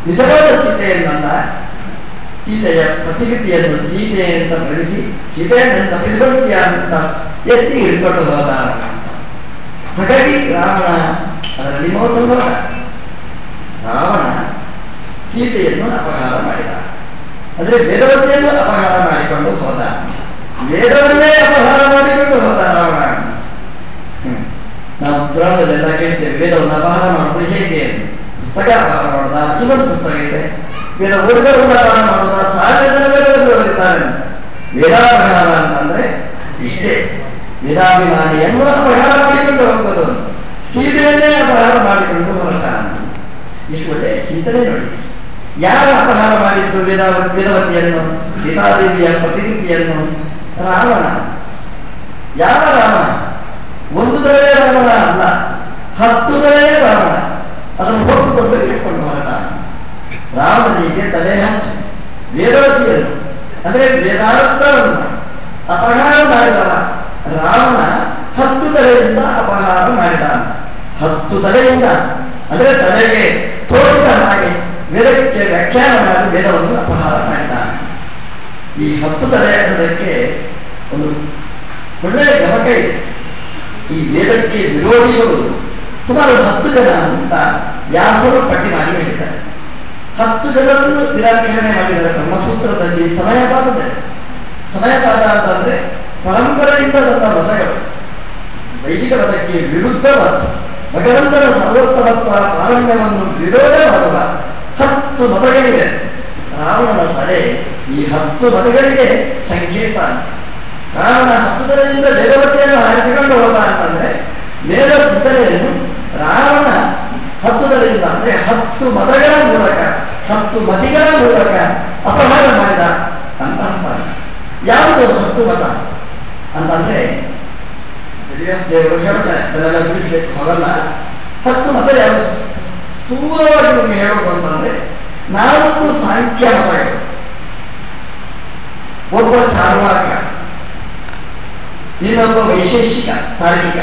ನಿಜವಾದ ಸೀತೆಯನ್ನಲ್ಲ, ಸೀತೆಯ ಪ್ರತಿಕೃತಿಯನ್ನು ಸೀತೆ ಅಂತ ಬೆಳೆಸಿ ಸೀತೆಯನ್ನು ತಪ್ಪಿಸ್ಕೊಳ್ತೀಯ ಅಂತ ಎತ್ತಿ ಹಿಡ್ಕೊಂಡು ಹೋದ. ಹಾಗಾಗಿ ರಾವಣ ಅದರಲ್ಲಿ ಮೋಸ ಹೋದ. ರಾವಣ ಸೀತೆಯನ್ನು ಅಪಹಾರ ಮಾಡಿದ, ಅಂದ್ರೆ ವೇದವತಿಯನ್ನು ಅಪಹಾರ ಮಾಡಿಕೊಂಡು ಹೋದ, ವೇದವನ್ನೇ ಅಪಹಾರ ಮಾಡಿಕೊಂಡು ಹೋದ ರಾವಣ. ನಾವು ಪುರಾಣದಲ್ಲೆಲ್ಲ ಕೇಳ್ತೇವೆ, ವೇದವನ್ನು ಅಪಹಾರ ಮಾಡೋದು ಹೇಗೆ? ಪುಸ್ತಕ ಅಪಹಾರ ಮಾಡೋದ, ಇನ್ನೊಂದು ಪುಸ್ತಕ ಇದೆ, ವೇದ ಓದಿದವರು ಅಪಹಾರ ಮಾಡೋದ, ಸಾವಿರ ಜನ ವೇದವನ್ನು ಓದಿದ್ದಾರೆ. ವೇದಾಪಹಾರ ಅಂತಂದ್ರೆ ಇಷ್ಟೇ, ವೇದಾಭಿಮಾನಿಯನ್ನು ಅಪಹಾರ ಮಾಡಿಕೊಂಡು ಹೋಗೋದು, ಸೀತೆಯನ್ನೇ ಅಪಹಾರ ಮಾಡಿಕೊಂಡು ಹೊರಟ. ಇಷ್ಟು ಒಳ್ಳೆ ಚಿಂತನೆ ನೋಡಿ. ಯಾರು ಅಪಹಾರ ಮಾಡಿದ್ದು ವೇದವತಿಯನ್ನು, ಸೀತಾದೇವಿಯ ಪ್ರತಿಕೃತಿಯನ್ನು? ರಾವಣ. ಯಾವ ರಾವಣ? ಒಂದು ತಲೆಯ ರಾವಣ ಅಲ್ಲ, 10 ತಲೆಯ ರಾವಣ. ಅದನ್ನು ಹೊತ್ತುಕೊಂಡು ಇಟ್ಕೊಂಡು ಹೊರಟ. ರಾವಣನಿಗೆ ತಲೆ ಹಂಚು. ವೇದವತಿಯನ್ನು ಅಂದ್ರೆ ವೇದಾರ್ಥವನ್ನು ಅಪಹಾರ ಮಾಡಿದವ ರಾವಣ 10 ತಲೆಯಿಂದ ಅಪಹಾರ ಮಾಡಿದ. 10 ತಲೆಯಿಂದ ಅಂದ್ರೆ ತಲೆಗೆ ತೋರಿದ ಹಾಗೆ ವೇದಕ್ಕೆ ವ್ಯಾಖ್ಯಾನ ಮಾಡಿ ವೇದವನ್ನು ಅಪಹಾರ ಮಾಡಿದ. ಈ 10 ತಲೆ ಅನ್ನೋದಕ್ಕೆ ಒಂದು ಒಳ್ಳೆಯ ಗಮಕ ಇದೆ. ಈ ವೇದಕ್ಕೆ ವಿರೋಧಿಗಳು ಸುಮಾರು 10 ಜನ ಅಂತ ವ್ಯಾಸರು ಪಟ್ಟಿ ಮಾಡಿ ಹೇಳಿದ್ದಾರೆ. 10 ಜನರನ್ನು ನಿರಾಕರಣೆ ಮಾಡಿದ್ದಾರೆ ಬ್ರಹ್ಮಸೂತ್ರದಲ್ಲಿ. ಸಮಯಪಾದ ಅಂತಂದ್ರೆ ಪರಂಪರೆಯಿಂದ ಬಂದ ಮತಗಳು, ವೈದಿಕ ಮತಕ್ಕೆ ವಿರುದ್ಧವಾದ ಭಗವಂತನ ಸರ್ವೋತ್ತಮತ್ವ ಪಾರಮ್ಯವನ್ನು ವಿರೋಧ ಮಾಡುವ 10 ಮತಗಳಿವೆ. ರಾವಣನ ತಲೆ ಈ 10 ಮತಗಳಿಗೆ ಸಂಕೇತ. ರಾವಣ 10 ತಲೆಯಿಂದ ವೇದವತಿಯನ್ನು ಆರಿಸಿಕೊಂಡು ಹೋದ ಅಂತಂದ್ರೆ ವೇದ ಚಿಂತನೆಯನ್ನು ರಾವಣ 10 ತಲೆಯಿಂದ ಅಂದ್ರೆ 10 ಮತಗಳ ಮೂಲಕ 10 ಮತಿಗಳ ಮೂಲಕ ಅಪಹಾರ ಮಾಡಿದ ಅಂತ ಅಂತಾರೆ. ಯಾವುದು 10 ಮತ ಅಂತಂದ್ರೆ ದೇವರು ಹೇಳ್ತಾರೆ, ಅದೆಲ್ಲ ಬಿಡಿಸ್ಲಿಕ್ಕೆ ಹೋಗಲ್ಲ. 10 ಮತ ಯಾವುದು? ಸ್ಥೂಲವಾಗಿ ನಿಮಗೆ ಹೇಳೋದು ಅಂತಂದ್ರೆ 4 ಸಾಂಖ್ಯ ಮತಗಳು, ಒಬ್ಬ ಚಾರ್ವಾಕ, ಇನ್ನೊಬ್ಬ ವೈಶೇಷಿಕ ತಾರ್ಕಿಕ,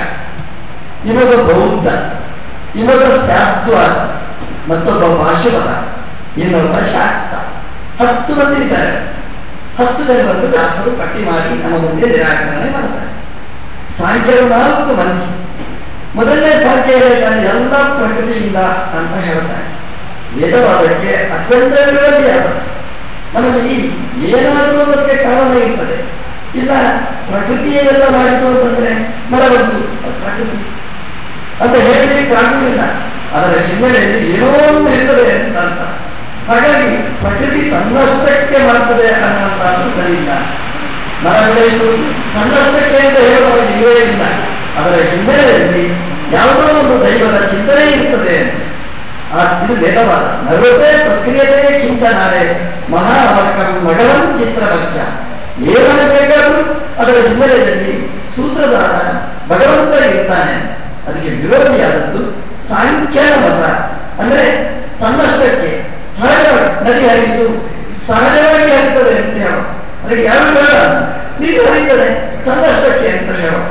ಇನ್ನೊಬ್ಬ ಬೌದ್ಧ, ಇನ್ನೊಬ್ಬ ಸ್ಯಾದ್ವಾದ, ಮತ್ತೊಬ್ಬ ಭಾಷವತ, ಇನ್ನೊಬ್ಬ ಶಾಕ್ತ. 10 ಮಂದಿ ಇದ್ದಾರೆ. 10 ಜನರನ್ನು ದಾಸರು ಪಟ್ಟಿ ಮಾಡಿ ನಮ್ಮ ಮುಂದೆ ನಿರಾಕರಣೆ ಮಾಡ್ತಾರೆ. ಸಾಂಖ್ಯರು 4 ಮಂದಿ. ಮೊದಲನೇ ಸಾಂಖ್ಯ ಹೇಳ್ತಾರೆ ಎಲ್ಲ ಪ್ರಕೃತಿಯಿಂದ ಅಂತ ಹೇಳ್ತಾರೆ. ವೇದವಾದಕ್ಕೆ ಅತ್ಯಂತ ವಿರೋಧಿಯಾದ. ನಮಗೆ ಏನಾದರೂ ಅದಕ್ಕೆ ಕಾರಣ ಇರ್ತದೆ. ಇಲ್ಲ ಪ್ರಕೃತಿಯೆಲ್ಲ ಮಾಡಿತು ಅಂತಂದ್ರೆ ಮರ ಬಂತು, ಪ್ರಕೃತಿ ಅಂತ ಹೇಳಲಿಕ್ಕೆ ಆಗುವುದಿಲ್ಲ. ಅದರ ಹಿನ್ನೆಲೆಯಲ್ಲಿ ಏನೋ ಒಂದು ಇರ್ತದೆ ಅಂತ. ಹಾಗಾಗಿ ಪ್ರಕೃತಿ ತನ್ನಷ್ಟಕ್ಕೆ ಮಾಡ್ತದೆ ಅನ್ನೋದು ಸರಿಯಿಲ್ಲ. ಮರ ಬೆಳೆಯುವುದು ತನ್ನಷ್ಟಕ್ಕೆ ಅಂತ ಹೇಳುವಾಗ ಇಲ್ಲವೇ ಇಲ್ಲ. ಅದರ ಹಿನ್ನೆಲೆಯಲ್ಲಿ ಯಾವುದೋ ಒಂದು ದೈವದ ಚಿಂತನೆ ಇರ್ತದೆ. ಇದು ವೇದವಾದ. ನಗರತೆ ಪ್ರಕ್ರಿಯತೆ ಕಿಂಚನಾರೆ ಮಹಾವರ್ಕಂ ಮಗಳಂ ಚಿತ್ರವಚ್ಚ. ಏನಾಗಬೇಕಾದ್ರೂ ಅದರ ಹಿನ್ನೆಲೆಯಲ್ಲಿ ಸೂತ್ರಧಾರ ಭಗವಂತ ಇರ್ತಾನೆ. ಅದಕ್ಕೆ ವಿರೋಧಿಯಾದದ್ದು ಸಾಂಖ್ಯನ ಮತ. ಅಂದ್ರೆ ತನ್ನಷ್ಟಕ್ಕೆ ಸಹಜವಾಗಿ ನದಿ ಹರಿದು ಸಹಜವಾಗಿ ಹರಿತದೆ ಅಂತ ಹೇಳೋ. ಅದಕ್ಕೆ ಯಾರು ಬೇಡ, ನೀರು ಹರಿತದೆ ತನ್ನಷ್ಟಕ್ಕೆ ಅಂತ ಹೇಳೋ.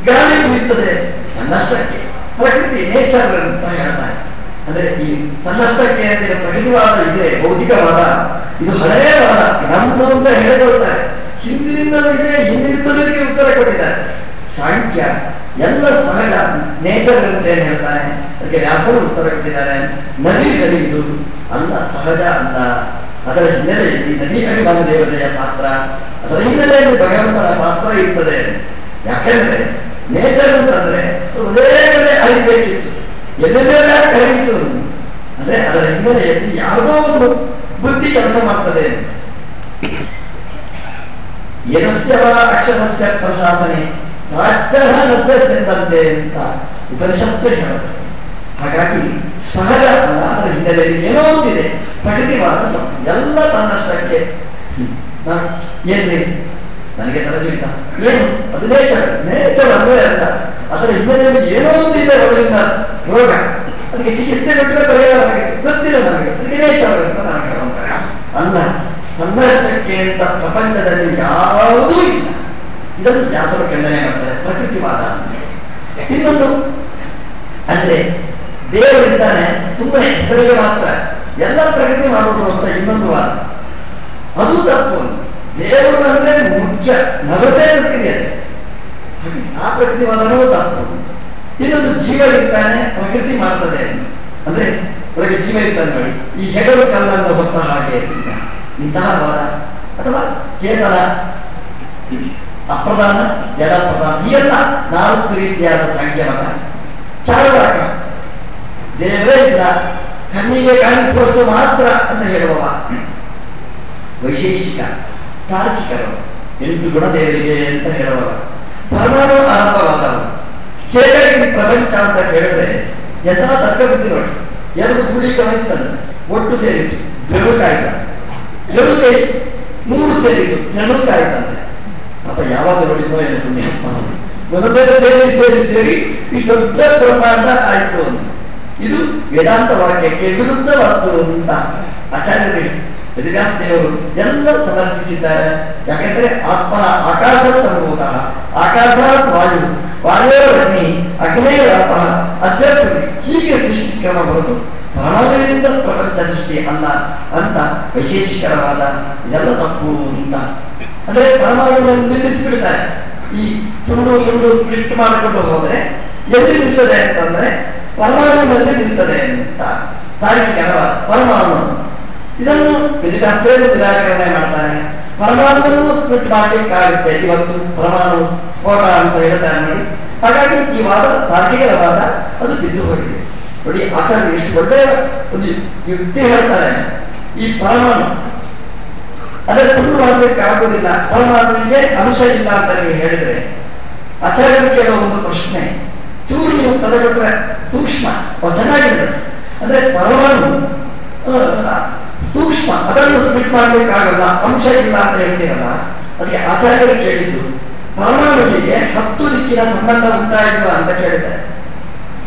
ಗಾಳಿ ಬೀಳ್ತದೆ ತನ್ನಷ್ಟಕ್ಕೆ, ಪ್ರಕೃತಿ ನೇಚರ್ ಅಂತ ಹೇಳ್ತಾರೆ. ಅಂದ್ರೆ ಈ ತನ್ನಷ್ಟಕ್ಕೆ ಅಂತ ಪ್ರಕೃತಿವಾದ ಇದೆ, ಭೌತಿಕವಾದ. ಇದು ಹಳೆಯ ವಾದ, ನಮ್ದು ಅಂತ ಹೇಳಿಕೊಳ್ತಾರೆ. ಹಿಂದಿನಿಂದಲೂ ಇದೆ, ಹಿಂದಿನಿಂದಲೂ ಉತ್ತರ ಕೊಟ್ಟಿದ್ದಾರೆ. ಸಾಂಖ್ಯ ಎಲ್ಲ ಸಹಜ ನೇಚರ್ ಅಂತ ಏನ್ ಹೇಳ್ತಾನೆ, ಅದಕ್ಕೆ ವ್ಯಾಸರು ಉತ್ತರ ಕೊಟ್ಟಿದ್ದಾರೆ. ನದಿ ಹರಿಯುವುದು ಅಲ್ಲ, ಸಹಜ ಅಲ್ಲ. ಅದರ ಹಿನ್ನೆಲೆಯಲ್ಲಿ ನದಿ ಅಭಿಮಾನ ದೇವತೆಯ ಪಾತ್ರ, ಅದರ ಹಿನ್ನೆಲೆಯಲ್ಲಿ ಭಗವಂತನ ಪಾತ್ರ ಇರ್ತದೆ. ಯಾಕೆಂದ್ರೆ ನೇಚರ್ ಅಂತಂದ್ರೆ ಒಂದೇ ಕಡೆ ಹರಿಬೇಕಿತ್ತು, ಎಲ್ಲೆಲ್ಲ ಹರಿಯಿತು ಅಂದ್ರೆ ಅದರ ಹಿನ್ನೆಲೆಯಲ್ಲಿ ಯಾವುದೋ ಒಂದು ಬುದ್ಧಿ ಕೆಲಸ ಮಾಡ್ತದೆ. ಏನಸ್ಯ ಅಕ್ಷರಸ್ಯ ಪ್ರಶಾಸನೆ ರಾಜ್ಯ ನದ್ಯಂತೆ ಅಂತ ಉಪನಿಷತ್ತು ಹೇಳುತ್ತದೆ. ಹಾಗಾಗಿ ಸಹಜ ಅಲ್ಲ, ಅದರ ಹಿನ್ನೆಲೆಯಲ್ಲಿ ಏನೋ ಒಂದಿದೆ. ಪ್ರಕೃತಿವಾದ ಎಲ್ಲ ತನ್ನಷ್ಟಕ್ಕೆ. ಏನ್ರಿ ನನಗೆ ತಲೆಸಿಡಿತ ಏನು, ಅದು ನೇಚರ್. ನೇಚರ್ ಅಲ್ಲವೇ ಅಲ್ಲ, ಅದರ ಹಿನ್ನೆಲೆಯಲ್ಲಿ ಏನೋ ಒಂದಿದೆ. ಅವರಿಂದ ರೋಗ, ಅದಕ್ಕೆ ಚಿಕಿತ್ಸೆ ಕೊಟ್ಟರೆ ಪರಿಹಾರ ಗೊತ್ತಿಲ್ಲ ನನಗೆ, ಅದಕ್ಕೆ ನೇಚರ್ ಅಂತ ನಾನು ಹೇಳುವಂತ ಅಲ್ಲ. ತನ್ನಷ್ಟಕ್ಕೆ ಅಂತ ಪ್ರಪಂಚದಲ್ಲಿ ಯಾವುದೂ ಇಲ್ಲ. ಇದನ್ನು ವ್ಯಾಸರು ಖಂಡನೆ ಮಾಡ್ತಾರೆ, ಪ್ರಕೃತಿವಾದ. ಇನ್ನೊಂದು ಅಂದ್ರೆ ದೇವರಿದ್ದಾನೆ, ಸುಮ್ಮನೆ ಹೆಸರಿಗೆ ಮಾತ್ರ ಎಲ್ಲ ಪ್ರಗತಿ ಮಾಡುವುದು ಅಂತ ಇನ್ನೊಂದು ವಾದ. ಅದು ತಪ್ಪು. ದೇವರು ಅಂದ್ರೆ ಮುಖ್ಯ ನಗದೇ ಗೊತ್ತಿದೆ, ಆ ಪ್ರಕೃತಿವಾದನೂ ತಪ್ಪು. ಇನ್ನೊಂದು ಜೀವ ಇರ್ತಾನೆ, ಪ್ರಕೃತಿ ಮಾಡ್ತದೆ ಅಂದ್ರೆ ಒಳಗೆ ಜೀವ ಇರ್ತಾನೆ ನೋಡಿ, ಈ ಹೆಗಲು ಕಲ್ಲನ್ನು ಹೊತ್ತ ಹಾಗೆ ಇಂತಹ ವಾದ. ಅಥವಾ ಚೇತನ ಅಪ್ರಧಾನ ಜಡ ಪ್ರಧಾನ, ಈ ಎಲ್ಲ 4 ರೀತಿಯಾದ ಸಂಖ್ಯಾಮತ. ಚಾರುವಾಕ ದೇವರೇ ಇಲ್ಲ, ಕಣ್ಣಿಗೆ ಕಾಣಿಸುವಷ್ಟು ಮಾತ್ರ ಅಂತ ಹೇಳುವವ. ವೈಶೇಷಿಕ ತಾರ್ಕಿಕರು 8 ಗುಣ ದೇವರಿಗೆ ಅಂತ ಹೇಳುವವ. ಪರಮಾಣು ಆರಂಭವಾದವು. ಹೇಗೆ ಪ್ರಪಂಚ ಅಂತ ಕೇಳಿದ್ರೆ ಎಂತಹ ತರ್ಕ ಬುದ್ಧಿ ನೋಡಿ. 2 ಗೂಳಿಕವಿತ್ತಂತೆ, ಒಟ್ಟು ಸೇರಿತು ಜಳುಕಾಯ್ತ, ಜಳುಕೈ 3 ಸೇರಿತು ಜಳುಕಾಯ್ತಂತೆ. ಅಪ್ಪ ಯಾವಾಗ ನೋಡಿದ್ನೋ ಏನು ಪುಣ್ಯ, ಒಂದೊಂದೇ ಸೇರಿ ಸೇರಿ ಸೇರಿ ಈ ದೊಡ್ಡ ಬ್ರಹ್ಮಾಂಡ ಆಯ್ತು ಅಂತ. ಇದು ವೇದಾಂತ ವಾಕ್ಯಕ್ಕೆ ವಿರುದ್ಧವಾದ್ದು ಅಂತ ಆಚಾರ್ಯರು ವೇದವ್ಯಾಸದೇವರು ಎಲ್ಲ ಸಮರ್ಥಿಸಿದ್ದಾರೆ. ಯಾಕೆಂದ್ರೆ ಆತ್ಮನ ಆಕಾಶ ಸರ್ವೋದ, ಆಕಾಶ ವಾಯು, ವಾಯುರಗ್ನಿ, ಅಗ್ನೇಯರಾಪ, ಅಧ್ಯಾತ್ಮ, ಹೀಗೆ ಸೃಷ್ಟಿ ಕ್ರಮ ಬರುವುದು ಪ್ರಾಣಗಳಿಂದ ಪ್ರಪಂಚ ಸೃಷ್ಟಿ ಅಲ್ಲ ಅಂತ ವೈಶೇಷಿಕರವಾದ. ಇದೆಲ್ಲ ತಪ್ಪು ಅಂತ. ಅಂದ್ರೆ ಪರಮಾಣುಗಳನ್ನು ನಿಲ್ಲಿಸಿಬಿಡ್ತಾರೆ. ಈ ತುಂಡು ತುಂಡು ಸ್ಪ್ಲಿಟ್ ಮಾಡಿಕೊಂಡು ಹೋದ್ರೆ ಎಲ್ಲಿ ನಿಲ್ತದೆ ಅಂತಂದ್ರೆ ಪರಮಾಣುವಿನಲ್ಲಿ ನಿಲ್ತದೆ ಅಂತ ತಾರ್ಕಿಕರವಾದ. ಪರಮಾಣು ಇದನ್ನು ವಿಧಿಶಾಸ್ತ್ರದಲ್ಲಿ ನಿರಾಕರಣೆ ಮಾಡ್ತಾರೆ. ಪರಮಾಣುವನ್ನು ಸ್ಪ್ಲಿಟ್ ಮಾಡಲಿಕ್ಕಾಗುತ್ತೆ, ಇವತ್ತು ಪರಮಾಣು ಸ್ಫೋಟ ಅಂತ ಹೇಳ್ತಾರೆ ನೋಡಿ. ಹಾಗಾಗಿ ಈ ವಾದ ತಾರ್ಕಿಕರ ವಾದ ಅದು ಬಿದ್ದು ಹೋಗಿದೆ ನೋಡಿ. ಆಚಾರ್ಯ ಎಷ್ಟು ಒಳ್ಳೆಯ ಒಂದು ಯುಕ್ತಿ ಹೇಳ್ತಾರೆ. ಈ ಪರಮಾಣು ಅದರ ತುಂಡು ಮಾಡಲಿಕ್ಕೆ ಆಗುವುದಿಲ್ಲ, ಪರಮಾಣುವಿಗೆ ಅಂಶ ಇಲ್ಲ ಅಂತ ನೀವು ಹೇಳಿದ್ರೆ ಆಚಾರ್ಯರು ಕೇಳುವ ಒಂದು ಪ್ರಶ್ನೆ, ಚೂರು ನೀವು ತಡೆಗಟ್ಟರೆ ಸೂಕ್ಷ್ಮ ಚೆನ್ನಾಗಿದೆ. ಅಂದ್ರೆ ಪರಮಾಣು ಸೂಕ್ಷ್ಮ, ಅದನ್ನು ಸ್ಪ್ಲಿಟ್ ಮಾಡ್ಲಿಕ್ಕಾಗಲ್ಲ, ಅಂಶ ಇಲ್ಲ ಅಂತ ಹೇಳ್ತೀರಲ್ಲ. ಅದಕ್ಕೆ ಆಚಾರ್ಯರು ಕೇಳಿದ್ದು ಪರಮಾಣುವಿಗೆ 10 ದಿಕ್ಕಿನ ಸಂಬಂಧ ಉಂಟಾಗಿಲ್ಲ ಅಂತ ಕೇಳಿದ್ದಾರೆ.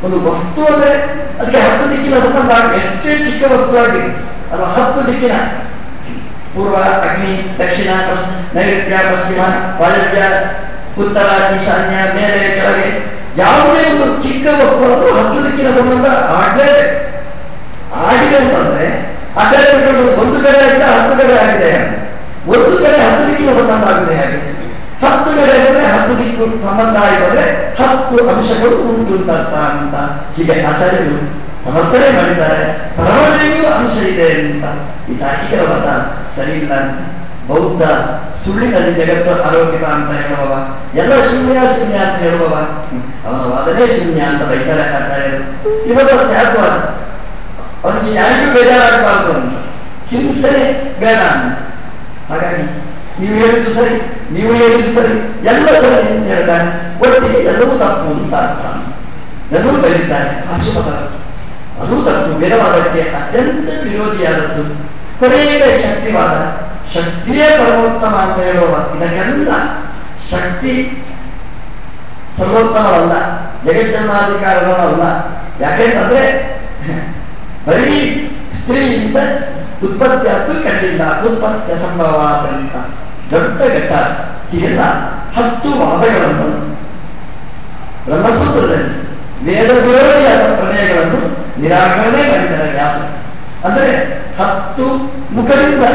ಒಂದು ವಸ್ತು ಅಂದ್ರೆ ಅದಕ್ಕೆ 10 ದಿಕ್ಕಿನ ಸಂಬಂಧ, ಎಷ್ಟೇ ಚಿಕ್ಕ ವಸ್ತು ಆಗಿದೆ ಅದು 10 ದಿಕ್ಕಿನ ಪೂರ್ವ, ಅಗ್ನಿ, ದಕ್ಷಿಣ, ನೈಋತ್ಯ, ಪಶ್ಚಿಮ, ವಾಯವ್ಯ, ಉತ್ತರ, ಈಶಾನ್ಯ, ಮೇಲೆ, ಕೆಳಗೆ, ಯಾವುದೇ ಒಂದು ಚಿಕ್ಕ ವಸ್ತು ಅದು 10 ದಿಕ್ಕಿನ ಸಂಬಂಧ ಆಗಲೇಬೇಕು. ಆಗಿದೆ ಅಂತಂದ್ರೆ ಆಚಾರ್ಯಗಳು ಒಂದು ಕಡೆ ಆಗಿದೆ 10 ಕಡೆ ಆಗಿದೆ, ಒಂದು ಕಡೆ 10 ದಿಕ್ಕಿನ ಸಂಬಂಧ ಆಗಿದೆ. ಹಾಗೆ 10 ಕಡೆ ಅಂದರೆ 10 ದಿಕ್ಕು ಸಂಬಂಧ ಆಗಿದ್ರೆ 10 ಅಂಶಗಳು ಉಂಟು ಅಂತ ಹೀಗೆ ಆಚಾರ್ಯರು ಸಮರ್ಥನೆ ಮಾಡಿದ್ದಾರೆ. ಪರಮಾಣುವಿಗೂ ಅಂಶ ಇದೆ ಅಂತ. ಈ ತಾರ್ಕಿಕರವಾದ ಸರಿ ಇಲ್ಲ ಅಂತ. ಬೌದ್ಧ ಸುಳ್ಳಿನಲ್ಲಿ ಜಗತ್ತು ಆರೋಪಿತ ಅಂತ ಹೇಳುವವ, ಎಲ್ಲ ಶೂನ್ಯ ಶೂನ್ಯ ಅಂತ ಹೇಳುವವ, ಅವನ ವಾದನೆ ಶೂನ್ಯ ಅಂತ ಬೈತಾರೆ ಆಚಾರ್ಯರು. ಇವತ್ತು ಸ್ಯಾತ್ವಾದ ಅವನಿಗೆ ಯಾರಿಗೂ ಬೇಜಾರಾಗಬಾರ್ದು ಅಂತ, ಹಿಂಸೆ ಬೇಡ ಅಂತ. ಹಾಗಾಗಿ ನೀವು ಹೇಳಿದ್ದು ಸರಿ, ನೀವು ಹೇಳಿದ್ದು ಸರಿ, ಎಲ್ಲ ಸರಿ ಅಂತ ಹೇಳ್ತಾನೆ. ಒಟ್ಟಿಗೆ ಎಲ್ಲವೂ ತಪ್ಪು ಅಂತ ಅರ್ಥ. ಎಲ್ಲರೂ ಬರೀತಾರೆ ಭಾಷೆಪದ, ಅದು ತಪ್ಪು. ವೇದವಾದಕ್ಕೆ ಅತ್ಯಂತ ವಿರೋಧಿಯಾದದ್ದು. ಕೊನೆಯ ಶಕ್ತಿವಾದ, ಶಕ್ತಿಯೇ ಪರಮೋತ್ತಮ ಅಂತ ಹೇಳುವ. ಇದಕ್ಕೆಲ್ಲ ಶಕ್ತಿ ಸರ್ವೋತ್ತಮವಲ್ಲ, ಜಗಜ್ಜನ್ಮಾಧಿಕಾರಗಳಲ್ಲ. ಯಾಕೆಂತಂದ್ರೆ ಬರೀ ಸ್ತ್ರೀಯಿಂದ ಉತ್ಪತ್ತಿ ಆದ್ದು ಕಂಡಿಲ್ಲ, ಉತ್ಪತ್ತಿ ಸಂಭವಾದಂತ ದೊಡ್ಡ ಘಟ್ಟ. ಹೀಗೆಲ್ಲ 10 ವಾದಗಳನ್ನು ಬ್ರಹ್ಮಸೂತ್ರದಲ್ಲಿ ವೇದ ವಿರೋಧಿಯಾದ ಪ್ರಮೇಯಗಳನ್ನು ನಿರಾಕರಣೆ ಮಾಡಿದ್ದಾರೆ ವ್ಯಾಸ. ಅಂದ್ರೆ 10 ಮುಖದಿಂದ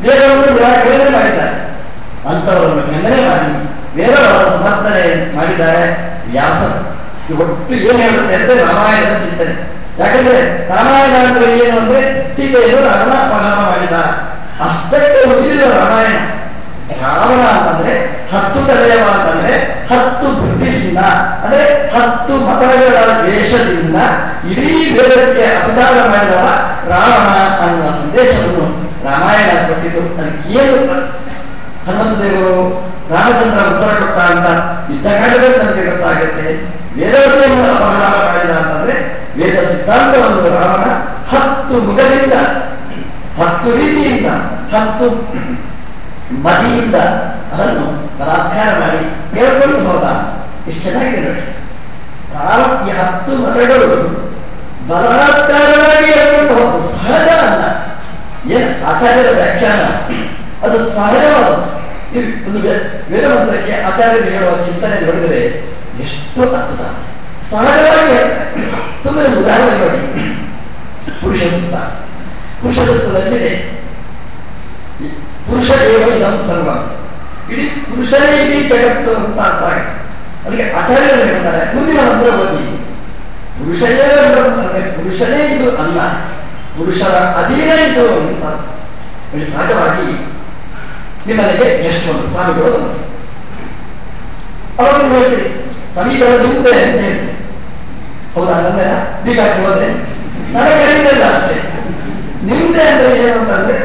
ವೇದವನ್ನು ನಿರಾಕರಣೆ ಮಾಡಿದ್ದಾರೆ. ಅಂತವರನ್ನು ಖಂಡನೆ ಮಾಡಿ ವೇದವಾದ ಸಮರ್ಥನೆ ಮಾಡಿದ್ದಾರೆ ವ್ಯಾಸ. ಒಟ್ಟು ಏನ್ ಹೇಳುತ್ತೆ ಅಂದ್ರೆ ರಾಮಾಯಣದ ಚಿಂತನೆ. ಯಾಕಂದ್ರೆ ರಾಮಾಯಣ ಅಂದ್ರೆ ಏನು ಅಂದ್ರೆ ಸೀತೆಯನ್ನು ರಾವಣ ಅಪಹಾರ ಮಾಡಿದ, ಅಷ್ಟಕ್ಕೆ ಮುಗಿದ ರಾಮಾಯಣ. ರಾವಣ ಅಂತಂದ್ರೆ 10 ತಲೆಯವ ಅಂತಂದ್ರೆ 10 ಬುದ್ಧಿಯಿಂದ, ಅಂದ್ರೆ 10 ಮತಗಳ ವೇಷದಿಂದ ಇಡೀ ವೇದಕ್ಕೆ ಅಪಚಾರ ಮಾಡಿದವ ರಾವಣ ಅನ್ನುವ ಸಂದೇಶವನ್ನು ರಾಮಾಯಣ ಕೊಟ್ಟಿದ್ದು. ಅದಕ್ಕೆ ಏನು ಹನುಮಂತ ದೇವರು ರಾಮಚಂದ್ರ ಉತ್ತರ ಕೊಟ್ಟ ಅಂತ ಯುದ್ಧಕಾಂಡದಲ್ಲಿ ನಮಗೆ ಗೊತ್ತಾಗುತ್ತೆ. ವೇದವನ್ನು ಅಪಹಾರ ಮಾಡಿದ ಅಂತಂದ್ರೆ ವೇದ ಸಿದ್ಧಾಂತವನ್ನು ರಾವಣ 10 ಮುಖದಿಂದ, 10 ರೀತಿಯಿಂದ, 10 ಮದಿಯಿಂದ ಅದನ್ನು ಬಲಾತ್ಕಾರ ಮಾಡಿ ಹೇಳ್ಕೊಂಡು ಹೋದ. ಎಷ್ಟು ಚೆನ್ನಾಗಿದೆ ನೋಡಿ. ಈ 10 ಮತಗಳು ಬಲಾತ್ಕಾರವಾಗಿ ಹೇಳ್ಕೊಂಡು ಹೋಗುದು ಸಹಜ ಅಲ್ಲ. ಏನು ಆಚಾರ್ಯರ ವ್ಯಾಖ್ಯಾನ ಅದು ಸಹಜವಾದದ್ದು. ಒಂದು ವೇದಮಂತ್ರಕ್ಕೆ ಆಚಾರ್ಯರು ಹೇಳುವ ಚಿಂತನೆ ನೋಡಿದರೆ ಎಷ್ಟು ಅದ್ಭುತ. ಸಹಜವಾಗಿ ಸುಮ್ಮನೆ ಉದಾಹರಣೆ ನೋಡಿ, ಪುರುಷ ಸೂಕ್ತ ಪುರುಷತ್ವದಲ್ಲಿದೆ. ಪುರುಷ ದೇವ ಇದಂ ಸರ್ವ, ಇಡೀ ಪುರುಷನೇ ಇಡೀ ಜಗತ್ತು ಅಂತ ಅರ್ಥ ಆಗಿದೆ. ಅದಕ್ಕೆ ಆಚಾರ್ಯರು ಹೇಳ್ತಾರೆ, ಮುಂದಿನ ಮಂತ್ರ ಓದಿ, ಪುರುಷನೇ ಅಂದ್ರೆ ಪುರುಷನೇ ಇದು ಅಲ್ಲ, ಪುರುಷರ ಅಧೀನ ಇದು ಅಂತ ಹೇಳಿ ಸಹಜವಾಗಿ ನಿಮ್ಮನೆಗೆ ಎಷ್ಟು ಒಂದು ಸ್ವಾಮಿಗಳು ಅವರು ಹೇಳ್ತೀರಿ ಸಮೀಪದ ನಿಂದೆ ಅಂತ ಹೇಳ್ತೀರಿ. ಹೌದಾ? ಅಂದ್ರೆ ಬೇಕಾಗಿ ಹೋದ್ರೆ ನನಗೆ ಹೇಳಿಲ್ಲ ಅಷ್ಟೇ. ನಿಮ್ದೆ ಅಂದ್ರೆ ಏನು ಅಂತಂದ್ರೆ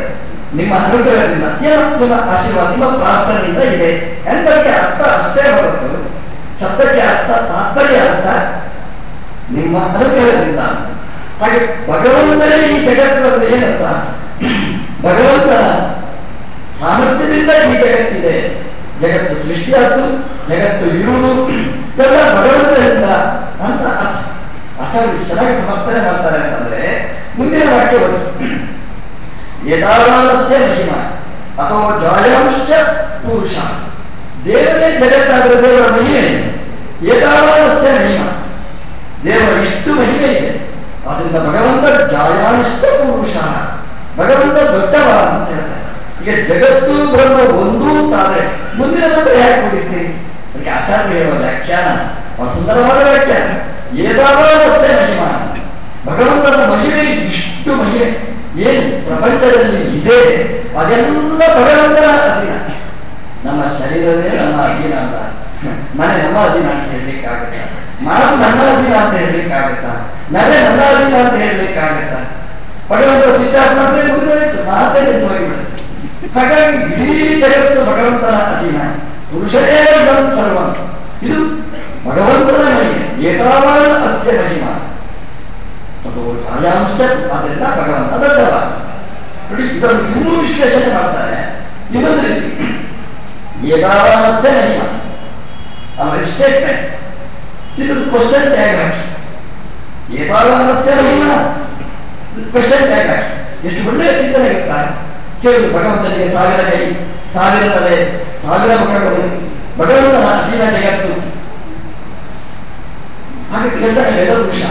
ನಿಮ್ಮ ಅನುಗ್ರಹದಿಂದ, ಏನೋ ನಿಮ್ಮ ಆಶೀರ್ವಾದ, ನಿಮ್ಮ ಪ್ರಾರ್ಥನೆಯಿಂದ ಇದೆ ಎಂಬಕ್ಕೆ ಅರ್ಥ ಅಷ್ಟೇ ಹೊರತು ಶಬ್ದಕ್ಕೆ ಅರ್ಥ, ತಾತ್ಪರ್ಯ ಅರ್ಥ ನಿಮ್ಮ ಅನುಗ್ರಹದಿಂದ. ಹಾಗೆ ಭಗವಂತನೇ ಈ ಜಗತ್ತು ಏನರ್ಥ? ಭಗವಂತನ ಸಾಮರ್ಥ್ಯದಿಂದ ಈ ಜಗತ್ತಿದೆ. ಜಗತ್ತು ಸೃಷ್ಟಿಯಾದ್ದು, ಜಗತ್ತು ಇರುವುದು ಎಲ್ಲ ಭಗವಂತನಿಂದ ಅಂತ ಆಚಾರ್ಯರು ಚೆನ್ನಾಗಿ ಸಮರ್ಥನೆ ಮಾಡ್ತಾರೆ. ಅಂತಂದ್ರೆ ಮುಂದಿನ ವಾಕ್ಯ ಬಂತು, ಯಥಾವಾನಸ್ಯ ಮಹಿಮಾ ಅಥವಾ ಜಾಯಾಂಶ ಪುರುಷ. ದೇವರೇ ಜಗತ್ತಾದರೆ ದೇವರ ಮಹಿಮೆ, ಯಥಾವಾನಸ್ಯ ಮಹಿಮಾ, ದೇವರ ಇಷ್ಟು ಮಹಿಮೆ ಇದೆ. ಆದ್ರಿಂದ ಭಗವಂತ ಜಾಯಾಂಶ ಪುರುಷ, ಭಗವಂತ ದೊಡ್ಡವ ಅಂತ ಹೇಳ್ತಾರೆ. ಈಗ ಜಗತ್ತು ಬ್ರಹ್ಮ ಒಂದು ಅಂತಾದ್ರೆ ಮುಂದಿನ ಮಂತ್ರ ಯಾಕೆ ಕೊಡಿಸ್ತೀರಿ? ಅದಕ್ಕೆ ಆಚಾರ್ಯ ಹೇಳುವ ವ್ಯಾಖ್ಯಾನ ಬಹಳ ಸುಂದರವಾದ ವ್ಯಾಖ್ಯಾನ. ಏದಾವಾನಸ್ಯ ಮಹಿಮಾ, ಭಗವಂತನ ಮಹಿಮೆ ಇಷ್ಟು ಮಹಿಮೆ ಏನು ಪ್ರಪಂಚದಲ್ಲಿ ಇದೆ ಅದೆಲ್ಲ ಭಗವಂತನ ಅಧೀನ. ನಮ್ಮ ಶರೀರವೇ ನಮ್ಮ ಅಧೀನ ಅಲ್ಲ, ಮನೆ ನಮ್ಮ ಅಧೀನ ಅಂತ ಹೇಳಲಿಕ್ಕಾಗತ್ತ, ಮಾತು ನನ್ನ ಅಧೀನ ಅಂತ ಹೇಳಲಿಕ್ಕಾಗತ್ತ, ನಡೆ ನನ್ನ ಅಧೀನ ಅಂತ ಹೇಳಲಿಕ್ಕಾಗತ್ತ. ಭಗವಂತ ಸ್ವಿಚ್ ಆಫ್ ಮಾಡಿದ್ರೆ ಮುಗಿದೋಯ್ತು, ಮಾತೇ ನಿಂತುವಾಗಿಬಿಡುತ್ತೆ. ಹಾಗಾಗಿ ಇಡೀ ಜಗತ್ತು ಭಗವಂತನ ಅಧೀನ, ಪುರುಷರೇ ಸರ್ವ, ಇದು ಭಗವಂತನ ಮಹಿಮೆ. ಏತಾವಾನ ಅಸ್ಯ ಮಹಿಮಾ ಅದು ಛಾಯಾಂಶ, ಆದ್ದರಿಂದ ಭಗವಂತ ದೊಡ್ಡವ. ನೋಡಿ, ಇದನ್ನು ಇನ್ನೂ ವಿಶ್ಲೇಷಣೆ ಮಾಡ್ತಾರೆ ಇನ್ನೊಂದು ರೀತಿ. ಏತಾವಾನಸ್ಯ ಮಹಿಮಾ ಅಲ್ಲ ಸ್ಟೇಟ್ಮೆಂಟ್, ಇದು ಕ್ವಶನ್ ಟ್ಯಾಗ್ ಹಾಕಿ. ಏತಾವಾನಸ್ಯ ಮಹಿಮಾ ಕ್ವಶನ್ ಟ್ಯಾಗ್ ಹಾಕಿ. ಎಷ್ಟು ಒಳ್ಳೆಯ ಚಿಂತನೆ ಇರ್ತಾರೆ. ಕೇಳುದು, ಭಗವಂತನಿಗೆ 1000 ಕೈ, 1000 ತಲೆ, 1000 ಮುಖಗಳು, ಭಗವಂತನ ಅಧೀನ ಜಗತ್ತು. ಹಾಗೆ ಕೇಳ್ತಾನೆ ವೇದಪುರುಷ,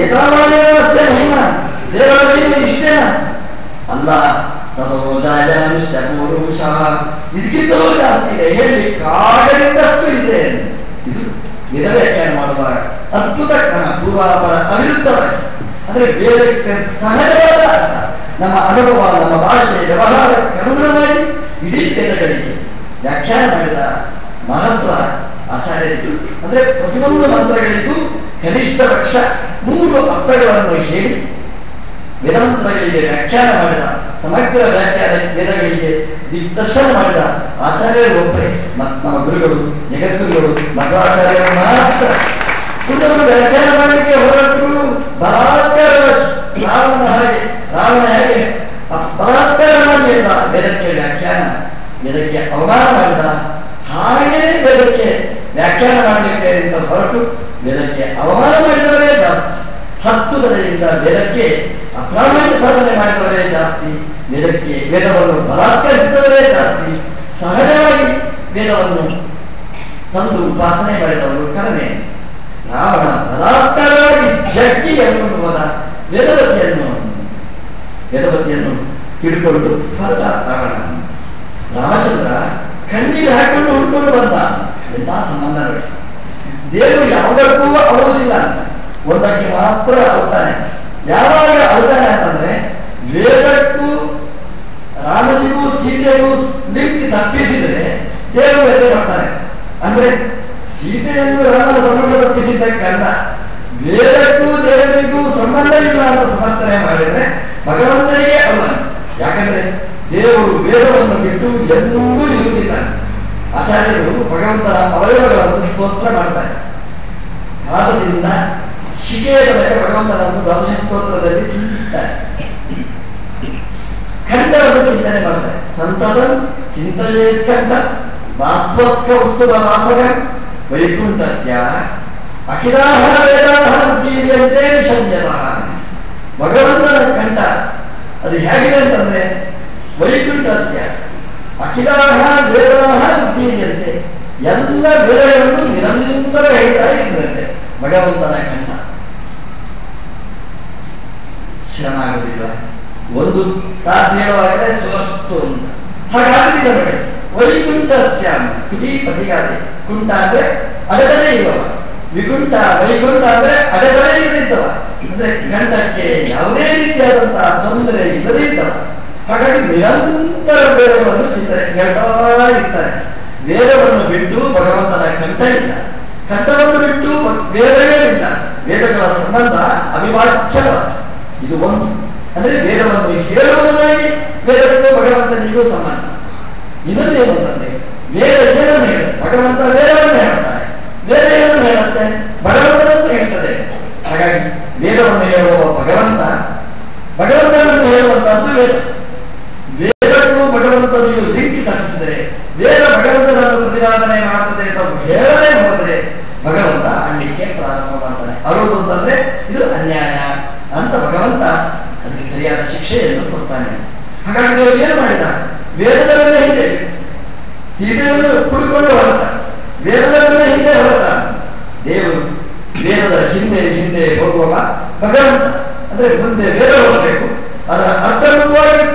ಏತಾವಾನಸ್ಯ ಮಹಿಮಾ, ದೇವರ ಮಹಿಮೆ ಇಷ್ಟೇನಾ? ಅಲ್ಲ, ತದೋದಾಯಾಂಶ ಪುರುಷ, ಇದಕ್ಕಿಂತಲೂ ಜಾಸ್ತಿ ಇದೆ, ಹೇಳಲಿಕ್ಕಾಗಲಿದ್ದಷ್ಟು ಇದೆ. ಇದು ವೇದ ವ್ಯಾಖ್ಯಾನ ಮಾಡುವ ಅದ್ಭುತ ಕ್ರಮ, ಪೂರ್ವಾಪರ ಅವಿರುದ್ಧವಾಗಿ, ಅಂದ್ರೆ ವೇದಕ್ಕೆ ಸಹಜವಾದ ಅರ್ಥ, ನಮ್ಮ ಅನುಭವ, ನಮ್ಮ ಭಾಷೆ, ವ್ಯವಹಾರಕ್ಕೆ ಅನುಗುಣವಾಗಿ ಇಡೀ ವೇದಗಳಿಗೆ ವ್ಯಾಖ್ಯಾನ ಮಾಡಿದ ಮಹತ್ವ ಆಚಾರ್ಯರಿದ್ದು. ಅಂದ್ರೆ ಪ್ರತಿಯೊಂದು ಮಂತ್ರಗಳಿಗೂ ಕನಿಷ್ಠ ಪಕ್ಷ 3 ಅರ್ಥಗಳನ್ನು ಹೇಳಿ ವೇದಾಂತಗಳಿಗೆ ವ್ಯಾಖ್ಯಾನ ಮಾಡಿದ, ಸಮಗ್ರ ವ್ಯಾಖ್ಯಾನ ವೇದಗಳಿಗೆ ದಿಗ್ದರ್ಶನ ಮಾಡಿದ ಆಚಾರ್ಯರು ಒಬ್ಬರೇ. ನಮ್ಮ ಗುರುಗಳು, ಜಗದ್ಗುರುಗಳು ಮಧ್ವಾಚಾರ್ಯರು ಮಾತ್ರ. ಕುಟುಂಬ ವ್ಯಾಖ್ಯಾನ ಮಾಡಲಿಕ್ಕೆ ಹೊರಟರು ಬಲಾತ್ಕಾರವಾಗಿ, ರಾವಣ ಹೇಗೆ ಬಲಾತ್ಕಾರ ಮಾಡಲಿಲ್ಲ, ವೇದಕ್ಕೆ ವ್ಯಾಖ್ಯಾನ, ವೇದಕ್ಕೆ ಅವಮಾನ ಮಾಡಿದ, ಹಾಗೆ ವೇದಕ್ಕೆ ವ್ಯಾಖ್ಯಾನ ಮಾಡಲಿಕ್ಕೆ ಅಂತ ಹೊರಟು ವೇದಕ್ಕೆ ಅವಮಾನ ಮಾಡಿದವರೇ ಜಾಸ್ತಿ. 10 ತಲೆಯಿಂದ ವೇದಕ್ಕೆ ಅಪ್ರಾಮಾಣಿಕ ಸಾಧನೆ ಮಾಡಿದವರೇ ಜಾಸ್ತಿ, ವೇದವನ್ನು ಬಲಾತ್ಕರಿಸಿದವರೇ ಜಾಸ್ತಿ, ಸಹಜವಾಗಿ ವೇದವನ್ನು ತಂದು ಉಪಾಸನೆ ಮಾಡಿದವರು ಕಡಿಮೆ. ರಾವಣ ಬಲಾತ್ಕಾರವಾಗಿ ಜಗ್ಗಿ ಎನ್ನುವುದ ವೇದವತಿಯನ್ನು ಹಿಡ್ಕೊಂಡು ಹೊರಟ ರಾವಣ. ರಾಮಚಂದ್ರ ಕಣ್ಣೀರು ಹಾಕೊಂಡು ಹುಡ್ಕೊಂಡು ಬಂದ. ಎಂಥ ಸಂಬಂಧಗಳು! ದೇವರು ಯಾವುದಕ್ಕೂ ಅಳುವುದಿಲ್ಲ, ಒಂದಕ್ಕೆ ಮಾತ್ರ ಅಳುತ್ತಾನೆ. ಯಾವಾಗ ಅಳುತ್ತಾನೆ ಅಂತಂದ್ರೆ ವೇದಕ್ಕೂ ರಾಮನಿಗೂ ಸೀತೆಗೂ ಲಿಂಕ್ ತಪ್ಪಿಸಿದರೆ ದೇವರು ವ್ಯಥೆ ಮಾಡ್ತಾನೆ. ಅಂದ್ರೆ ಸೀತೆಯನ್ನು ರಾಮನ ಸಂಬಂಧ ತಪ್ಪಿಸಿದ್ದಕ್ಕಲ್ಲ, ವೇದಕ್ಕೂ ದೇವರಿಗೂ ಸಂಬಂಧ ಇಲ್ಲ ಅಂತ ಸಮರ್ಥನೆ ಮಾಡಿದ್ರೆ ಭಗವಂತನಿಗೆ ಅಳುವ. ಯಾಕಂದ್ರೆ ದೇವರು ವೇದವನ್ನು ಬಿಟ್ಟು ಎಂದೂ ಇರುವುದಿಲ್ಲ. ಆಚಾರ್ಯರು ಭಗವಂತನ ಅವಯವಗಳನ್ನು ಸ್ತೋತ್ರ ಮಾಡ್ತಾರೆ. ಪಾದದಿಂದ ಶಿಖೆಯವರೆಗೆ ಭಗವಂತನನ್ನು ದ್ವಾದಶ ಸ್ತೋತ್ರದಲ್ಲಿ ಚಿಂತಿಸ್ತಾರೆ. ಖಂಡವನ್ನು ಚಿಂತನೆ ಮಾಡ್ತಾರೆ. ಸಂತದ ಚಿಂತನೆಕಂಡ ವಾಸ್ವತ್ಕ ಉತ್ಸವ ವಾಸಗ ವೈಕುಂಠಸ್ಯ ಅಖಿಲಾಹ ವೇದಾಹ ಉದ್ದೀರ್ಯಂತೆ ಸಂಯತಃ. ಭಗವಂತನ ಕಂಠ ಅದು ಹೇಗಿದೆ ಅಂತಂದ್ರೆ ವೈಕುಂಠಸ್ಯ ಅಖಿಲಾಹ ವೇದಾಹ ಉದ್ದೀರ್ಯಂತೆ, ಎಲ್ಲ ವೇದಗಳನ್ನು ನಿರಂತರ ಹೇಳ್ತಾ ಇದ್ದಂತೆ ಭಗವಂತನ ಕಂಠ. ಶ್ರಮ ಆಗುವುದಿಲ್ಲ, ಒಂದು ತಾಸು ಹೇಳುವಾಗಲೇ ಸ್ವಸ್ತು ಅಂತ. ಹಾಗಾದ್ರೆ ನೋಡಿ, ವೈಕುಂಠ ಸ್ಯಾಮ ಇಡೀ ಪದಿಗಾದೆ. ಕುಂಠ ಅಂದ್ರೆ ಅಡೆತಡೆ ಇರುವವ, ವಿಕುಂಠ ವೈಕುಂಠ ಅಂದ್ರೆ ಅಡೆತಡೆ ಇಲ್ಲದಿದ್ದವ, ಅಂದ್ರೆ ಗಂಡಕ್ಕೆ ಯಾವುದೇ ರೀತಿಯಾದಂತಹ ತೊಂದರೆ ಇಲ್ಲದಿದ್ದವ. ಹಾಗಾಗಿ ನಿರಂತರ ವೇದವನ್ನು ಚಿಂತನೆ ಹೇಳ್ತಾ ಇರ್ತಾರೆ. ವೇದವನ್ನು ಬಿಟ್ಟು ಭಗವಂತನ ಕಂಠ ಇಲ್ಲ, ಕಂಠವನ್ನು ಬಿಟ್ಟು ವೇದವೇ ಇಲ್ಲ. ವೇದಗಳ ಸಂಬಂಧ ಅವಿಭಾಜ್ಯವಾದ ಇದು ಒಂದು. ಅಂದ್ರೆ ವೇದವನ್ನು ಹೇಳುವುದನ್ನಾಗಿ ವೇದಕ್ಕೂ ಭಗವಂತನಿಗೂ ಸಂಬಂಧ. ಇನ್ನೊಂದೇನು ಅಂತಂದ್ರೆ ವೇದ ಏನನ್ನು ಹೇಳುತ್ತೆ? ಭಗವಂತ ವೇದವನ್ನು ಹೇಳ್ತಾನೆ, ವೇದ ಏನನ್ನು ಹೇಳುತ್ತೆ? ಭಗವಂತನನ್ನು ಹೇಳ್ತದೆ. ಹಾಗಾಗಿ ವೇದವನ್ನು ಹೇಳುವ ಭಗವಂತ, ಭಗವಂತನನ್ನು ಹೇಳುವಂತಹದ್ದು ವೇದ. ವೇದಕ್ಕೂ ಭಗವಂತನಿಗೂ ಲಿಂಕ್ ತಪ್ಪಿಸಿದರೆ, ವೇದ ಭಗವಂತನನ್ನು ಪ್ರತಿಪಾದನೆ ಮಾಡುತ್ತದೆ ಅಂತ ಹೇಳದೆ ಹೋದರೆ ಭಗವಂತ ಅಣ್ಣಿಕೆ ಪ್ರಾರಂಭ ಮಾಡ್ತಾನೆ. ಅರುವುದು ಅಂತಂದ್ರೆ ಇದು ಅನ್ಯಾಯ ಅಂತ ಭಗವಂತ ಅದಕ್ಕೆ ಸರಿಯಾದ ಶಿಕ್ಷೆಯನ್ನು ಕೊಡ್ತಾನೆ. ಹಾಗಾಗಿ ದೇವರು ಏನು ಮಾಡಿದ? ವೇದದವನ್ನೇ ಹಿಂದೆ ಸೀತೆಯನ್ನು ಕುಡಿಕೊಂಡು ಹೊರಟ, ವೇದದವನ್ನೇ ಹಿಂದೆ ಹೊರಟ. ದೇವರು ವೇದದ ಹಿಂದೆ ಹಿಂದೆ ಹೋಗುವ ಭಗವಂತ. ಅಂದ್ರೆ ಮುಂದೆ ವೇದ ಹೋಗಬೇಕು, ಅದರ ಅರ್ಥವಾಗಿ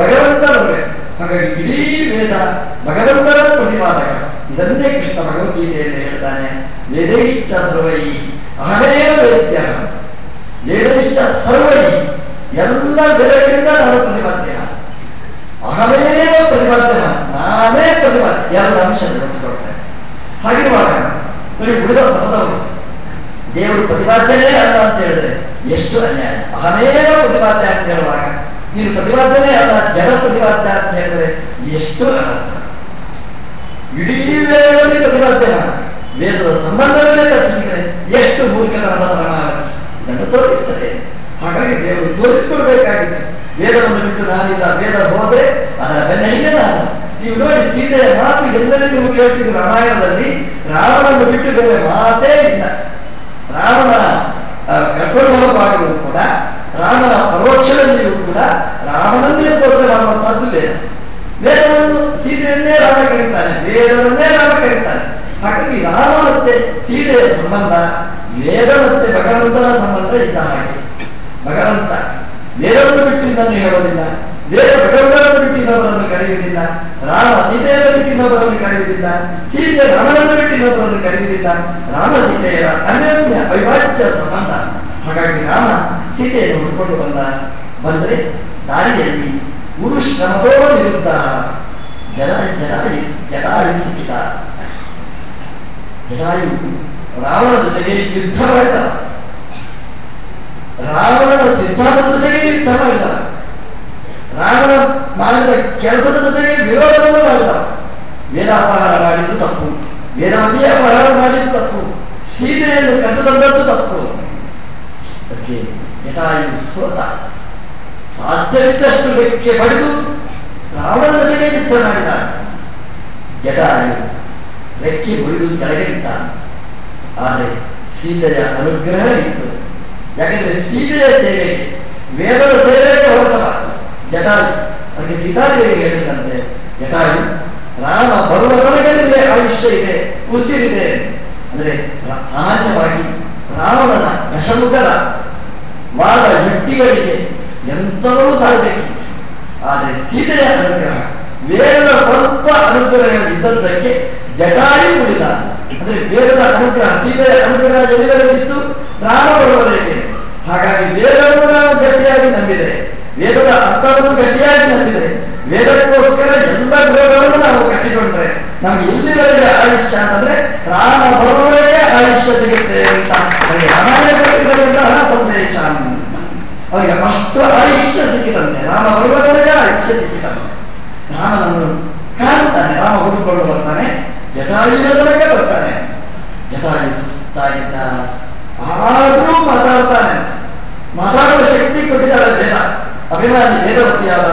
ಭಗವಂತ ಬರಬೇಕು. ಹಾಗಾಗಿ ಇಡೀ ವೇದ ಭಗವಂತನ ಪ್ರತಿಪಾದಕ. ಇದನ್ನೇ ಕೃಷ್ಣ ಭಗವದ್ಗೀತೆಯಲ್ಲಿ ಹೇಳ್ತಾನೆ, ವೇದೈಶ್ಚ ಸರ್ವೈ ಅಹಮೇವ ವೇದ್ಯ, ವೇದೈಶ್ಚ ಸರ್ವೈ ಎಲ್ಲ ವೇದಗಳಿಂದ ನಾನು ಪ್ರತಿಪಾದ್ಯ, ಅಹಮೇವ ಪ್ರತಿಪಾದ್ಯ, ನಾನೇ ಪ್ರತಿಪಾದ್ಯ. ಎರಡು ಅಂಶ ಗೊತ್ತಿಕೊಡ್ತೇನೆ. ಹಾಗಿರುವಾಗ ನೋಡಿ, ಉಳಿದ ಪದದವರು ದೇವರು ಪ್ರತಿಪಾದ್ಯನೇ ಅಲ್ಲ ಅಂತ ಹೇಳಿದ್ರೆ ಎಷ್ಟು ಅನ್ಯಾಯ. ಅಹಮೇವ ಪ್ರತಿಪಾದ್ಯ ಅಂತ ಹೇಳುವಾಗ ನೀನು ಪ್ರತಿಪಾದ್ಯನೇ ಅಲ್ಲ, ಜನ ಪ್ರತಿಪಾದ್ಯ ಅಂತ ಹೇಳಿದ್ರೆ ಎಷ್ಟು ಅನರ್ಥ. ಇಡೀ ವೇದದಲ್ಲಿ ಪ್ರತಿಪಾದ್ಯ, ವೇದದ ಸಂಬಂಧವನ್ನೇ ತಪ್ಪಿಸಿದರೆ ಎಷ್ಟು ಮೂರ್ಖತನದ ಪ್ರಮಾಣ ಇದನ್ನು ತೋರಿಸ್ತದೆ. ಹಾಗಾಗಿ ದೇವರು ತೋರಿಸಿಕೊಡ್ಬೇಕಾಗಿದೆ. ವೇದವನ್ನು ಬಿಟ್ಟು ನಾನಿಲ್ಲ, ವೇದ ಹೋದ್ರೆ ಅದರ ಬೆನ್ನ ಹಿಂದೆ ನಾನು. ನೀವು ನೋಡಿ, ಸೀತೆಯ ಮಾತು ಎಲ್ಲರಿಗೂ ನೀವು ಕೇಳ್ತಿದ್ರು ರಾಮಾಯಣದಲ್ಲಿ. ರಾವಣನ್ನು ಬಿಟ್ಟು ಬೇರೆ ಮಾತೇ ಇಲ್ಲ. ರಾವಣ ಕರ್ಕೊಂಡು ಹೋಗುವಾಗಲೂ ಕೂಡ, ರಾಮನ ಪರೋಕ್ಷದಲ್ಲಿಯೂ ಕೂಡ ರಾಮನನ್ನೇ ತೋರಿಕೆ ಮಾಡುವಂತಹದ್ದು ವೇದ. ವೇದವನ್ನು ಸೀತೆಯನ್ನೇ ರಾಮ ಕರೀತಾನೆ, ವೇದವನ್ನೇ ರಾಮ ಕರೀತಾನೆ. ಹಾಗಾಗಿ ರಾಮ ಮತ್ತೆ ಸೀತೆಯ ಸಂಬಂಧ, ವೇದ ಮತ್ತೆ ಭಗವಂತನ ಸಂಬಂಧ ಇದ್ದ ಹಾಗೆ. ಭಗವಂತ ವೇದವನ್ನು ಬಿಟ್ಟು ಇದನ್ನು ಹೇಳೋದಿಲ್ಲ, ವೇದ ಭಗವಂತನನ್ನು ಬಿಟ್ಟು ಇನ್ನೊಬ್ಬರನ್ನು ಕರೆಯುವುದಿಲ್ಲ, ರಾಮ ಸೀತೆಯನ್ನು ಬಿಟ್ಟು ಇನ್ನೊಬ್ಬರನ್ನು ಕರೆಯುವುದಿಲ್ಲ, ಸೀತೆ ರಾಮನನ್ನು ಬಿಟ್ಟು ಇನ್ನೊಬ್ಬರನ್ನು ಕರೆಯುವುದಿಲ್ಲ. ರಾಮ ಸೀತೆಯರ ಅನ್ಯೋನ್ಯ ಅವಿಭಾಜ್ಯ ಸಂಬಂಧ. ಹಾಗಾಗಿ ರಾಮ ಸೀತೆಯನ್ನು ಹುಡ್ಕೊಂಡು ಬಂದ್ರೆ ದಾರಿಯಲ್ಲಿ ಗುರು ಶ್ರಮದೋ ವಿರುದ್ಧ ಜಟಾಯು ಸಿಕ್ಕಿದ. ಜಟಾಯು ರಾವಣ ಜೊತೆಗೆ ಯುದ್ಧ ಮಾಡಿದ, ರಾವಣನ ಸಿದ್ಧಾಂತದ ಜೊತೆಗೆ ಯುದ್ಧ ಮಾಡಿದ, ರಾವಣ ಮಾಡಿದ ಕೆಲಸದ ಜೊತೆಗೆ ವಿರೋಧವನ್ನು ಮಾಡಿದ. ವೇದಾಪಹಾರ ಮಾಡಿದ್ದು ತಪ್ಪು, ವೇದಾಂತಿಯ ಅಪಹಾರ ಮಾಡಿದ್ದು ತಪ್ಪು, ಸೀತೆಯನ್ನು ಕದ್ದು ತಂದದ್ದು ತಪ್ಪು. ಅದಕ್ಕೆ ಜಟಾಯು ಸೋತ. ಸಾಧ್ಯವಿದ್ದಷ್ಟು ಬೆಕ್ಕೆ ಬಡಿದು ರಾವಣನ ಜೊತೆಗೆ ಯುದ್ಧ ಮಾಡಿದ. ಜಟಾಯು ರೆಕ್ಕೆ ಬಡಿದು ಕೆಳಗೆ ನಿಂತ. ಆದರೆ ಸೀತೆಯ ಅನುಗ್ರಹ ಇತ್ತು. ಯಾಕಂದ್ರೆ ಸೀತೆಯ ಸೇವೆಗೆ, ವೇದದ ಸೇವೆಗೆ ಹೊರಟವ ಜಟಾಯು. ಅದಕ್ಕೆ ಸೀತಾದೇವಿಗೆ ಹೇಳಿದಂತೆ, ಜಟಾಯು ರಾಮ ಬರುವವರೆಗೆ ನಿಮಗೆ ಆಯುಷ್ಯ ಇದೆ, ಉಸಿರಿದೆ. ಅಂದ್ರೆ ಸಾಮಾನ್ಯವಾಗಿ ರಾವಣನ ದಶಮುಖದ ವಾದ ಯುಕ್ತಿಗಳಿಗೆ ಎಂಥವೂ ಸಾಧಬೇಕಿತ್ತು. ಆದರೆ ಸೀತೆಯ ಅನುಗ್ರಹ, ವೇದದ ಸ್ವಲ್ಪ ಅನುಗ್ರಹ ಇದ್ದದ್ದಕ್ಕೆ ಜಟಾಯು ಉಳಿದ. ಅಂದ್ರೆ ವೇದದ ಅನುಗ್ರಹ, ಸೀತೆಯ ಅನುಗ್ರಹ ಎಲ್ಲಿವರೆಗಿತ್ತು? ರಾಮ ಬರುವವರೆಗೆ. ಹಾಗಾಗಿ ವೇದವನ್ನು ನಾವು ಗಟ್ಟಿಯಾಗಿ ನಂಬಿದರೆ, ವೇದದ ಅರ್ಥವನ್ನು ಗಟ್ಟಿಯಾಗಿ ನಂಬಿದರೆ, ವೇದಕ್ಕೋಸ್ಕರ ಎಲ್ಲ ಗ್ರಹಗಳನ್ನು ನಾವು ಕಟ್ಟಿಕೊಂಡ್ರೆ ನಮ್ಗೆ ಎಲ್ಲಿವರೆಗೆ ಆಯುಷ್ಯ ಅಂತಂದ್ರೆ ರಾಮ ಬರುವವರೆಗೆ ಆಯುಷ್ಯ ಸಿಗುತ್ತೆ ಅಂತ ರಾಮಾಯಣ ಸಂದೇಶ. ಅವರಿಗೆ ಅಷ್ಟು ಆಯುಷ್ಯ ಸಿಕ್ಕಿದಂತೆ, ರಾಮ ಬರುವವರೆಗೆ ಆಯುಷ್ಯ ಸಿಕ್ಕಿದಂತೆ. ರಾಮನನ್ನು ಕಾಣ್ತಾನೆ, ರಾಮ ಹುಡುಕೊಂಡು ಬರ್ತಾನೆ, ಜಟಾಯುವಿನ ತನಕ ಬರ್ತಾನೆ. ಜಟಾಯು ಸುಸ್ತಾಗಿದ್ದ, ಆದರೂ ಮಾತಾಡ್ತಾನೆ. ಮಾತಾಡುವ ಶಕ್ತಿ ಕೊಟ್ಟಿದ್ದಾರೆ ವೇದ. ಅಭಿಮಾನಿ ವೇದವತಿಯಾದ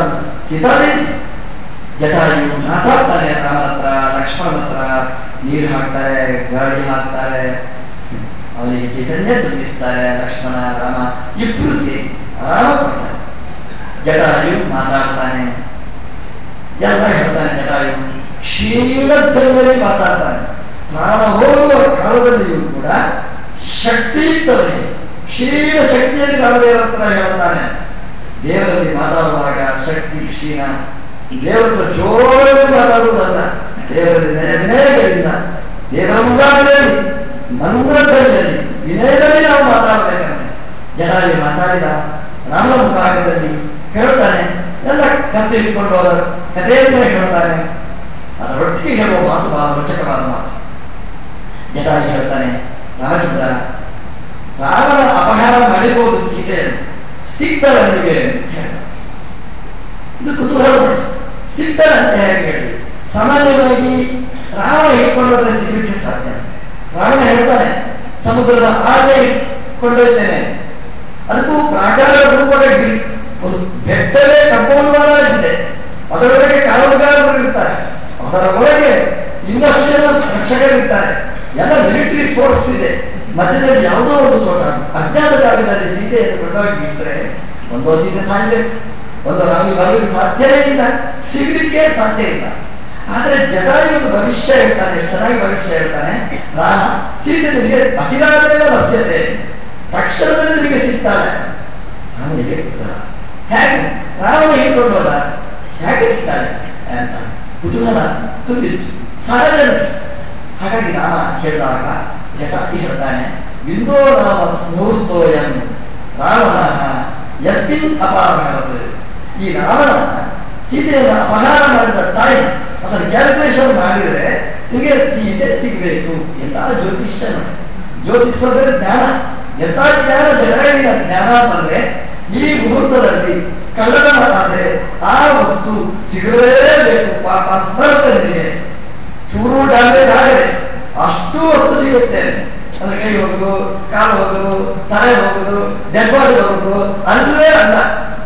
ಸೀತಾದೇವಿ. ಜಟಾಯು ಮಾತಾಡ್ತಾನೆ ರಾಮನ ಹತ್ರ, ಲಕ್ಷ್ಮಣನ ಹತ್ರ. ನೀರು ಹಾಕ್ತಾರೆ, ಗಾಳಿ ಹಾಕ್ತಾರೆ, ಅವನಿಗೆ ಚೈತನ್ಯ ತುಂಬಿಸ್ತಾರೆ. ಲಕ್ಷ್ಮಣ ರಾಮ ಇಬ್ರು ಸೇರಿ ಆರಾಮ ಕೊಡ್ತಾರೆ. ಜಟಾಯು ಮಾತಾಡ್ತಾನೆ, ಎಲ್ಲ ಹೇಳ್ತಾನೆ. ಜಟಾಯು ಕ್ಷೀಣದಲ್ಲಿ ಮಾತಾಡ್ತಾನೆ. ಪ್ರಾಣ ಹೋಗುವ ಕಾಲದಲ್ಲಿಯೂ ಕೂಡ ಶಕ್ತಿ ಇತ್ತವನಿಗೆ, ಕ್ಷೀಣ ಶಕ್ತಿಯಲ್ಲಿ ರಾಮದೇವರ ಹತ್ರ ಹೇಳ್ತಾನೆ. ದೇವರಲ್ಲಿ ಮಾತಾಡುವಾಗ ಶಕ್ತಿ ಕ್ಷೀಣ, ದೇವರ ಜೋರಾಗಿ ಮಾತಾಡುವುದಲ್ಲ, ದೇವರಲ್ಲಿ ವಿನಯಗಳಿಂದ, ದೇವರ ಮುಖಾಂತರದಲ್ಲಿ ನಮ್ರತೆಯಲ್ಲಿ ವಿನಯದಲ್ಲಿ ನಾವು ಮಾತಾಡಬೇಕಂತೆ. ಜಟಾಯು ಮಾತಾಡಿದ ರಾಮನ ಮುಖಾಂತರದಲ್ಲಿ ಹೇಳ್ತಾನೆ, ಎಲ್ಲ ಕತೆ ಇಟ್ಕೊಂಡು ಅವರ ಕಥೆಯನ್ನೇ ಹೇಳ್ತಾನೆ. ಅದರೊಟ್ಟಿಗೆ ಹೇಳುವ ಮಾತು ಬಹಳ ರೋಚಕವಾದ ಮಾತು. ಜಟಾಯು ಹೇಳ್ತಾನೆ, ರಾಮಚಂದ್ರ, ರಾವಣ ಅಪಹಾರ ಮಾಡಿಬಹುದು ಸೀತೆ, ಸಿಗ್ತಾಳೆ ನಿಮಗೆ ಅಂತ ಹೇಳ. ಇದು ಕುತೂಹಲ. ಸಿಗ್ತಾಳೆ ಅಂತ ಹೇಳಿ ಸಾಮಾನ್ಯವಾಗಿ ರಾವಣ ಹಿಡ್ಕೊಂಡ್ರೆ ಸಿಗಲಿಕ್ಕೆ ಸಾಧ್ಯ. ರಾವಣ ಹೇಳ್ತಾನೆ, ಸಮುದ್ರದ ಆಚೆ ಕೊಂಡೊಯ್ತೇನೆ, ಅದಕ್ಕೂ ಪ್ರಾಕಾರ ರೂಪವಾಗಿ ಒಂದು ಬೆಟ್ಟವೇ ಕಂಪೌಂಡ್ ಇದೆ, ಅದರೊಳಗೆ ಕಾವಲುಗಾರರು ಇರ್ತಾರೆ, ಅದರ ಒಳಗೆ ಇನ್ನಷ್ಟು ಜನ ರಕ್ಷಕರಿರ್ತಾರೆ, ಎಲ್ಲ ಮಿಲಿಟರಿ ಫೋರ್ಸ್ ಇದೆ. ಮಧ್ಯದಲ್ಲಿ ಯಾವುದೋ ಒಂದು ತೋಟ ಅಜ್ಞಾತ ಜಾಗದಲ್ಲಿ ಸೀತೆಯನ್ನು ಕೊಂಡೋಗಿ ಬಿಟ್ಟರೆ ಒಂದೋ ಸೀತೆ ಸಾಯ್ಬೇಕು, ಒಂದು ನಮಗೆ ಬರಲಿಕ್ಕೆ ಸಾಧ್ಯವೇ ಇಲ್ಲ, ಸಿಗಲಿಕ್ಕೆ ಸಾಧ್ಯ ಇಲ್ಲ. ಆದ್ರೆ ಜಟಾಯು ಒಂದು ಭವಿಷ್ಯ ಹೇಳ್ತಾನೆ, ಎಷ್ಟು ಚೆನ್ನಾಗಿ ಭವಿಷ್ಯ ಹೇಳ್ತಾನೆ. ರಾಮ ಸೀತೆ ನಿಮಗೆ ಅಚಿರಾದೇವ ಲಭ್ಯತೆ, ತಕ್ಷಣದಲ್ಲಿ ನಿಮಗೆ ಸಿಗ್ತಾಳೆ. ರಾಮನಿಗೆ ಹೇಗೆ ರಾವಣ ಹಿಡ್ಕೊಂಡು ಹೋದ, ಹೇಗೆ ಸಿಗ್ತಾಳೆ ಅಂತ ಕುತೂಹಲ ತುಂಬಿತ್ತು ಸಹಜ. ಹಾಗಾಗಿ ರಾಮ ಹೇಳಿದಾಗ ಜಟಾಯು ಹೇಳ್ತಾನೆ, ಬಿಂದೋ ರಾಮ ಮುಹೂರ್ತೋಯಂ ರಾವಣ ಯಸ್ಮಿನ್ ಅಪಹಾರದ. ಈ ರಾವಣ ಸೀತೆಯನ್ನು ಅಪಹಾರ ಮಾಡಿದ ಟೈಮ್ ಅದನ್ನು ಕ್ಯಾಲ್ಕುಲೇಷನ್ ಮಾಡಿದರೆ ನಿಮಗೆ ಸೀತೆ ಸಿಗಬೇಕು ಎಲ್ಲ ಜ್ಯೋತಿಷ್ಯ ನೋಡಿ. ಜ್ಯೋತಿಷೋದ್ರೆ ಜ್ಞಾನ, ಎಂಥ ಜ್ಞಾನ, ಜಗತ್ತಿನ ಜ್ಞಾನ ಅಂತಂದ್ರೆ ಈ ಮುಹೂರ್ತದಲ್ಲಿ ಕಳ್ಳತನ ಆದರೆ ಆ ವಸ್ತು ಸಿಗಲೇಬೇಕು. ಪಾಪ ಬರುತ್ತೆ ನಿಮಗೆ, ಚೂರು ಡ್ಯಾಮೇಜ್ ಆಗದೆ ಅಷ್ಟು ವಸ್ತು ಸಿಗುತ್ತೆ. ಅಂದ್ರೆ ಕೈ ಹೋಗುದು, ಕಾಲು ಹೋಗುದು, ತಲೆ ಹೋಗುದು, ಡೆಡ್ ಬಾಡಿ ಹೋಗುದು ಅಲ್ಲವೇ ಅಲ್ಲ,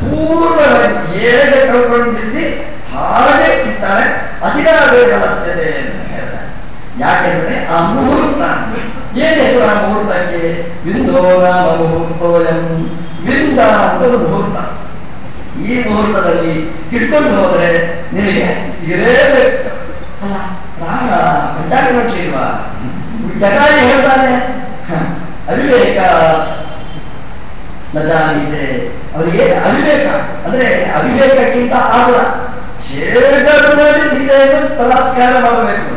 ಪೂರ್ಣವಾಗಿ ಹೇಗೆ ಕಳ್ಕೊಂಡಿದ್ದಿ ಹಾಗೆ ಸಿಗ್ತಾಳೆ. ಅಚಿರಾದೇವರ ಸೇವೆ ಅಂತ ಹೇಳ್ತಾರೆ. ಯಾಕೆಂದ್ರೆ ಆ ಮುಹೂರ್ತ ಏನ್ ಹೆಸರು ಆ ಮುಹೂರ್ತಕ್ಕೆ? ಬಿಂದೋ ರಾಮ ಮುಹೂರ್ತೋಯಂ, ಬಿಂದ ಅಂತ ಒಂದು ಮುಹೂರ್ತ. ಈ ಮುಹೂರ್ತದಲ್ಲಿ ಹಿಡ್ಕೊಂಡು ಹೋದ್ರೆ ನಿನಗೆ ಸಿಗಲೇಬೇಕು. ಅಲ್ಲ ರಾಮ ಪಂಚಾಂಗ ನೋಡ್ಲಿಲ್ವಾ? ಜಟಾಯು ಹೇಳ್ತಾನೆ, ಅವಿವೇಕ ನಜಾನಿದೆ. ಅವರಿಗೆ ಅವಿವೇಕ ಅಂದ್ರೆ ಅವಿವೇಕಕ್ಕಿಂತ ಆಗುವ ಶೇಖರ ಮಾಡಿ ಸೀತೆಯನ್ನು ಬಲಾತ್ಕಾರ ಮಾಡಬೇಕು.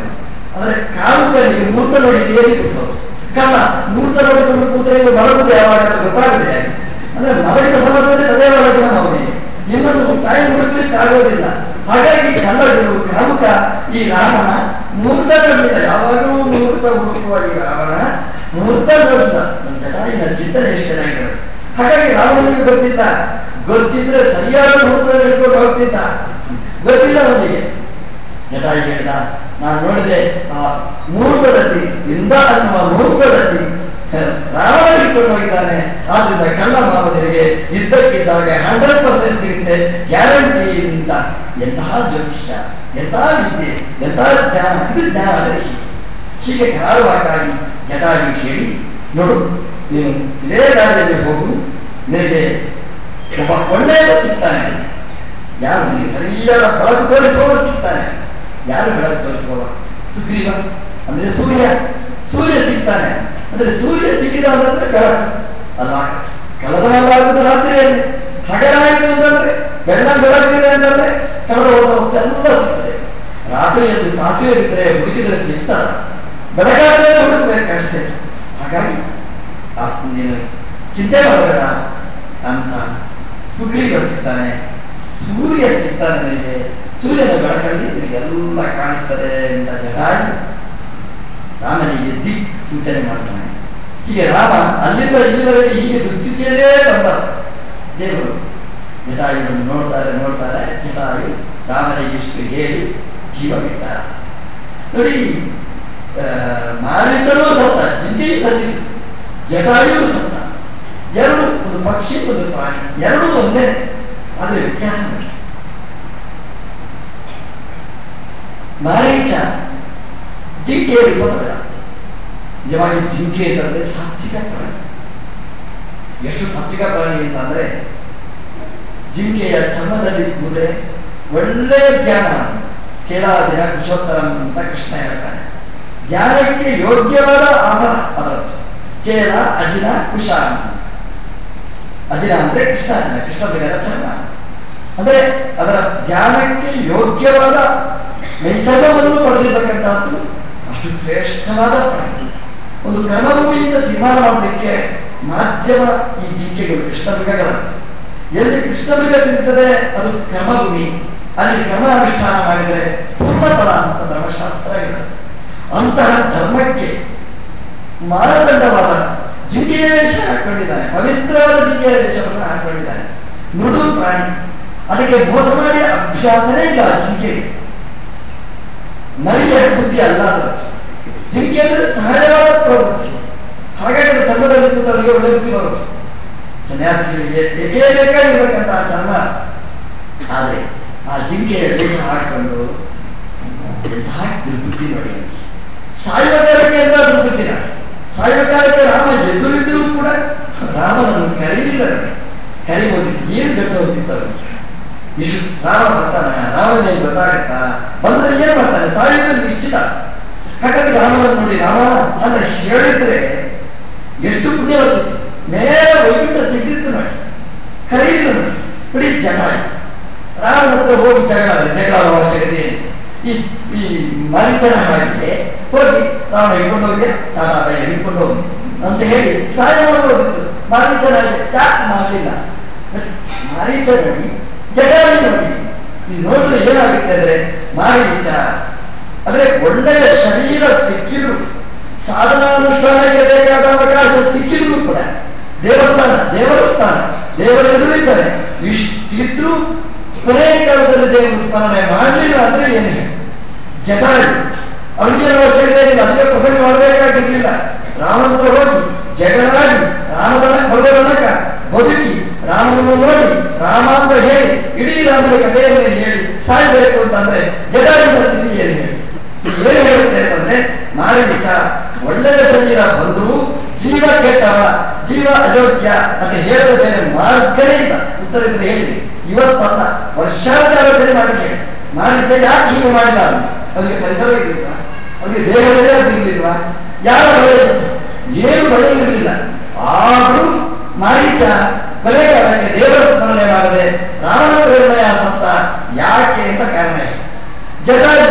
ಅಂದ್ರೆ ಕಾಲುಕಲ್ಲಿ ಮೂರ್ತ ನೋಡಿ ಏರಿ ಕೂರಿಸೋದು, ಕಣ್ಣ ಮೂರ್ತ ನೋಡಿಕೊಂಡು ಕೂತರೆ ಬರುವುದು ಯಾವಾಗ ಗೊತ್ತಾಗುತ್ತೆ. ಅಂದ್ರೆ ಮಲಗಿದ ಸಮಯದಲ್ಲಿ ಅದೇ ಒಳಗಿನ ಅವನಿಗೆ ಇನ್ನೊಂದು ಟೈಮ್ ಹುಡುಕ್ಲಿಕ್ಕೆ ಆಗೋದಿಲ್ಲ. ಹಾಗಾಗಿ ಕನ್ನಡರು ಕಾಮುಕ ಈ ರಾಮನ ಮುಹೂರ್ತ ನೋಡಿದ, ಯಾವಾಗಲೂ ಮುಹೂರ್ತ ಹುಡುಕುವ ಈ ರಾವಣ ಮುಹೂರ್ತ ನೋಡಿದ. ಜಟಾಯಿನ ಚಿಂತನೆ ಎಷ್ಟು ಚೆನ್ನಾಗಿರೋದು. ಹಾಗಾಗಿ ರಾವಣನಿಗೆ ಗೊತ್ತಿದ್ರೆ ಸರಿಯಾದ ಮುಹೂರ್ತ ಹಿಡ್ಕೊಂಡು ಹೋಗ್ತಿದ್ದ, ಗೊತ್ತಿಲ್ಲ ಅವನಿಗೆ. ಜಟಾಯು ಹೇಳಿದ, ನಾನು ನೋಡಿದೆ ಆ ಮುಹೂರ್ತದಲ್ಲಿ, ಇಂದ ಅನ್ನುವ ಮುಹೂರ್ತದಲ್ಲಿ ರಾವಣ ಹಿಡ್ಕೊಂಡು ಹೋಗಿದ್ದಾನೆ. ಆದ್ರಿಂದ ಕಳ್ಳ ಮಾವನಿಗೆ ಇದ್ದಕ್ಕಿದ್ದಾಗ 100% ಸಿಗುತ್ತೆ ಗ್ಯಾರಂಟಿ ಅಂತ. ಎಂತಹ ಜ್ಯೋತಿಷ್ಯ, ಎಂತಹ ವಿದ್ಯೆ, ಎಂತಹ ಜ್ಞಾನ, ಇದು ಜ್ಞಾನ ಅಂದರೆ ಹೀಗೆ ಧಾರವಾಕಾಗಿ ಜಟಾಯು ಹೇಳಿ, ನೋಡು ನೀನು ಇದೇ ದಾರಿಯಲ್ಲಿ ಹೋಗು, ನಿನಗೆ ಒಬ್ಬ ಒಳ್ಳೆಯ ಸಿಗ್ತಾನೆ. ಯಾರು ನಿನಗೆ ಸರಿಯಾದ ಬೆಳಕು ತೋರಿಸುವವರು ಸಿಗ್ತಾನೆ. ಯಾರು ಬೆಳಕು ತೋರಿಸುವವ? ಸುಗ್ರೀವ ಅಂದ್ರೆ ಸೂರ್ಯ ಸಿಗ್ತಾನೆ. ಅಂದ್ರೆ ಸೂರ್ಯ ಸಿಕ್ಕಿದ ಅಂತಂದ್ರೆ ಬೆಳಕು ಅಲ್ವಾ? ಕಳೆದನಾಗುವುದು ರಾತ್ರಿಯಲ್ಲಿ, ಹಗರಾಯಿತು ಅಂತಂದ್ರೆ ಬೆಳಕಿದೆ ಅಂತಂದ್ರೆ ಕಳೆದ ಹೋದ ಎಲ್ಲ ಸಿಗ್ತದೆ. ರಾತ್ರಿಯಲ್ಲಿ ಸಾಸಿವೆ ಬಿದ್ದರೆ ಹುಡುಕಿದ್ರೆ ಸಿಗ್ತದ, ಬೆಳಗಾದ್ರೆ ಹುಡುಕ್ಬೇಕಷ್ಟೇ. ಹಾಗಾಗಿ ನೀನು ಚಿಂತೆ ಮಾಡಬೇಡ ಅಂತ ಸುಗ್ರೀವ ಸಿಗ್ತಾನೆ, ಸೂರ್ಯ ಸಿಗ್ತಾನೆ. ನನಗೆ ಸೂರ್ಯನ ಬೆಳಕಲ್ಲಿ ನಿನಗೆಲ್ಲ ಕಾಣಿಸ್ತದೆ ಅಂತ ಜಟಾಯು ರಾಮನಿಗೆ ದಿಕ್ ಸೂಚನೆ ಮಾಡ್ತಾನೆ. ಹೀಗೆ ರಾಮ ಅಲ್ಲಿಂದ ಇಲ್ಲಿವರೆಗೆ ಹೀಗೆ ದುಸ್ಥಿತಿಯಲ್ಲೇ ಬಂದ ದೇವರು. ಜಟಾಯುವನ್ನು ನೋಡ್ತಾರೆ. ಜಟಾಯು ರಾಮನಿಗೆ ಇಷ್ಟು ಹೇಳಿ ಜೀವ ಬಿಟ್ಟಾರ. ನೋಡಿ, ಮಾರೀಚನೂ ಸತ್ತ, ಜಿಂಕೆಯು ಸತ್ತಿತು, ಜಟಾಯು ಸತ್ತ. ಎರಡು, ಒಂದು ಪಕ್ಷಿ ಒಂದು ಪ್ರಾಣಿ, ಎರಡೂ ಒಂದೇ. ಆದ್ರೆ ವ್ಯತ್ಯಾಸ ನೋಡಿ. ಮಾರೀಚ ಜಿಂಕೆಯ ರೂಪದ, ನಿಜವಾಗಿ ಜಿಂಕೆ ಅಂತಂದ್ರೆ ಸಾತ್ವಿಕ ಪ್ರಾಣಿ. ಎಷ್ಟು ಸಾತ್ವಿಕ ಪ್ರಾಣಿ ಅಂತಂದ್ರೆ ಜಿಂಕೆಯ ಚರ್ಮದಲ್ಲಿ ಕೂದ್ರೆ ಒಳ್ಳೆಯ ಧ್ಯಾನ. ಚೇಲಾದಿನ ಕುಶೋತ್ತರಂ ಅಂತ ಕೃಷ್ಣ ಹೇಳ್ತಾನೆ. ಧ್ಯಾನಕ್ಕೆ ಯೋಗ್ಯವಾದ ಆಧಾರ ಅದರದ್ದು. ಚೇಲ, ಅಜಿನ, ಕುಶ ಅಂತ. ಅದಿನ ಅಂದ್ರೆ ಕೃಷ್ಣ ಮೃಗದ ಚರ್ಮ. ಅಂದ್ರೆ ಅದರ ಧ್ಯಾನಕ್ಕೆ ಯೋಗ್ಯವಾದ ನೈಚರ್ಯವನ್ನು ಪಡೆದಿರ್ತಕ್ಕಂಥದ್ದು ಅಷ್ಟು ಶ್ರೇಷ್ಠವಾದ ಪ್ರಾಣಿ. ಒಂದು ಕರ್ಮಭೂಮಿಯಿಂದ ತೀರ್ಮಾನ ಮಾಡೋದಕ್ಕೆ ಮಾಧ್ಯಮ ಈ ಜಿಂಕೆಗಳು, ಕೃಷ್ಣಮೃಗಗಳು. ಎಲ್ಲಿ ಕೃಷ್ಣಮೃಗ ತಿಂತದೆ ಅದು ಕರ್ಮಭೂಮಿ, ಅಲ್ಲಿ ಕರ್ಮಾನುಷ್ಠಾನ ಮಾಡಿದರೆ ಪೂರ್ಣಫಲ ಅಂತ ಧರ್ಮಶಾಸ್ತ್ರ ಇದೆ. ಅಂತಹ ಧರ್ಮಕ್ಕೆ ಮಾನದಂಡವಾದ ಜಿಂಕೆಯ ವೇಷ ಹಾಕೊಂಡಿದ್ದಾನೆ, ಪವಿತ್ರವಾದ ಜಿಂಕೆಯ ವೇಷವನ್ನು ಹಾಕೊಂಡಿದ್ದಾನೆ. ಮೃದು ಪ್ರಾಣಿ, ಅದಕ್ಕೆ ಮೋಸ ಮಾಡಿ ಅಭ್ಯಾಸನೇ ಇಲ್ಲ. ಜಿಂಕೆಗೆ ನರಿಯ ಬುದ್ಧಿ ಅಲ್ಲ ಅದು. ಜಿಂಕೆ ಅಂದ್ರೆ ಸಹಜವಾದ ಪ್ರವೃತ್ತಿ, ಹಾಗಾಗಿ ಚರ್ಮದಲ್ಲಿ ಕೂತವರಿಗೆ ಒಳ್ಳೆ ಬುದ್ಧಿ ಬರುತ್ತೆ. ಸನ್ಯಾಸಿಗಳಿಗೆ ಏಕೆ ಬೇಕಾಗಿರ್ಬೇಕಂತಹ ಚರ್ಮ. ಆದರೆ ಆ ಜಿಂಕೆಯ ವೇಷ ಹಾಕೊಂಡು ದುರ್ಬುದ್ಧಿ ನೋಡಿ. ಸಾಯುವ ಕಾಲಕ್ಕೆ ಎಲ್ಲ ದುರ್ಬುದ್ಧಿನ. ಸಾಯುವ ಕಾಲಕ್ಕೆ ರಾಮ ಎದುರಿದ್ರೂ ಕೂಡ ರಾಮನನ್ನು ಕರೀಲಿಲ್ಲ. ಕರಿಬೋದಿತ್ತು, ಏನು ಗಟ್ಟ ಹೋಗ್ತಿತ್ತು. ಇಷ್ಟು ರಾಮ ಬರ್ತಾನೆ, ರಾಮನಿಗೆ ಗೊತ್ತಾಗತ್ತಾ? ಬಂದ್ರೆ ಏನ್ ಮಾಡ್ತಾನೆ? ಸಾಯುವುದು ನಿಶ್ಚಿತ. ಹಾಗಾಗಿ ರಾಮನನ್ನು ನೋಡಿ ರಾಮ ಅಂತ ಹೇಳಿದ್ರೆ ಎಷ್ಟು ಪುಣ್ಯ ಬರ್ತಿತ್ತು. ನೇರ ವೈಕುಂಠ ಸಿಗ್ತಿತ್ತು ನೋಡಿ. ಕರೀಲಿಲ್ಲ ನೋಡಿ. ಬಿಡಿ ಜಟಾಯು ರಾಮನ ಹತ್ರ ಹೋಗಿ ಜಗಳಾಡುವ ಅವಶ್ಯಕತೆ ಈ ಮರಿಚನ ಹಾಗೆ ಹೋಗಿ ರಾಮ ಹಿಡ್ಕೊಂಡು ಹೋಗಿ ತಾತ ಬೈ ಹಿಡ್ಕೊಂಡು ಹೋಗಿ ಅಂತ ಹೇಳಿ ಸಹಾಯ ಮಾಡಬಹುದಿತ್ತು. ಮಾರೀಚನ ಯಾಕೆ ಮಾಡಲಿಲ್ಲ? ಮಾರೀಚ ನೋಡಿ, ಜಟಾಯು ನೋಡಿ. ನೀವು ನೋಡಿದ್ರೆ ಏನಾಗುತ್ತೆ ಅಂದ್ರೆ ಮಾರೀಚ ಅಂದ್ರೆ ಒಳ್ಳೆಯ ಶರೀರ ಸಿಕ್ಕಿದ್ರು, ಸಾಧನಾನುಷ್ಠಾನಕ್ಕೆ ಬೇಕಾದ ಅವಕಾಶ ಸಿಕ್ಕಿದ್ರು ಕೂಡ ದೇವಸ್ಥಾನ ದೇವರ ಎದುರಿದ್ದಾರೆ. ಇಷ್ಟಿದ್ರು ಕೊನೆಯ ಕಾಲದಲ್ಲಿ ದೇವರು ಸ್ಮರಣೆ ಮಾಡಲಿಲ್ಲ ಅಂದ್ರೆ ಏನು ಹೇಳಿ? ಜಟಾಯು ಅವ್ರಿಗೇನು ಅವಶ್ಯಕತೆ ಇಲ್ಲ, ಅದಕ್ಕೆ ಪ್ರಸಂಗ ಮಾಡಬೇಕಾಗಿರ್ಲಿಲ್ಲ. ರಾಮನತ್ರ ಹೋಗಿ ಜಗಳಾಡಿ ರಾಮನ ಬದುಕಿ ರಾಮನನ್ನು ನೋಡಿ ರಾಮ ಅಂತ ಹೇಳಿ ಇಡೀ ರಾಮನ ಕಥೆಯನ್ನು ಹೇಳಿ ಸಾಯಬೇಕು ಅಂತಂದ್ರೆ ಜಟಾಯುವಿನ ಸ್ಥಿತಿ ಏನು ಹೇಳಿ? ಏನು ಹೇಳುತ್ತೆ ಅಂತಂದ್ರೆ ಮಾರೀಚ ಒಳ್ಳೆಯ ಶರೀರ ಬಂದರೂ ಜೀವ ಕೆಟ್ಟವ, ಜೀವ ಅಯೋಗ್ಯ ಅಂತ ಹೇಳುವ ಬೇರೆ ಮಾರ್ಗನೇ ಇಲ್ಲ. ಉತ್ತರ ಇದ್ರೆ ಹೇಳಿ. ಇವತ್ತಲ್ಲ, ವರ್ಷಾಚಾರದಲ್ಲಿ ಮಾಡಿ ಹೇಳಿ. ಮಾರೀಚ ಯಾಕೆ ಹೀಗೆ ಮಾಡಿಲ್ಲ? ಅವರಿಗೆ ಪರಿಸರ ಇರಲಿಲ್ವಾ? ಅವರಿಗೆ ದೇಹಗಳೇ ಇರಲಿಲ್ವಾ? ಯಾರ ಭಯ ಇತ್ತು? ಏನು ಭಯ ಇರಲಿಲ್ಲ. ಆದರೂ ಮಾರೀಚ ಕೊಲೆಗಾರಕ್ಕೆ ದೇವರ ಸ್ಮರಣೆ ಮಾಡದೆ ರಾವಣ ಪ್ರೇರಣೆಯ ಸತ್ತ ಯಾಕೆ ಅಂತ ಕಾರಣ ಇದೆ. ಜಟಾಯು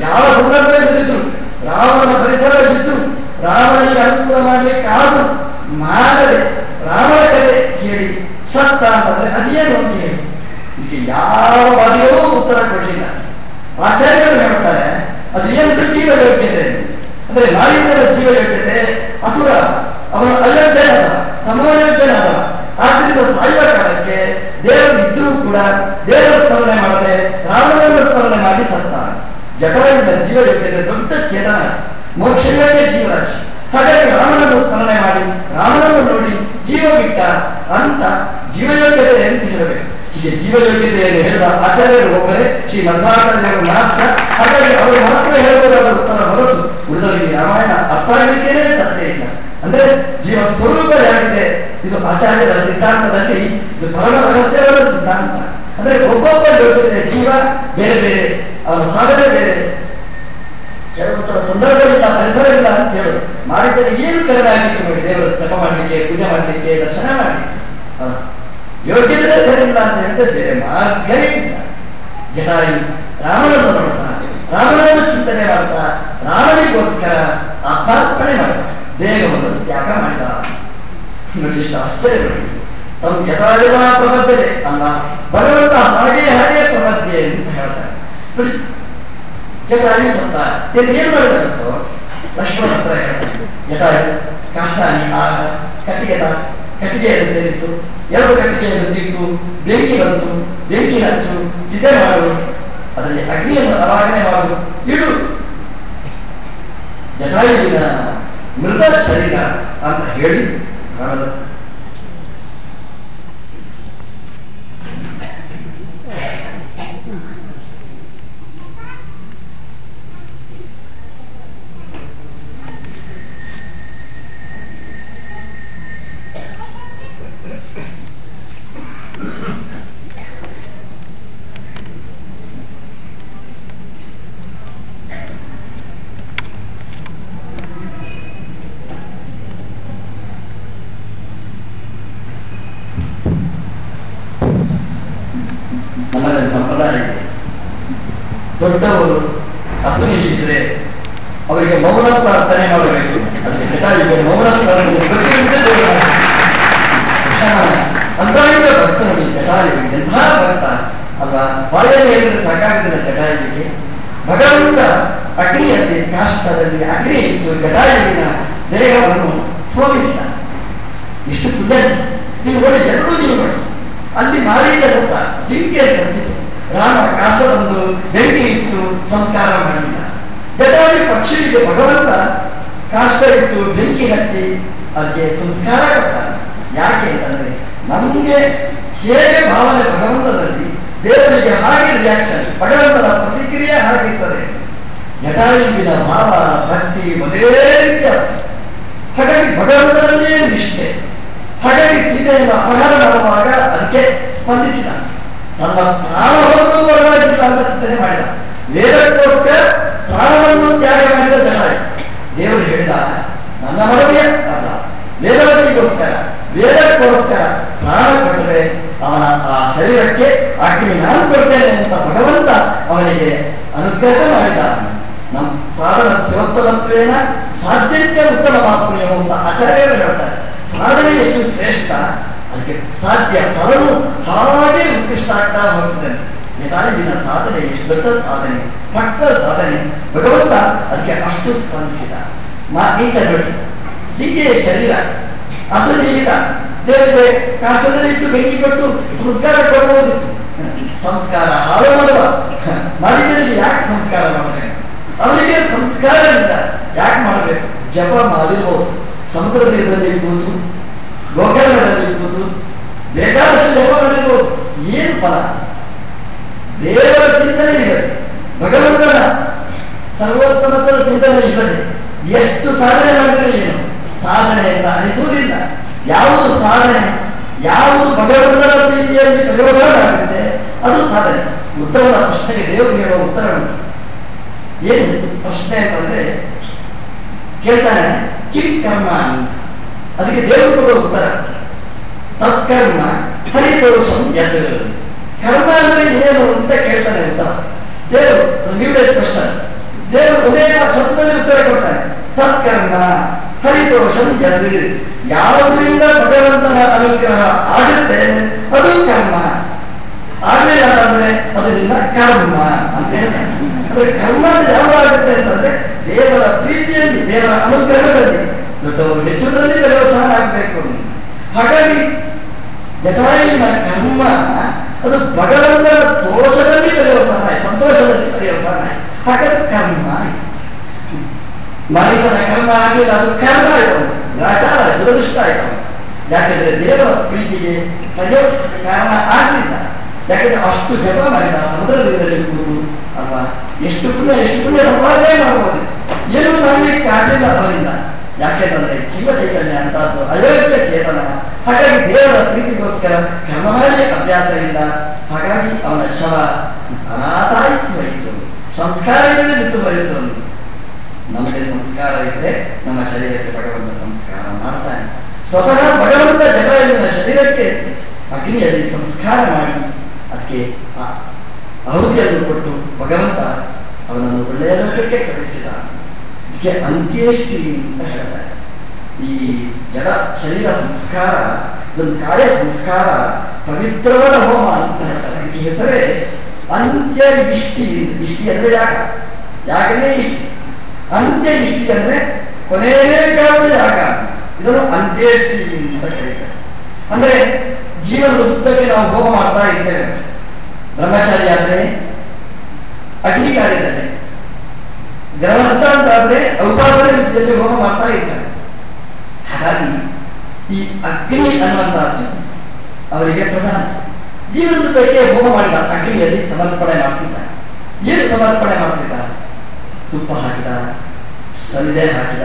ಯಾವ ಸಂದರ್ಭದಲ್ಲಿದ್ದು ರಾವಣನ ಪರಿಸರ ಇದ್ದು ರಾವಣನಿಗೆ ಅನುಕೂಲ ಮಾಡಲಿಕ್ಕೆ ಆದರೂ ಮಾಡದೆ ರಾವಣ ಕಥೆ ಕೇಳಿ ಸತ್ತ ಅಂತಂದ್ರೆ ಅದೇನು ಅಂತ ಹೇಳಿ ಇದಕ್ಕೆ ಯಾವ ಬಗೆಯೂ ಉತ್ತರ ಕೊಡಲಿಲ್ಲ. ಆಚಾರ್ಯರು ಹೇಳ್ತಾರೆ ಅದು ಏನು ಜೀವ ಯೋಗ್ಯತೆ ಅಂದ್ರೆ ಮಾರೀಚನ ಜೀವ ಯೋಗ್ಯತೆ ಅಸುರ, ಅವನ ಅಯೋಗ್ಯನಾದ ಸಮಯೋಗ್ಯನಾದ. ಆದ್ರಿಂದ ಸಾಯುವ ಕಾಲಕ್ಕೆ ದೇವರು ಇದ್ರೂ ಕೂಡ ದೇವರ ಸ್ಮರಣೆ ಮಾಡದೆ ರಾವಣನ ಸ್ಮರಣೆ ಮಾಡಿ ಸತ್ತ. ಜಟಾಯುವಿನ ಜೀವ ಯೋಗ್ಯತೆ ದೊಡ್ಡ ಚೇತನ, ಮೋಕ್ಷವೇ ಜೀವರಾಶಿ. ಹಾಗಾಗಿ ರಾಮನನ್ನು ಸ್ಮರಣೆ ಮಾಡಿ ರಾಮನನ್ನು ನೋಡಿ ಜೀವ ಬಿಟ್ಟ ಅಂತ ಜೀವಯೋಗ್ಯತೆ ಅಂತ ಹೇಳಬೇಕು. ಹೀಗೆ ಜೀವಯೋಗ್ಯತೆಯನ್ನು ಹೇಳಿದ ಆಚಾರ್ಯರು ಒಬ್ಬರೇ, ಶ್ರೀ ಮಧ್ವಾಚಾರ್ಯರು ಮಾತ್ರ. ಹಾಗಾಗಿ ಅವರು ಮಾತ್ರ ಹೇಳಬಹುದಾದ ಉತ್ತರ ಹೊರತು ಉಳಿದವರಿಗೆ ರಾಮಾಯಣ ಅರ್ಥ ಆಗಲಿಕ್ಕೇನೆ ಸಾಧ್ಯ ಇಲ್ಲ. ಅಂದ್ರೆ ಜೀವ ಸ್ವರೂಪ ಯಾಗಿದೆ ಇದು ಆಚಾರ್ಯರ ಸಿದ್ಧಾಂತದಲ್ಲಿ ಇದು ಪರಮ ರಹಸ್ಯವಾದ ಸಿದ್ಧಾಂತ. ಅಂದ್ರೆ ಒಬ್ಬೊಬ್ಬ ಯೋಗ್ಯತೆ ಜೀವ ಬೇರೆ ಬೇರೆ, ಅವನ ಸಾಧನೆ ಬೇರೆ, ಕೆಲವು ಸಂದರ್ಭಗಳಿಲ್ಲ, ಪರಿಸರ ಇಲ್ಲ ಅಂತ ಹೇಳೋದು. ಮಾರೀಚನ ಏನು ಕಡಿಮೆ ಆಗಿತ್ತು ನೋಡಿ, ದೇವರು ಜಪ ಮಾಡಲಿಕ್ಕೆ, ಪೂಜೆ ಮಾಡಲಿಕ್ಕೆ, ದರ್ಶನ ಮಾಡಲಿಕ್ಕೆ ಯೋಗ್ಯತೆ ಸರಿ ಇಲ್ಲ ಅಂತ ಹೇಳಿದ್ರೆ ಬೇರೆ ಮಾರ್ಗವೇ ಇಲ್ಲ. ಜಟಾಯು ರಾಮನನ್ನು ನೋಡ್ತಾ, ರಾಮನನ್ನು ಚಿಂತನೆ ಮಾಡ್ತಾ, ರಾಮನಿಗೋಸ್ಕರ ಆತ್ಮಾರ್ಪಣೆ ಮಾಡ್ತಾ ದೇಹವನ್ನು ತ್ಯಾಗ ಮಾಡಿದ. ನೋಡಿ ಇಷ್ಟು ಆಶ್ಚರ್ಯಗಳು. ತಮ್ಮ ಯಥಾಯಥ ಪ್ರಬದ್ಧತೆ ಅಲ್ಲ, ಭಗವಂತ ಹಾಗೆ ಪ್ರಬದ್ಧೆ ಅಂತ ಹೇಳ್ತಾರೆ. ನೋಡಿ ಜಟಾಯು ಸತ್ತ ಏನ್ ಮಾಡಬೇಕಂತ ಲಕ್ಷ್ಮಣ ಹತ್ರ ಹೇಳ್ತಾರೆ. ಜಟಾಯು ಕಾಷ್ಟಾನಿ ಆಗ ಕಟ್ಟಿಗೆಯನ್ನು ಸೇರಿಸು, 2 ಕಟ್ಟಿಗೆಯನ್ನು ತಿಕ್ಕು, ಬೆಂಕಿ ಬಂತು, ಬೆಂಕಿ ಹಚ್ಚು, ಚಿತೆ ಮಾಡು, ಅದರಲ್ಲಿ ಅಗ್ನಿಯನ್ನು ಅವಾಗನೆ ಮಾಡು, ಇಡು. ಜಟಾಯುವಿನ ಮೃತ ಶರೀರ ಅಂತ ಹೇಳಿ ಕಾಣಲು ನಮ್ಮಲ್ಲಿ ಸಂಪ್ರದಾಯ ಇದೆ. ದೊಡ್ಡವರು ಅಸಲಿ ಇದ್ರೆ ಅವರಿಗೆ ಮೌನ ಪ್ರಾರ್ಥನೆ ಮಾಡಬೇಕು. ಅದಕ್ಕೆ ಜಟಾಯುಗೆ ಮೌನ ಪ್ರಾರ್ಥನೆ ಅಂತಾಂಗ ಭಕ್ತನಿಗೆ ಜಟಾಯುಗೆ ಎಂಥ ಭಕ್ತ ಅಲ್ವಾ? ಬಾಯಲ್ಲಿ ಹೇಳಿದ್ರೆ ಸಾಕಾಗುತ್ತಿಲ್ಲ ಜಟಾಯುವಿಗೆ. ಭಗವಂತ ಅಗ್ನಿಯಲ್ಲಿ ಕಾಷ್ಟದಲ್ಲಿ ಅಗ್ನಿ ಇಟ್ಟು ಜಟಾಯುವಿನ ದೇಹವನ್ನು ಹೋಗಿಸಿದ. ಇಷ್ಟು ಪುಣ್ಯ ನೀವು ನೋಡಿ, ಎಲ್ಲರೂ ನೀವು ನೋಡಿ. ಅಲ್ಲಿ ಮಾರೀಚ ಸತ್ತ, ಜಿಂಕೆ ಸತ್ತಿತು. ರಾಮ ಕಾಷ್ಟದೊಂದು ಬೆಂಕಿ ಇಟ್ಟು ಸಂಸ್ಕಾರ ಮಾಡಲಿಲ್ಲ. ಜಟಾಯು ಪಕ್ಷಿಗೆ ಭಗವಂತ ಕಾಷ್ಟ ಇಟ್ಟು ಬೆಂಕಿ ಹಚ್ಚಿ ಅದಕ್ಕೆ ಸಂಸ್ಕಾರ ಕೊಡ್ತಾರೆ. ಯಾಕೆ ಅಂತಂದ್ರೆ ನಮಗೆ ಹೇಗೆ ಭಾವನೆ ಭಗವಂತನಲ್ಲಿ, ದೇವರಿಗೆ ಹಾಗೆ ರಿಯಾಕ್ಷನ್, ಭಗವಂತನ ಪ್ರತಿಕ್ರಿಯೆ ಹಾಗಿರ್ತದೆ. ಜಟಾಯುವಿನ ಭಾವ ಭಕ್ತಿ ಒಂದೇ ರೀತಿಯ. ಹಾಗಾಗಿ ಭಗವಂತನಲ್ಲೇ ನಿಷ್ಠೆ. ಹಾಗಾಗಿ ಸೀತೆಯನ್ನು ಅಪಹಾರ ಮಾಡುವಾಗ ಅದಕ್ಕೆ ಸ್ಪಂದಿಸಿದ. ತನ್ನ ಪ್ರಾಣ ಹೋದರೂ ಪರವಾಗಿಲ್ಲ ಅಂತ ಚಿಂತನೆ ಮಾಡಿದ. ವೇದಕ್ಕೋಸ್ಕರ ಪ್ರಾಣವನ್ನು ತ್ಯಾಗ ಮಾಡಿದ ಜಟಾಯು. ದೇವರು ಹೇಳಿದ, ನನ್ನ ಮನವಿಯ ಅಲ್ಲ, ವೇದವತಿಗೋಸ್ಕರ ವೇದಕ್ಕೋಸ್ಕರ ಪ್ರಾಣ ಕೊಟ್ಟರೆ ಅವನ ಆ ಶರೀರಕ್ಕೆ ಅಗ್ನಿ ನಾನು ಕೊಡ್ತೇನೆ ಅಂತ ಭಗವಂತ ಅವನಿಗೆ ಅನುಗ್ರಹ ಮಾಡಿದ. ನಮ್ಮ ಸಾಧನ ಶಿವತ್ವತ್ವೇನ ಸಾಧ್ಯತೆ ಉತ್ತಮ ಮಾಪುಣ್ಯ ಅಂತ ಆಚಾರ್ಯರು ಹೇಳ್ತಾರೆ. ಸಾಧನೆ ಎಷ್ಟು ಶ್ರೇಷ್ಠ, ಅದಕ್ಕೆ ಸಾಧ್ಯ ಫಲವು ಹಾಗೆ ಉತ್ಕೃಷ್ಟ ಆಗ್ತಾ ಹೋಗ್ತದೆ. ಜಟಾಯುವಿನ ಸಾಧನೆ ಎಷ್ಟು ದೊಡ್ಡ ಸಾಧನೆ, ಪಕ್ಕ ಸಾಧನೆ. ಭಗವಂತ ಅದಕ್ಕೆ ಅಷ್ಟು ಸ್ಪಂದಿಸಿದ. ಈಚ ನೋಡಿ, ಜಿಂಕೆಯ ಶರೀರ ಅಸಲು ಜೀವಿತ, ದೇವರಿಗೆ ಕಾಷ್ಟದಲ್ಲಿ ಇಟ್ಟು ಬೆಂಕಿ ಕೊಟ್ಟು ಸಂಸ್ಕಾರ ಕೊಡಬಹುದಿತ್ತು. ಸಂಸ್ಕಾರ ಹಾಳು ಮಾಡುವ ಮಾಡಿದಲ್ಲಿ ಯಾಕೆ ಸಂಸ್ಕಾರ ಮಾಡಬೇಕು? ಅವರಿಗೆ ಸಂಸ್ಕಾರ ಇಲ್ಲ, ಯಾಕೆ ಮಾಡಬೇಕು? ಜಪ ಮಾಡಿರ್ಬೋದು, ಸಮುದ್ರ ತೀರದಲ್ಲಿ ಕೂತು, ಗೋಕರ್ಣದಲ್ಲಿ ಕೂತು ಬೇಕಾದಷ್ಟು ಜಪ ಮಾಡಿರ್ಬೋದು. ಏನು ಫಲ? ದೇವರ ಚಿಂತನೆ ಇಲ್ಲದೆ, ಭಗವಂತನ ಸರ್ವೋತ್ತಮತ್ವದ ಚಿಂತನೆ ಇಲ್ಲದೆ ಎಷ್ಟು ಸಾಧನೆ ಮಾಡಿದ್ರೆ ಏನು ಸಾಧನೆ ಅಂತ ಅನಿಸುವುದಿಲ್ಲ. ಯಾವುದು ಸಾಧನೆ, ಯಾವುದು ಭಗವಂತನ ಪ್ರೀತಿಯಲ್ಲಿ ಪ್ರಯೋಜನ ಆಗುತ್ತೆ ಅದು ಸಾಧನೆ. ಉತ್ತಮದ ಪ್ರಶ್ನೆಗೆ ದೇವರು ಹೇಳುವ ಉತ್ತರ ಉಂಟು. ಏನು ಪ್ರಶ್ನೆ ಅಂತಂದ್ರೆ ಕೇಳ್ತಾನೆ, ಕಿಂ ಕರ್ಮ ಅಂತ. ಅದಕ್ಕೆ ದೇವರು ಕೊಡುವ ಉತ್ತರ ತತ್ಕರ್ಮ ಹರಿದೋಷಂ ಯತ್. ಕರ್ಮ ಅಂದ್ರೆ ಏನು ಅಂತ ಕೇಳ್ತಾನೆ ಅಂತ ದೇವರು. ನ್ಯೂಡೇಜ್ ಕ್ವಶನ್. ದೇವರು ಒಂದೇ ಶಬ್ದದಲ್ಲಿ ಉತ್ತರ ಕೊಡ್ತಾನೆ, ತತ್ಕರ್ಮ ಹರಿದೋಷಂ ಯತ್. ಯಾವುದರಿಂದ ಭಗವಂತನ ಅನುಗ್ರಹ ಆಗುತ್ತೆ ಅದು ಕರ್ಮ, ಆಗಲಿಲ್ಲ ಅಂತಂದ್ರೆ ಅದರಿಂದ ಕರ್ಮ ಅಂತ ಹೇಳ್ತಾನೆ. ಅಂದ್ರೆ ಕರ್ಮ ಯಾವಾಗುತ್ತೆ ಅಂತಂದ್ರೆ ದೇವರ ಪ್ರೀತಿಯಲ್ಲಿ, ದೇವರ ಅನುಗ್ರಹದಲ್ಲಿ, ದೊಡ್ಡವರು ಮೆಚ್ಚುವುದರಲ್ಲಿ ಪರ್ಯವಸಾನ ಆಗಬೇಕು. ಹಾಗಾಗಿ ಜಟಾಯುವಿನ ಕರ್ಮ ಅದು ಭಗವಂತನ ದೋಷದಲ್ಲಿ ಪರ್ಯವಸಾನ ಆಯ್ತು, ಸಂತೋಷದಲ್ಲಿ ಪರ್ಯವಸಾನ ಆಯ್ತು. ಹಾಗಾದ್ರೆ ಕರ್ಮ ಮಾರೀಚನ ಕರ್ಮ ಆಗಲಿಲ್ಲ, ಅದು ಕರ್ಮ ಆಯ್ತು, ಗ್ರಾಚಾರ ದುರದೃಷ್ಟ ಆಯ್ತು. ಯಾಕೆಂದ್ರೆ ದೇವರ ಪ್ರೀತಿಗೆ ಕಾರಣ ಆಗಲಿಲ್ಲ. ಯಾಕಂದ್ರೆ ಅಷ್ಟು ಜಪ ಮಾಡಿದ, ಸಮುದ್ರದಲ್ಲಿ ಕೂತು ಅಲ್ವಾ, ಎಷ್ಟು ಪುಣ್ಯ ಸಂಪಾದನೆ ಮಾಡಬಹುದು. ಏನು ಮಾಡಲಿಕ್ಕೆ ಆಗಲಿಲ್ಲ ಅವರಿಂದ. ಯಾಕೆಂದ್ರೆ ಜೀವ ಚೈತನ್ಯ ಅಂತದ್ದು ಅಯೋಗ್ಯ ಚೇತನ. ಹಾಗಾಗಿ ದೇವರ ಪ್ರೀತಿಗೋಸ್ಕರ ಕರ್ಮ ಮಾಡಲಿಕ್ಕೆ ಅಭ್ಯಾಸ ಇಲ್ಲ. ಹಾಗಾಗಿ ಅವನ ಶವ ಅನಾಥಾಯಿತು ಹೋಯಿತು, ಸಂಸ್ಕಾರ ಇಲ್ಲದೆ ಬಿಟ್ಟು ಬರೀತು. ನಮಗೆ ಸಂಸ್ಕಾರ ಇದ್ರೆ ನಮ್ಮ ಶರೀರಕ್ಕೆ ಭಗವಂತ ಸಂಸ್ಕಾರ ಮಾಡ್ತಾನೆ. ಸ್ವತಃ ಭಗವಂತ ಜಟಾಯುವಿನ ಶರೀರಕ್ಕೆ ಅಗ್ನಿಯಲ್ಲಿ ಸಂಸ್ಕಾರ ಮಾಡಿ ಅದಕ್ಕೆ ಆಹುತಿಯನ್ನು ಕೊಟ್ಟು ಭಗವಂತ ಅವನನ್ನು ಒಳ್ಳೆಯ ಲೋಕಕ್ಕೆ ಕಳಿಸಿದ. ಇದಕ್ಕೆ ಅಂತ್ಯೇಷ್ಟಿ ಅಂತ ಹೇಳ್ತಾರೆ. ಈ ಜಡ ಶರೀರ ಸಂಸ್ಕಾರ ಇದೊಂದು ಕಾರ್ಯ ಸಂಸ್ಕಾರ, ಪವಿತ್ರವಾದ ಹೋಮ ಅಂತ ಹೇಳ್ತಾರೆ. ಇದಕ್ಕೆ ಹೆಸರೇ ಅಂತ್ಯ ಇಷ್ಟಿ. ಇಷ್ಟಿ ಅಂದ್ರೆ ಯಾಗನೇ ಇಷ್ಟಿ. ಅಂತ್ಯ ಇಷ್ಟಿ ಅಂದ್ರೆ ಕೊನೆಯ ಕಾಲದ ಯಾಗ. ಇದನ್ನು ಅಂತ್ಯೇಷ್ಟಿ ಅಂತ ಕರೀತಾರೆ. ಅಂದ್ರೆ ಜೀವನದ ಉದ್ದಕ್ಕೆ ನಾವು ಹೋಮ ಮಾಡ್ತಾ ಇದ್ದೇವೆ. ಬ್ರಹ್ಮಚಾರಿ ಆದ್ರೆ ಅಗ್ನಿ ಕಾರ್ಯದಲ್ಲಿ, ಗೃಹಸ್ಥ ಅಂತ ಆದ್ರೆ ಔಪಾಸನೆ ರೀತಿಯಲ್ಲಿ ಹೋಮ ಮಾಡ್ತಾ ಇದ್ದಾರೆ. ಹಾಗಾಗಿ ಈ ಅಗ್ನಿ ಅನ್ನುವಂತಹದ್ದು ಅವರಿಗೆ ಪ್ರಧಾನ. ಜೀವನದುದ್ದಕ್ಕೆ ಹೋಮ ಮಾಡಿದ ಅಗ್ನಿಯಲ್ಲಿ ಸಮರ್ಪಣೆ ಮಾಡ್ತಿದ್ದಾರೆ. ಏನು ಸಮರ್ಪಣೆ ಮಾಡ್ತಿದ್ದಾರೆ? ತುಪ್ಪ ಹಾಕಿದ, ಸಂದೆ ಹಾಕಿದ,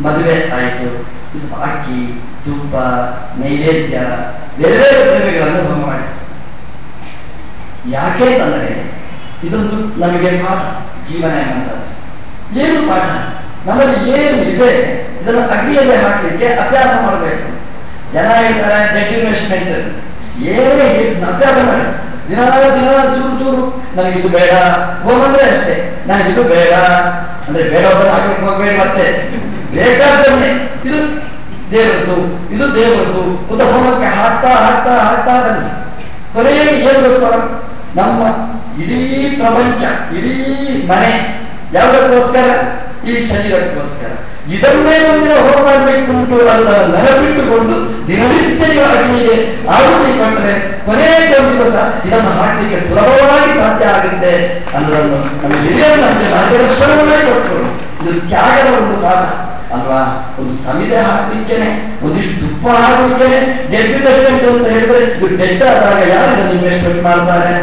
ಮದುವೆ ಆಯಿತು, ಅಕ್ಕಿ, ತುಪ್ಪ, ನೈವೇದ್ಯ, ಬೇರೆ ಬೇರೆ ದ್ರವ್ಯಗಳನ್ನು ಹೋಮ ಮಾಡಿದ. ಯಾಕೆ ಅಂತಂದ್ರೆ ಇದೊಂದು ನಮಗೆ ಪಾಠ, ಜೀವನ ಎನ್ನುವಂಥದ್ದು. ಏನು ಪಾಠ? ನಮ್ಮಲ್ಲಿ ಏನು ಇದೆ ಇದನ್ನು ಅಗ್ನಿಯಲ್ಲೇ ಹಾಕಲಿಕ್ಕೆ ಅಭ್ಯಾಸ ಮಾಡಬೇಕು. ಜನ ಹೇಳ್ತಾರೆ ಡೆಡ್ ಇನ್ವೆಸ್ಟ್ಮೆಂಟ್, ಏನೇ ಅಭ್ಯಾಸ ಮಾಡಿ ದಿನ ಚೂರು ಚೂರು ನನಗಿದು ಬೇಡ, ಹೋಮ್ ಅಂದ್ರೆ ಅಷ್ಟೇ, ನನಗಿದು ಬೇಡ ಅಂದ್ರೆ ಬೇಡ ಹಾಕಲಿಕ್ಕೆ ಹೋಗ್ಬೇಡಿ, ಮತ್ತೆ ಬೇಕಾದ್ದನ್ನೇ ಇದು ದೇವರದ್ದು, ಇದು ದೇವರದ್ದು ಒಂದು ಹೋಮಕ್ಕೆ ಹಾಕ್ತಾ ಹಾಕ್ತಾ ಹಾಕ್ತಾ ಬನ್ನಿ. ಕೊನೆಗೆ ಏನು ಗೊತ್ತಾ, ನಮ್ಮ ಇಡೀ ಪ್ರಪಂಚ, ಇಡೀ ಮನೆ ಯಾವುದಕ್ಕೋಸ್ಕರ? ಈ ಶರೀರಕ್ಕೋಸ್ಕರ. ಇದನ್ನೇ ಮುಂದಿನ ಹೋಮ ಮಾಡಬೇಕು ಉಂಟು ಅಂತ ನೆನಪಿಟ್ಟುಕೊಂಡು ದಿನನಿತ್ಯ ಅಗ್ನಿಗೆ ಆಹುತಿ ಕೊಟ್ಟರೆ ಕೊನೆಗೆ ಒಂದು ದಿವಸ ಇದನ್ನು ಹಾಕಲಿಕ್ಕೆ ಸುಲಭವಾಗಿ ಸಾಧ್ಯ ಆಗುತ್ತೆ ಅನ್ನೋದನ್ನು ನಮ್ಮ ಹಿರಿಯರು ನಮಗೆ ಮಾರ್ಗದರ್ಶನವನ್ನೇ ಕೊಟ್ಟರು. ಇದು ತ್ಯಾಗದ ಒಂದು ಪಾಠ ಅಲ್ವಾ? ಒಂದು ಸಮಿದೆ ಹಾಕಲಿಕ್ಕೇನೆ, ಒಂದಿಷ್ಟು ತುಪ್ಪ ಹಾಕಲಿಕ್ಕೇನೆ ಡೆಪ್ಯುಟೇಷನ್ ಅಂತ ಹೇಳಿದ್ರೆ ಇದು ಡೆಡ್ ಆದಾಗ ಯಾರು ಇದನ್ನು ಇನ್ವೆಸ್ಟ್ಮೆಂಟ್ ಮಾಡ್ತಾರೆ?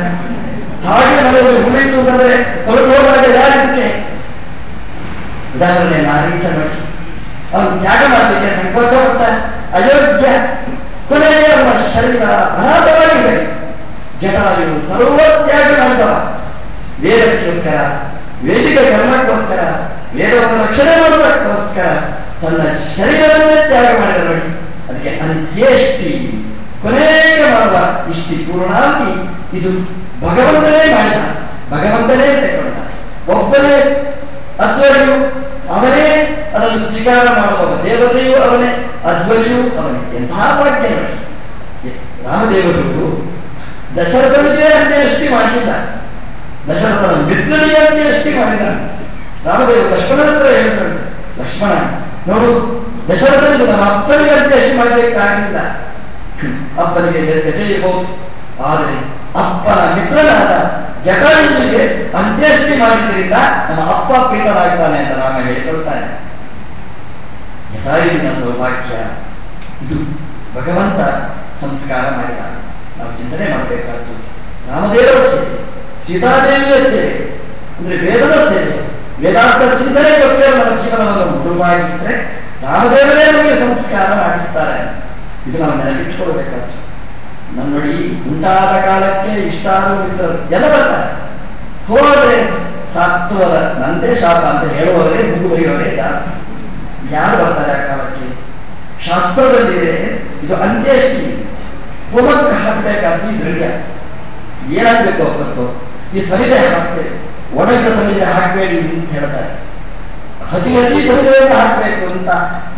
ಹಾಗೆ ನಮಗೆ ಉಳಿತು ಅಂದರೆ ಹೊರಟು ಹೋದಾಗ ಯಾರಿರುತ್ತೆ? ಉದಾಹರಣೆ ನಾರೀಸ ನೋಡಿ, ಅವನು ತ್ಯಾಗ ಮಾಡಲಿಕ್ಕೆ ಸಂಕೋಚ ಪಟ್ಟ, ಅಯೋಗ್ಯ, ಕೊನೆಗೆ ಅವನ ಶರೀರ ಅನಾಥವಾಗಿದೆ. ಜಟಾಯು ಸರ್ವ ತ್ಯಾಗ ಮಾಡಿದವ, ವೇದಕ್ಕೋಸ್ಕರ, ವೇದಿಕ ಕರ್ಮಕ್ಕೋಸ್ಕರ, ವೇದವನ್ನು ರಕ್ಷಣೆ ಮಾಡುವುದಕ್ಕೋಸ್ಕರ ತನ್ನ ಶರೀರವನ್ನೇ ತ್ಯಾಗ ಮಾಡಿದ ನೋಡಿ. ಅದಕ್ಕೆ ಅಂತ್ಯೇಷ್ಟಿ, ಕೊನೆಗೆ ಮಾಡುವ ಇಷ್ಟಿ ಪೂರ್ಣಾಂತಿ. ಇದು ಭಗವಂತನೇ ಮಾಡಿದ, ಭಗವಂತನೇ ತಗೊಂಡ, ಒಬ್ಬನೇ ಅದ್ವೈಯು ಅವನೇ, ಅದನ್ನು ಸ್ವೀಕಾರ ಮಾಡುವ ದೇವತೆಯೂ ಅವನೇ, ಅದ್ವೈಯೂ ಅವನೇ. ಎಂತಹ ಭಾಗ್ಯ ನೋಡಿ. ರಾಮದೇವರು ದಶರಥನಿಗೆ ಅಂತ್ಯೇಷ್ಟಿ ಮಾಡಲಿಲ್ಲ, ದಶರಥನ ಮಿತ್ರನಿಗೆ ಅಂತ್ಯೇಷ್ಟಿ ಮಾಡಿದ. ರಾಮದೇವರು ಲಕ್ಷ್ಮಣನ ಹತ್ರ ಹೇಳ್ತಾರೆ, ಲಕ್ಷ್ಮಣ ನೋಡು, ದಶರಥನಿಗೆ ನಮ್ಮ ಅಪ್ಪನಿಗೆ ಅಂತ್ಯೇಷ್ಟಿ ಮಾಡಲಿಕ್ಕಾಗಲಿಲ್ಲ. ಅಪ್ಪನಿಗೆ ಜೊತೆಯಬಹುದು, ಆದರೆ ಅಪ್ಪನ ಮಿತ್ರನಾದ ಜಟಾಯುವಿಗೆ ಅಂತ್ಯೇಷ್ಟಿ ಮಾಡಿದ್ರಿಂದ ನಮ್ಮ ಅಪ್ಪ ಪ್ರೀತನಾಗ್ತಾನೆ ಅಂತ ರಾಮ ಹೇಳಿಕೊಳ್ತಾನೆ. ಜಟಾಯುವಿನ ಸೌಭಾಗ್ಯ ಇದು ಭಗವಂತ ಸಂಸ್ಕಾರ ಮಾಡಿದ. ನಾವು ಚಿಂತನೆ ಮಾಡಬೇಕಾದ್ದು ರಾಮದೇವರ ಸೇವೆ, ಸೀತಾದೇವಿಯ ಸೇವೆ ಅಂದ್ರೆ ವೇದದ ಸೇವೆ, ವೇದಾಂತ ಚಿಂತನೆಗೋಸ್ಕರ ನಮ್ಮ ಜೀವನವನ್ನು ಮುಡುವಾಗಿದ್ರೆ ರಾಮದೇವರೇ ನಮಗೆ ಸಂಸ್ಕಾರ ಮಾಡಿಸ್ತಾರೆ. ಇದು ನಾವು ನೆನಪಿಟ್ಟುಕೊಳ್ಬೇಕಾದ್ದು. ನಮ್ಮ ನೋಡಿ, ಉಂಟಾದ ಕಾಲಕ್ಕೆ ಇಷ್ಟಾರು ಮಿತ್ರರು ಎಲ್ಲ ಬರ್ತಾರೆ, ಹೋದರೆ ಸಾತ್ವರ ನಂದೇ ಶಾಪ ಅಂತ ಹೇಳುವವರೇ ಮುಂದುವರಿಯುವವರೇ ಜಾಸ್ತಿ. ಯಾರು ಬರ್ತಾರೆ ಆ ಕಾಲಕ್ಕೆ? ಶಾಸ್ತ್ರದಲ್ಲಿದೆ ಇದು ಅಂತ್ಯೇಷ್ಟಿ, ಹೋಮಕ್ಕೆ ಹಾಕಬೇಕಾದ್ರೆ ಈ ದ್ರವ್ಯ ಏನಾಗಬೇಕು ಒಪ್ಪತ್ತು, ಈ ಸಮಿದೆ ಹಾಕ್ತೇವೆ, ಒಣಗಿದ ಸಮಿದೆ ಹಾಕಬೇಡಿ ಅಂತ ಹೇಳ್ತಾರೆ. ಹಸಿ ಸಮಿದೆಯನ್ನು ಹಾಕಬೇಕು ಅಂತ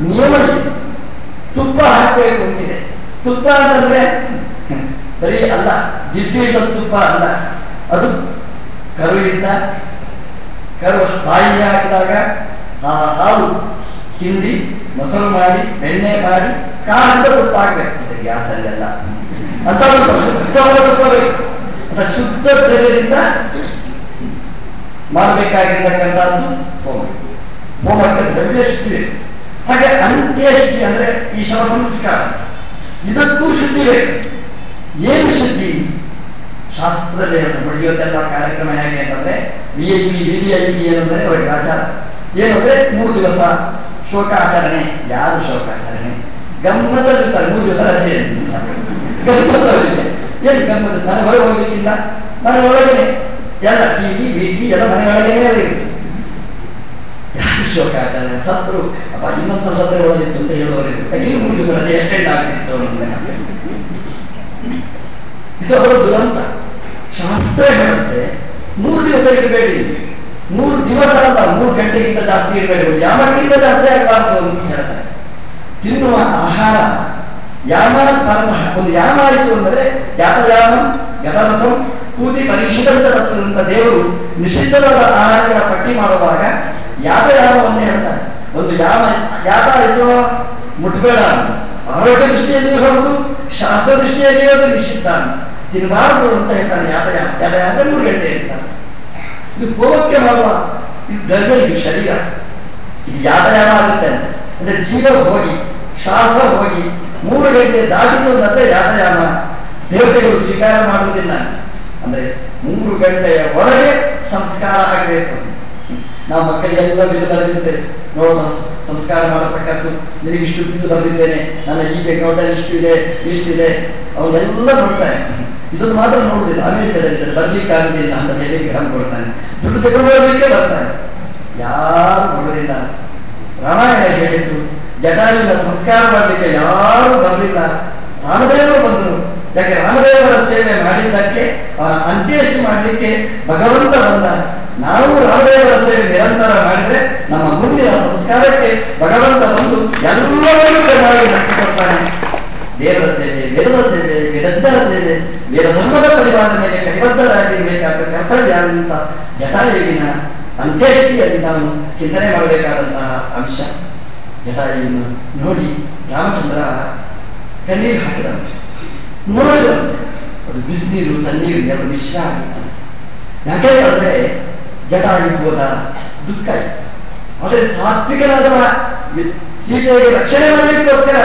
ನಿಯಮ ಇದೆ. ತುಪ್ಪ ಹಾಕಬೇಕು ಅಂತಿದೆ. ತುಪ್ಪ ಅಂತಂದ್ರೆ ಬರೀ ಅಲ್ಲ, ಜಿಡ್ಡಿದ ತುಪ್ಪ ಅಲ್ಲ, ಅದು ಕರುವಿಂದ, ಕರು ಹಾಯಿ ಹಾಕಿದಾಗ ಆ ಹಾಲು ಹಿಂಡಿ ಮೊಸರು ಮಾಡಿ ಬೆಣ್ಣೆ ಮಾಡಿ ಕಾಸಿದ ತುಪ್ಪ ಹಾಕ್ಬೇಕು. ಗ್ಯಾಸ್ ಅಲ್ಲೆಲ್ಲ ಅಂತ ಶುದ್ಧವಾದ ತುಪ್ಪ ಬೇಕು. ಅಂತ ಶುದ್ಧ ದ್ರವ್ಯದಿಂದ ಮಾಡಬೇಕಾಗಿರ್ತಕ್ಕಂಥದ್ದು ಹೋಮ. ಹೋಮಕ್ಕೆ ದ್ರವ್ಯ ಶುದ್ಧಿ ಬೇಕು. ಹಾಗೆ ಅಂತ್ಯೇಷ್ಟಿ ಅಂದ್ರೆ ಈ ಶವ ಸಂಸ್ಕಾರ, ಇದಕ್ಕೂ ಶುದ್ಧಿ ಬೇಕು. ಏನು ಶುದ್ಧಿ? ಶಾಸ್ತ್ರದಲ್ಲಿ ಹೊಡೆಯುವುದೆಲ್ಲ ಕಾರ್ಯಕ್ರಮ ಹೇಗೆ ಅಂತಂದ್ರೆ VIP ಏನಂದ್ರೆ ಅವರಿಗೆ ಆಚಾರ ಏನಂದ್ರೆ 3 ದಿವಸ ಶೋಕ ಆಚರಣೆ. ಯಾರು ಶೋಕ ಆಚರಣೆ? ಗಮ್ಮತ್ತಲ್ಲಿರ್ತಾರೆ, 3 ದಿವಸ ರಜೆ. ಗಮ್ಮತ್ತವರಿಗೆ ಏನು ಗಮ್ಮತ್ತು? ನಾನು ಹೊರಗೆ ಹೋಗ್ಲಿಕ್ಕಿಲ್ಲ, ನಾನು ಒಳಗೇನೆ ಎಲ್ಲ TV BT ಎಲ್ಲ ಮನೆಯೊಳಗೇನೆ ಇರುತ್ತೆ. ಯಾರು ಶೋಕ ಆಚರಣೆ? ಸತ್ರು ಅಪ್ಪ ಇನ್ನೊಂದು ಸತ್ರ ಒಳಗಿತ್ತು ಅಂತ ಹೇಳುವವರಿದ್ರು. 3 ದಿವಸ ರಜೆ ಎಕ್ಸ್ಟೆಂಡ್ ಆಗ್ತಿತ್ತು. ಇದು ಅವರ ದುರಂತ. ಶಾಸ್ತ್ರ ಹೇಳುತ್ತೆ 3 ದಿವಸ ಇರಬೇಡಿ, 3 ದಿವಸ ಅಲ್ಲ, 3 ಗಂಟೆಗಿಂತ ಜಾಸ್ತಿ ಇರಬೇಕು, ಯಾಮಕ್ಕಿಂತ ಜಾಸ್ತಿ ಆಗಬಾರ್ದು ಅಂತ ಹೇಳ್ತಾರೆ. ತಿನ್ನುವ ಆಹಾರ ಯಾಮ ಪರಮ. ಒಂದು ಯಾಮ ಆಯಿತು ಅಂದರೆ ಯಾತಯಾಮ ಗತರಥಂ ಕೂತಿ ಪರೀಕ್ಷಿತ ದೇವರು ನಿಷಿದ್ಧವಾದ ಆಹಾರಗಳ ಪಟ್ಟಿ ಮಾಡುವಾಗ ಯಾತಯಾಮವನ್ನೇ ಹೇಳ್ತಾರೆ. ಒಂದು ಯಾಮ ಯಾತ ಆಯಿತು ಮುಟ್ಬೇಡ, ಆರೋಗ್ಯ ದೃಷ್ಟಿಯಲ್ಲಿ ಹೌದು, ಶಾಸ್ತ್ರ ದೃಷ್ಟಿಯಲ್ಲಿ ಅದು ನಿಷಿದ್ಧ, ತಿನ್ನಬಾರದು ಅಂತ ಹೇಳ್ತಾನೆ. ಯಾತಯಾಮ 3 ಗಂಟೆ ಇರ್ತಾನೆ. ಇದು ಹೋಮಕ್ಕೆ ಮಾಡುವ ಇದು ದ್ರವ್ಯ, ಇದು ಶರೀರ, ಇದು ಯಾತಯಾಮ ಆಗುತ್ತೆ. ಅಂದ್ರೆ ಜೀವ ಹೋಗಿ ಶ್ವಾಸ ಹೋಗಿ 3 ಗಂಟೆ ದಾಟಿತು ಅಂದ್ರೆ ಯಾತಯಾಮ. ದೇವತೆಗಳು ಸ್ವೀಕಾರ ಮಾಡುವುದಿಲ್ಲ. ಅಂದ್ರೆ 3 ಗಂಟೆಯ ಒಳಗೆ ಸಂಸ್ಕಾರ ಆಗಬೇಕು. ನಾವು ಮಕ್ಕಳಿಗೆಲ್ಲ ಬಿದ್ದು ಬರೆದಿದ್ದೇವೆ, ನೋಡೋಣ ಸಂಸ್ಕಾರ ಮಾಡತಕ್ಕದ್ದು, ನಿನಗಿಷ್ಟು ಬಿದ್ದು ಬರೆದಿದ್ದೇನೆ, ನನ್ನ ಈ ಅಕೌಂಟಲ್ಲಿ ಇಷ್ಟಿದೆ ಇಷ್ಟಿದೆ, ಅವನ್ನೆಲ್ಲ ನೋಡ್ತಾರೆ. ಇದನ್ನು ಮಾತ್ರ ನೋಡುದಿಲ್ಲ. ಅಮೆರಿಕದಲ್ಲಿ ಬರ್ಲಿಕ್ಕಾಗುದಿಲ್ಲ ಅಂತ ಟೆಲಿಗ್ರಾಮ್ ಕೊಡ್ತಾನೆ, ದುಡ್ಡು ತಗೊಂಡೋಗ್ಲಿಕ್ಕೆ ಬರ್ತಾರೆ. ಯಾರು ಬರೋದಿಲ್ಲ. ರಾಮಾಯಣ ಹೇಳಿದ್ರು, ಜಟಾಯುವಿನ ಸಂಸ್ಕಾರ ಮಾಡಲಿಕ್ಕೆ ಯಾರು ಬರಲಿಲ್ಲ. ರಾಮದೇವರು ಬಂದರು, ಯಾಕೆ ರಾಮದೇವರ ಸೇವೆ ಮಾಡಿದ್ದಕ್ಕೆ ಅವನ ಅಂತ್ಯೇಷ್ಟಿ ಮಾಡಲಿಕ್ಕೆ ಭಗವಂತ ಬಂದ. ನಾವು ರಾಮದೇವರ ಸೇವೆ ನಿರಂತರ ಮಾಡಿದ್ರೆ ನಮ್ಮ ಮುಂದಿನ ಸಂಸ್ಕಾರಕ್ಕೆ ಭಗವಂತ ಬಂದು ಎಲ್ಲವನ್ನೂ ಮಾಡಿ ನಡೆಸಿಕೊಡ್ತಾನೆ. ದೇವರ ಸೇವೆ, ವೇದದ ಸೇವೆ, ವೇದಜ್ಞರ ಸೇವೆ, ವೇದ ಧರ್ಮದ ಪರಿಪಾಲನೆಗೆ ಕಟಿಬದ್ಧರಾಗಿರ್ಬೇಕಾದ ಕರ್ತವ್ಯ ಅಂತ ಜಟಾಯುವಿನ ಅಂತ್ಯೇಷ್ಟಿಯಲ್ಲಿ ನಾವು ಚಿಂತನೆ ಮಾಡಬೇಕಾದಂತಹ ಅಂಶ. ಜಟಾಯುವನ್ನು ನೋಡಿ ರಾಮಚಂದ್ರ ಕಣ್ಣೀರು ಹಾಕಿದಂತೆ, ನೋಡಿದಂತೆ ಅದು ಬಿಸಿನೀರು ತಣ್ಣೀರು ಎರಡು ಮಿಶ್ರ ಆಗಿತ್ತು. ಯಾಕೆ ಹೇಳಿದ್ರೆ ಜಟಾಯು ಹೋದ ದುಃಖ ಇತ್ತು. ಆದರೆ ಸಾತ್ವಿಕನಾದ ಸೀತೆಗೆ ರಕ್ಷಣೆ ಮಾಡಲಿಕ್ಕೋಸ್ಕರ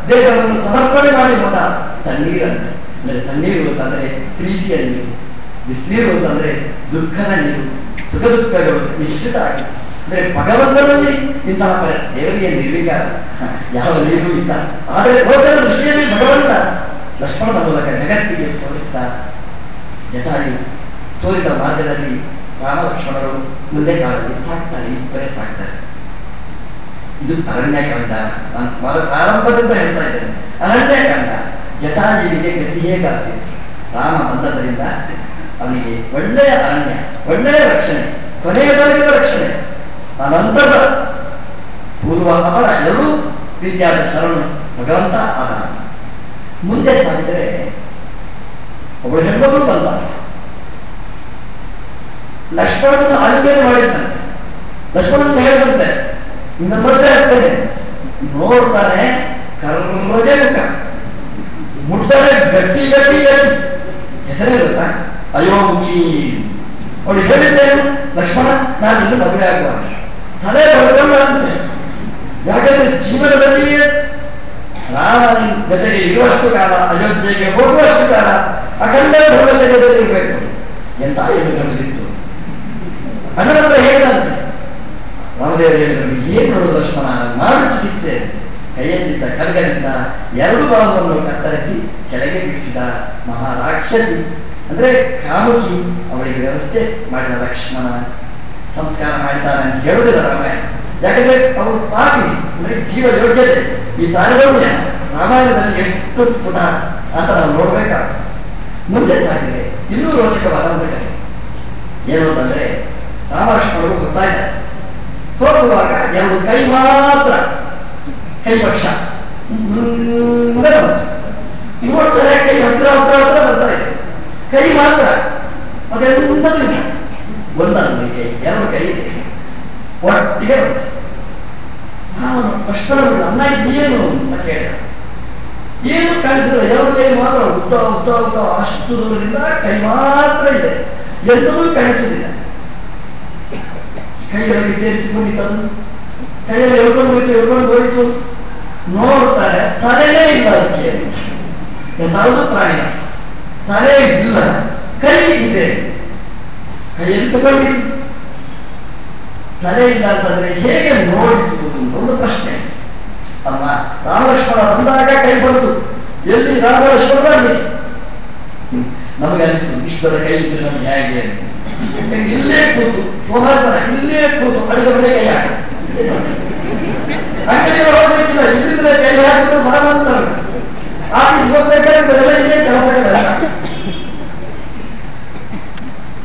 ದೇಹವನ್ನು ಸಮರ್ಪಣೆ ಮಾಡಿ ಹೋದ ತಣ್ಣೀರಂತೆ. ಅಂದರೆ ತಣ್ಣೀರು ಅಂತಂದ್ರೆ ಪ್ರೀತಿಯ ನೀರು, ಬಿಸಿನೀರು ಅಂತಂದ್ರೆ ದುಃಖದ ನೀರು, ಸುಖ ದುಃಖಗಳು ಮಿಶ್ರಿತ ಆಗಿತ್ತು. ಅಂದ್ರೆ ಭಗವಂತನಲ್ಲಿ ಇಂತಹ ದೇವರಿಗೆ ನಿರ್ವಿಕಾರ ಯಾವ ನೀರು ಇಲ್ಲ. ಆದರೆ ಲೋಕದ ದೃಷ್ಟಿಯಲ್ಲಿ ಭಗವಂತ ಲಕ್ಷ್ಮಣನ ಮೂಲಕ ಜಗತ್ತಿಗೆ ತೋರಿಸಿದ. ಜಟಾಯು ತೋರಿದ ಮಾರ್ಗದಲ್ಲಿ ರಾಮ ಲಕ್ಷ್ಮಣರು ಮುಂದೆ ಕಾಲದಲ್ಲಿ ಸಾಕ್ತಾರೆ, ಇಬ್ಬರೇ ಸಾಕ್ತಾರೆ. ಇದು ಅರಣ್ಯಕಾಂಡ. ನಾನು ಪ್ರಾರಂಭದಿಂದ ಹೇಳ್ತಾ ಇದ್ದೇನೆ, ಅರಣ್ಯಕಾಂಡ. ಜಟಾಯುವಿಗೆ ಗತಿ ಹೇಗಾಗ್ತಿತ್ತು? ರಾಮ ಬಂದದರಿಂದ ಅವನಿಗೆ ಒಳ್ಳೆಯ ಅರಣ್ಯ, ಒಳ್ಳೆಯ ರಕ್ಷಣೆ, ಕೊನೆಯದವರೆಗಿನ ರಕ್ಷಣೆ, ಅನಂತರದ ಪೂರ್ವ ಅಪರ ಎರಡೂ ರೀತಿಯಾದ ಶರಣು ಭಗವಂತ ಆದ. ಮುಂದೆ ಸಾಗಿದರೆ ಒಬ್ಬಳು ಹೆಣ್ಮಗಳು ಬಂದ. ಲಕ್ಷ್ಮಣನ ಆಲಿಂಗನೆ ಮಾಡಿದ್ದಾನೆ. ಲಕ್ಷ್ಮಣನ ಹೇಳಿದಂತೆ ಇನ್ನ ಮದುವೆ ಆಗ್ತೇನೆ. ನೋಡ್ತಾನೆ ಕರ್ರಗೆ ಮುಖ, ಮುಟ್ತಾನೆ ಗಟ್ಟಿ ಗಟ್ಟಿ ಗಟ್ಟಿ. ಹೆಸರೇ ಗೊತ್ತಾ? ಅಯೋಮುಖಿ. ಅವಳು ಹೇಳಿದ್ದೇನು? ಲಕ್ಷ್ಮಣ, ನಾನು ಇನ್ನು ಮದುವೆ ಆಗುವ ತಲೆ ಬಳ್ಕೊಂಡಂತೆ. ಯಾಕಂದ್ರೆ ಜೀವನದಲ್ಲಿ ರಾಮನ ಜೊತೆಗೆ ಇರುವಷ್ಟು ಕಾಲ, ಅಯೋಧ್ಯೆಗೆ ಹೋಗುವಷ್ಟು ಕಾಲ ಅಖಂಡ ಧರ್ಮದ ಜೊತೆಗೆ ಇರಬೇಕು. ಎಂತ ಹೇಳಿದ್ದು ಅಣ್ಣನಂತರ ಹೇಳಿದಂತೆ. ರಾಮದೇವರು ಹೇಳಿದ್ರು, ಏನ್ ನೋಡು ಲಕ್ಷ್ಮಣ, ಮಾಡು ಚಿಕಿತ್ಸೆ. ಕೈಯಲ್ಲಿದ್ದ ಖಡ್ಗದಿಂದ ಎರಡು ಭಾವವನ್ನು ಕತ್ತರಿಸಿ ಕೆಳಗೆ ಬಿಡಿಸಿದ ಮಹಾರಾಕ್ಷಸಿ ಅಂದ್ರೆ ಕಾಮುಕಿ. ಅವಳಿಗೆ ವ್ಯವಸ್ಥೆ ಮಾಡಿದ ಲಕ್ಷ್ಮಣ. ಸಂಸ್ಕಾರ ಮಾಡಿದ್ದಾನೆ ಅಂತ ಹೇಳುವುದಿಲ್ಲ ರಾಮಾಯಣ. ಯಾಕಂದ್ರೆ ಅವರು ಪಾಪಿ, ಅಂದ್ರೆ ಜೀವ ಯೋಗ್ಯತೆ. ಈ ತಾರತಮ್ಯ ರಾಮಾಯಣದಲ್ಲಿ ಎಷ್ಟು ಸ್ಫುಟ ಅಂತ ನಾವು ನೋಡ್ಬೇಕಾಗ್ತದೆ. ಮುಂದೆ ಸಾಗಿದೆ ಇನ್ನೂ ರೋಚಕವಾದ ಒಂದು ಕಥೆ. ಏನು ಅಂತಂದ್ರೆ, ರಾಮಲಕ್ಷ್ಮಣರು ಗೊತ್ತಾಯಿದ್ದಾರೆ. ಹೋಗುವಾಗ ಎರಡು ಕೈ ಮಾತ್ರ, ಕೈ ಪಕ್ಷ ನೋಡ್ತಾರೆ, ಕೈ ಹತ್ರ ಹತ್ರ ಹತ್ರ ಬರ್ತಾ ಇದೆ. ಕೈ ಮಾತ್ರ ಅದೆಲ್ಲದೂ ಒಂದೊಂದು ಕೈ, ಎರಡು ಕೈ ಒಟ್ಟಿಗೆ ಬರ್ತದೆ. ನಾನು ಲಕ್ಷ್ಮಣರು ಅನ್ನ ಏನು ಅಂತ ಕೇಳಿದ. ಏನು ಕಾಣಿಸಿಲ್ಲ, ಎರಡು ಕೈ ಮಾತ್ರ ಉದ್ದ ಉದ್ದ ಉದ್ದ ಅಷ್ಟು ದೂರದಿಂದ ಕೈ ಮಾತ್ರ ಇದೆ, ಎಂಥದೂ ಕಾಣಿಸುವುದಿಲ್ಲ. ಕೈಗಳಿಗೆ ಸೇರಿಸಿಕೊಂಡಿದ್ದದು, ಕೈಯಲ್ಲಿ ಎಳ್ಕೊಂಡು ಹೋಯಿತು. ನೋಡ್ತಾರೆ ತಲೆನೇ ಇಲ್ಲ ಅದಕ್ಕೆ. ಎಂತಾವುದು ಪ್ರಾಣಿ ತಲೆ ಇಲ್ಲ, ಕೈ ಇದೆ, ಕೈಯಲ್ಲಿ ತಗೊಂಡಿದ್ದು ತಲೆ ಇಲ್ಲ ಅಂತಂದ್ರೆ ಹೇಗೆ ನೋಡಿಸುವುದು ಒಂದು ಪ್ರಶ್ನೆ ಅಮ್ಮ. ರಾಮಲಕ್ಷ್ಮಣ ಬಂದಾಗ ಕೈ ಬಂತು, ಎಲ್ಲಿ ರಾಮಲಕ್ಷ್ಮಣ ಬರಲಿ. ನಮಗೆ ಅನಿಸ್ತು ಇಷ್ಟದ ಕೈ ಇದ್ರೆ ನಮ್ಗೆ ಹೇಗೆ ಅಂತ. ಇಲ್ಲೇ ಕೂತು ಸೋಮವಾರ ಇಲ್ಲೇ ಕೂತು ಅಡುಗೆ ಮನೆ ಕೈ ಹಾಕಿ ಅಂಗಡಿಗೆ ಹೋಗ್ಬೇಕಿಲ್ಲ, ಇಲ್ಲಿಂದ ಕೈ ಹಾಕಿದ್ರು ಬರವಂತ. ಆಫೀಸ್ ಹೋಗ್ಬೇಕಾದ್ರೆ ಇಲ್ಲೇ ಕೆಲಸಗಳೆಲ್ಲ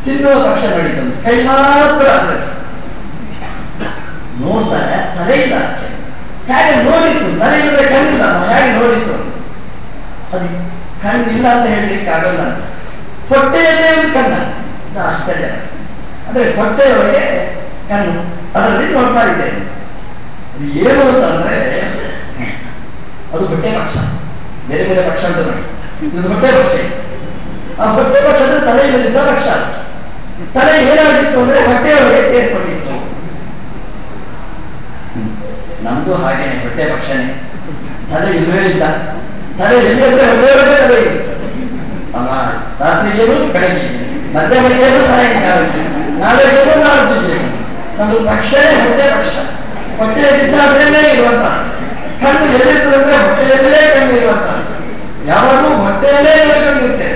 ತಿನ್ನುವ ಪಕ್ಷ ನಡೀತಂತೆ, ಕೈ ಮಾತ್ರ ನೋಡ್ತಾರೆ, ತಲೆ ಇಲ್ಲ. ಹೇಗೆ ನೋಡಿತ್ತು? ತಲೆ ಇಲ್ಲದೆ ಕಣ್ಣಿಲ್ಲ, ಹೇಗೆ ನೋಡಿತ್ತು? ಅದು ಕಣ್ಣಿಲ್ಲ ಅಂತ ಹೇಳಲಿಕ್ಕೆ ಆಗಲ್ಲ. ಹೊಟ್ಟೆಯಲ್ಲೇ ಒಂದು ಕಣ್ಣ, ಆಶ್ಚರ್ಯ. ಅಂದ್ರೆ ಹೊಟ್ಟೆಯೊಳಗೆ ಕಣ್ಣು, ಅದರಲ್ಲಿ ನೋಡ್ತಾ ಇದ್ದೇನೆ. ಅದು ಏನು ಅಂತಂದ್ರೆ ಅದು ಹೊಟ್ಟೆ ಪಕ್ಷ. ಬೇರೆ ಬೇರೆ ಪಕ್ಷ ಅಂತ ನೋಡಿ, ಇದು ಹೊಟ್ಟೆ ಪಕ್ಷ. ಆ ಹೊಟ್ಟೆ ಪಕ್ಷ ಅಂದ್ರೆ ತಲೆ ಇಲ್ಲದಿದ್ದ ಪಕ್ಷ. ತಲೆ ಏನಾಗಿತ್ತು ಅಂದ್ರೆ ಹೊಟ್ಟೆಯೊಳಗೆ ಸೇರ್ಕೊಂಡಿತ್ತು. ನಮ್ದು ಹಾಗೇನೆ, ಹೊಟ್ಟೆ ಪಕ್ಷನೇ. ತಲೆ ಇಲ್ಲವೇ ಇಲ್ಲ. ತಲೆ ಎಲ್ಲಿ ಅಂದ್ರೆ ಹೊಟ್ಟೆಯೊಳಗೆ ತಲೆ ಇತ್ತು. ಅಮ್ಮ ರಾತ್ರಿ ಏನು ಬೆಳಗ್ಗೆ, ಮಧ್ಯಾಹ್ನಕ್ಕೆ ಏನು ಸಾಯಂಕಾಲ, ನಾಳೆ ಏನು ಮಾಡುತ್ತಿದ್ದೇವೆ. ನಮ್ದು ಪಕ್ಷನೇ ಹೊಟ್ಟೆ ಪಕ್ಷ. ಹೊಟ್ಟೆಯಲ್ಲಿದ್ದಾದ್ರಲ್ಲೇ ಇರುವಂತ ಕಣ್ಣು ಎಲ್ಲಿರ್ತದೆ ಅಂದ್ರೆ ಹೊಟ್ಟೆಯಲ್ಲೇ ಕಣ್ಣು ಇರುವಂತ. ಯಾವಾಗಲೂ ಹೊಟ್ಟೆಯಲ್ಲೇ ನೋಡಿಕೊಂಡಿರುತ್ತೆ.